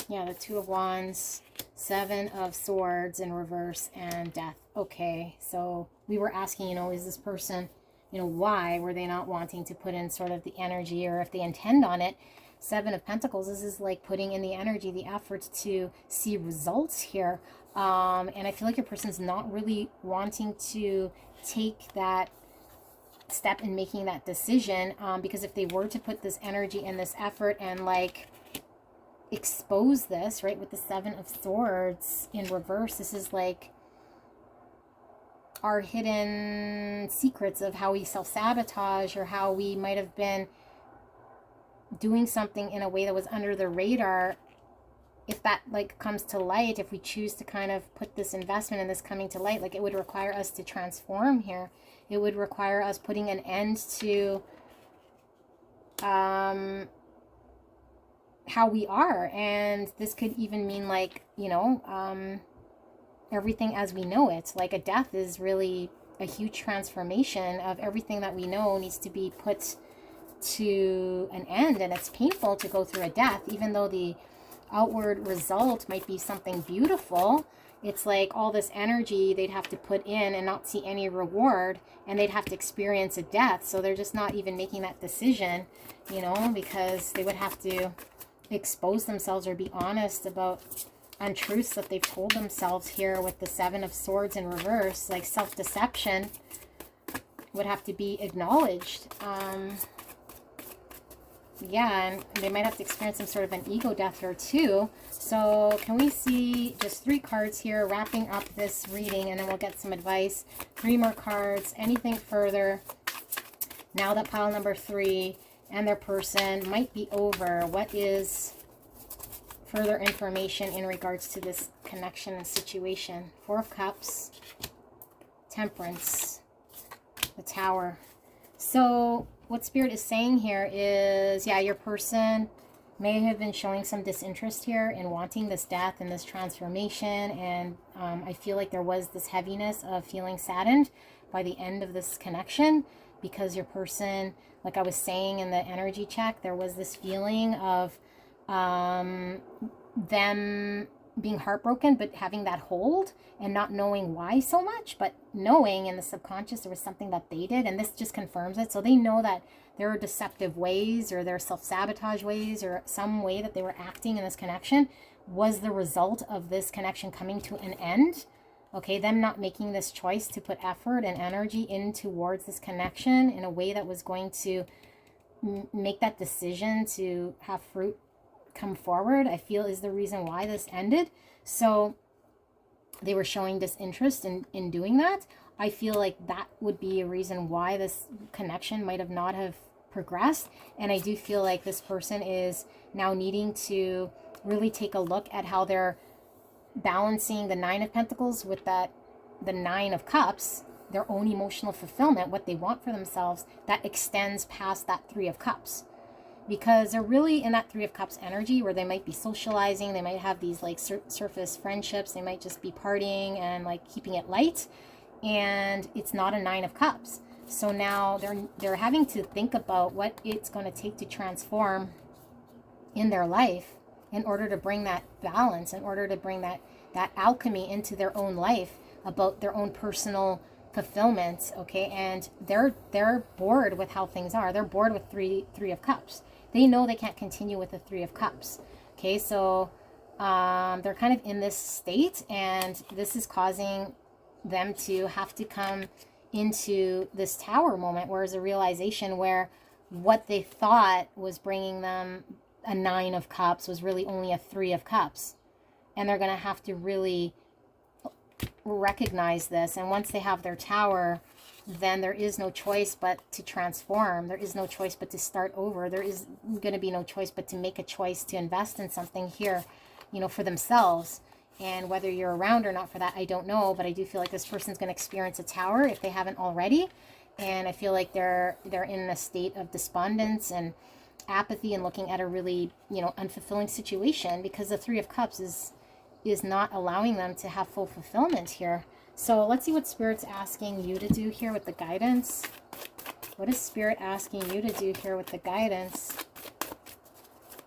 Yeah, the 2 of Wands, 7 of Swords in reverse, and Death. Okay, so we were asking, you know, is this person, you know, why were they not wanting to put in sort of the energy, or if they intend on it? 7 of Pentacles, this is like putting in the energy, the effort to see results here. And I feel like your person's not really wanting to take that step in making that decision, because if they were to put this energy and this effort and like expose this, right, with the 7 of Swords in reverse, this is like our hidden secrets of how we self-sabotage, or how we might have been doing something in a way that was under the radar. If that like comes to light, if we choose to kind of put this investment in this coming to light, like it would require us to transform here. It would require us putting an end to how we are. And this could even mean like, you know, everything as we know it. Like a death is really a huge transformation of everything that we know needs to be put to an end, and it's painful to go through a death, even though the outward result might be something beautiful. It's like all this energy they'd have to put in and not see any reward, and they'd have to experience a death. So they're just not even making that decision, you know, because they would have to expose themselves or be honest about untruths that they've told themselves here with the Seven of Swords in reverse. Like self-deception would have to be acknowledged. Yeah, and they might have to experience some sort of an ego death here too. So can we see just 3 cards here wrapping up this reading, and then we'll get some advice. 3 more cards. Anything further now that pile number 3 and their person might be over? What is further information in regards to this connection and situation? 4 of Cups, Temperance, the Tower. So what Spirit is saying here is, yeah, your person may have been showing some disinterest here in wanting this death and this transformation. And I feel like there was this heaviness of feeling saddened by the end of this connection, because your person, like I was saying in the energy check, there was this feeling of them being heartbroken, but having that hold and not knowing why so much, but knowing in the subconscious there was something that they did, and this just confirms it. So they know that there are deceptive ways, or there are self-sabotage ways, or some way that they were acting in this connection was the result of this connection coming to an end. Okay, them not making this choice to put effort and energy in towards this connection in a way that was going to make that decision to have fruit come forward, I feel is the reason why this ended. So they were showing disinterest in doing that. I feel like that would be a reason why this connection might have not have progressed. And I do feel like this person is now needing to really take a look at how they're balancing the 9 of Pentacles with the 9 of Cups, their own emotional fulfillment, what they want for themselves, that extends past that 3 of Cups. Because they're really in that 3 of Cups energy where they might be socializing, they might have these like surface friendships, they might just be partying and like keeping it light, and it's not a 9 of Cups. So now they're having to think about what it's going to take to transform in their life in order to bring that balance, in order to bring that alchemy into their own life, about their own personal fulfillment. Okay, and they're bored with how things are. They're bored with three of Cups. They know they can't continue with the 3 of Cups. Okay, so they're kind of in this state, and this is causing them to have to come into this Tower moment, where there's a realization where what they thought was bringing them a 9 of Cups was really only a 3 of Cups. And they're going to have to really recognize this. And once they have their Tower, then there is no choice but to transform. There is no choice but to start over. There is going to be no choice but to make a choice to invest in something here, you know, for themselves. And whether you're around or not for that, I don't know. But I do feel like this person's going to experience a Tower if they haven't already. And I feel like they're in a state of despondence and apathy, and looking at a really, you know, unfulfilling situation, because the 3 of Cups is not allowing them to have full fulfillment here. So let's see what Spirit's asking you to do here with the guidance. What is Spirit asking you to do here with the guidance?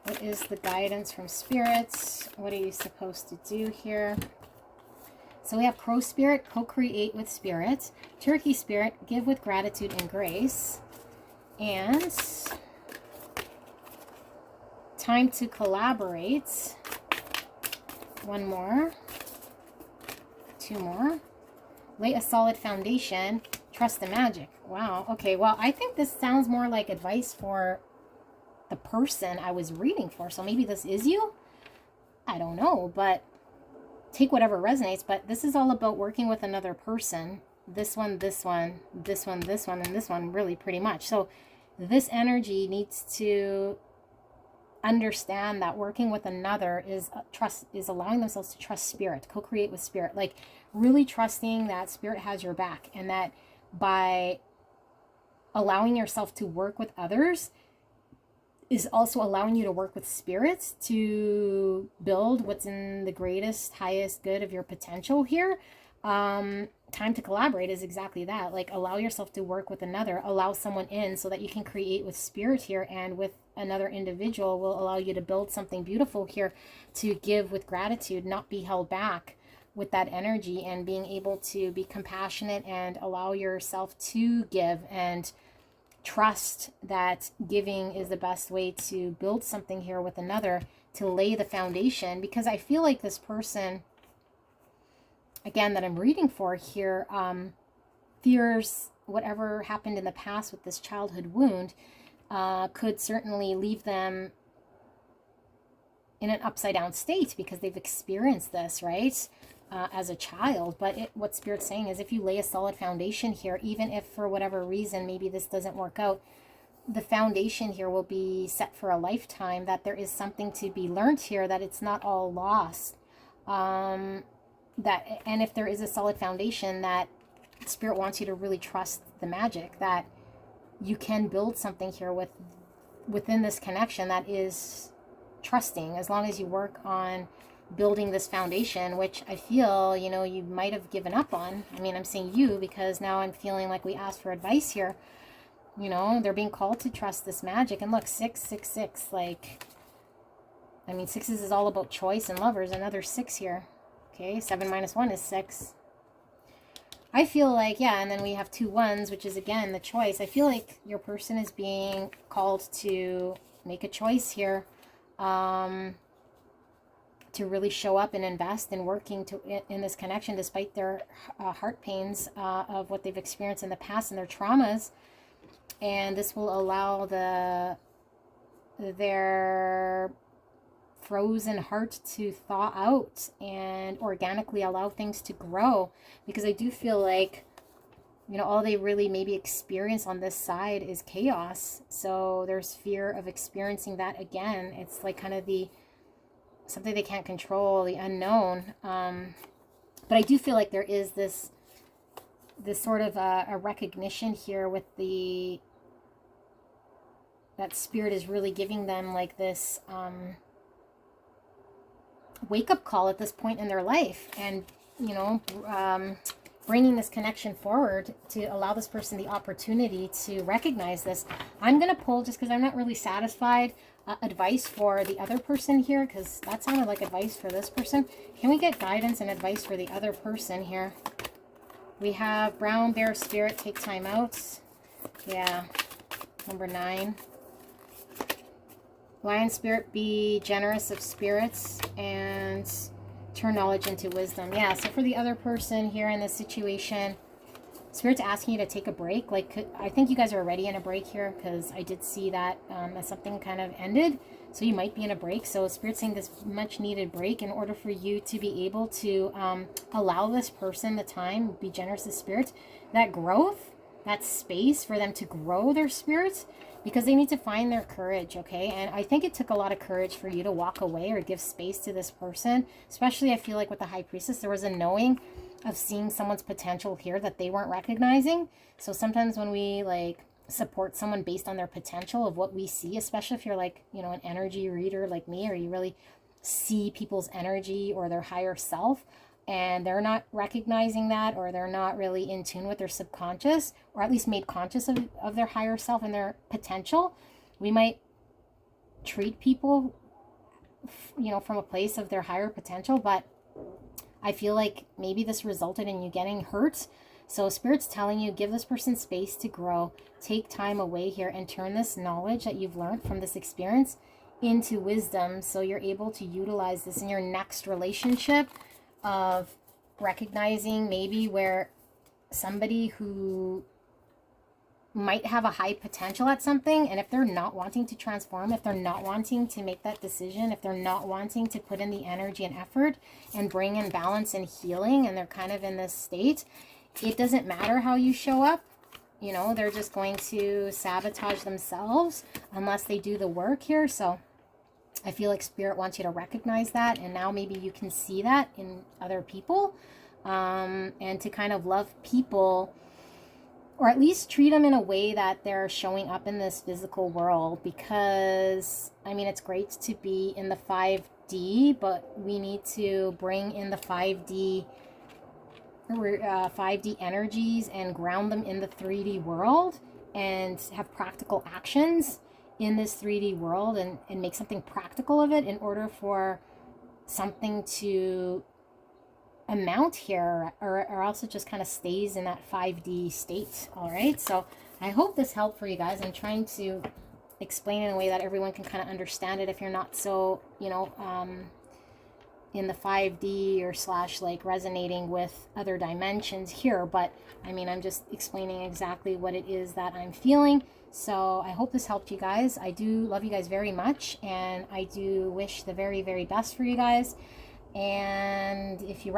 What is the guidance from Spirit? What are you supposed to do here? So we have Crow Spirit, co-create with Spirit. Turkey Spirit, give with gratitude and grace. And time to collaborate. 1 more. 2 more. Lay a solid foundation. Trust the magic. Wow. Okay, well, I think this sounds more like advice for the person I was reading for. So maybe this is you? I don't know, but take whatever resonates. But this is all about working with another person. This one, this one, this one, this one, and this one, really pretty much. So this energy needs to understand that working with another is allowing themselves to trust Spirit, co-create with Spirit, like really trusting that Spirit has your back, and that by allowing yourself to work with others, is also allowing you to work with spirits to build what's in the greatest, highest good of your potential here. Time to collaborate is exactly that. Like, allow yourself to work with another, allow someone in so that you can create with spirit here, and with another individual will allow you to build something beautiful here, to give with gratitude, not be held back with that energy, and being able to be compassionate and allow yourself to give, and trust that giving is the best way to build something here with another, to lay the foundation. Because I feel like this person, again, that I'm reading for here, fears whatever happened in the past with this childhood wound could certainly leave them in an upside down state, because they've experienced this, right? As a child. But what Spirit's saying is, if you lay a solid foundation here, even if for whatever reason maybe this doesn't work out, the foundation here will be set for a lifetime, that there is something to be learned here, that it's not all lost. And if there is a solid foundation, that Spirit wants you to really trust the magic, that you can build something here within this connection that is trusting, as long as you work on building this foundation, which I feel, you might have given up on. I mean, I'm saying you, because now I'm feeling like we asked for advice here. They're being called to trust this magic. And look, 666, like, I mean, sixes is all about choice and lovers. Another 6 here. Okay, 7 minus 1 is 6. I feel like, yeah, and then we have 2 1s, which is, again, the choice. I feel like your person is being called to make a choice here, to really show up and invest in working in this connection, despite their heart pains of what they've experienced in the past and their traumas. And this will allow their frozen heart to thaw out and organically allow things to grow. Because I do feel like, all they really maybe experience on this side is chaos. So there's fear of experiencing that again. It's like kind of something they can't control, the unknown. But I do feel like there is this sort of a recognition here with that Spirit is really giving them like this wake-up call at this point in their life, and bringing this connection forward to allow this person the opportunity to recognize this. I'm going to pull, just because I'm not really satisfied, advice for the other person here, because that sounded like advice for this person. Can we get guidance and advice for the other person here? We have Brown Bear Spirit, take time out. Yeah, number 9. Lion Spirit, be generous of spirits and turn knowledge into wisdom. Yeah, so for the other person here in this situation, Spirit's asking you to take a break. Like, I think you guys are already in a break here, because I did see that as something kind of ended. So you might be in a break. So Spirit's saying this much needed break, in order for you to be able to allow this person the time, be generous of spirit, that growth, that space for them to grow their spirits, because they need to find their courage, okay? And I think it took a lot of courage for you to walk away or give space to this person. Especially, I feel like with the High Priestess, there was a knowing of seeing someone's potential here that they weren't recognizing. So sometimes when we like support someone based on their potential of what we see, especially if you're like, an energy reader like me, or you really see people's energy or their higher self, and they're not recognizing that, or they're not really in tune with their subconscious, or at least made conscious of their higher self and their potential, we might treat people, from a place of their higher potential. But I feel like maybe this resulted in you getting hurt. So Spirit's telling you, give this person space to grow, take time away here, and turn this knowledge that you've learned from this experience into wisdom, so you're able to utilize this in your next relationship, of recognizing maybe where somebody who might have a high potential at something, and if they're not wanting to transform, if they're not wanting to make that decision, if they're not wanting to put in the energy and effort and bring in balance and healing, and they're kind of in this state, it doesn't matter how you show up. They're just going to sabotage themselves unless they do the work here. So I feel like Spirit wants you to recognize that, and now maybe you can see that in other people, and to kind of love people or at least treat them in a way that they're showing up in this physical world. Because I mean, it's great to be in the 5D, but we need to bring in the 5D 5D energies and ground them in the 3D world, and have practical actions in this 3D world, and make something practical of it in order for something to amount here, or else it just kind of stays in that 5D state. All right, so I hope this helped for you guys. I'm trying to explain in a way that everyone can kind of understand it if you're not so, you know, in the 5D or slash like resonating with other dimensions here. But I mean, I'm just explaining exactly what it is that I'm feeling. So I hope this helped you guys. I do love you guys very much, and I do wish the very, very best for you guys. And if you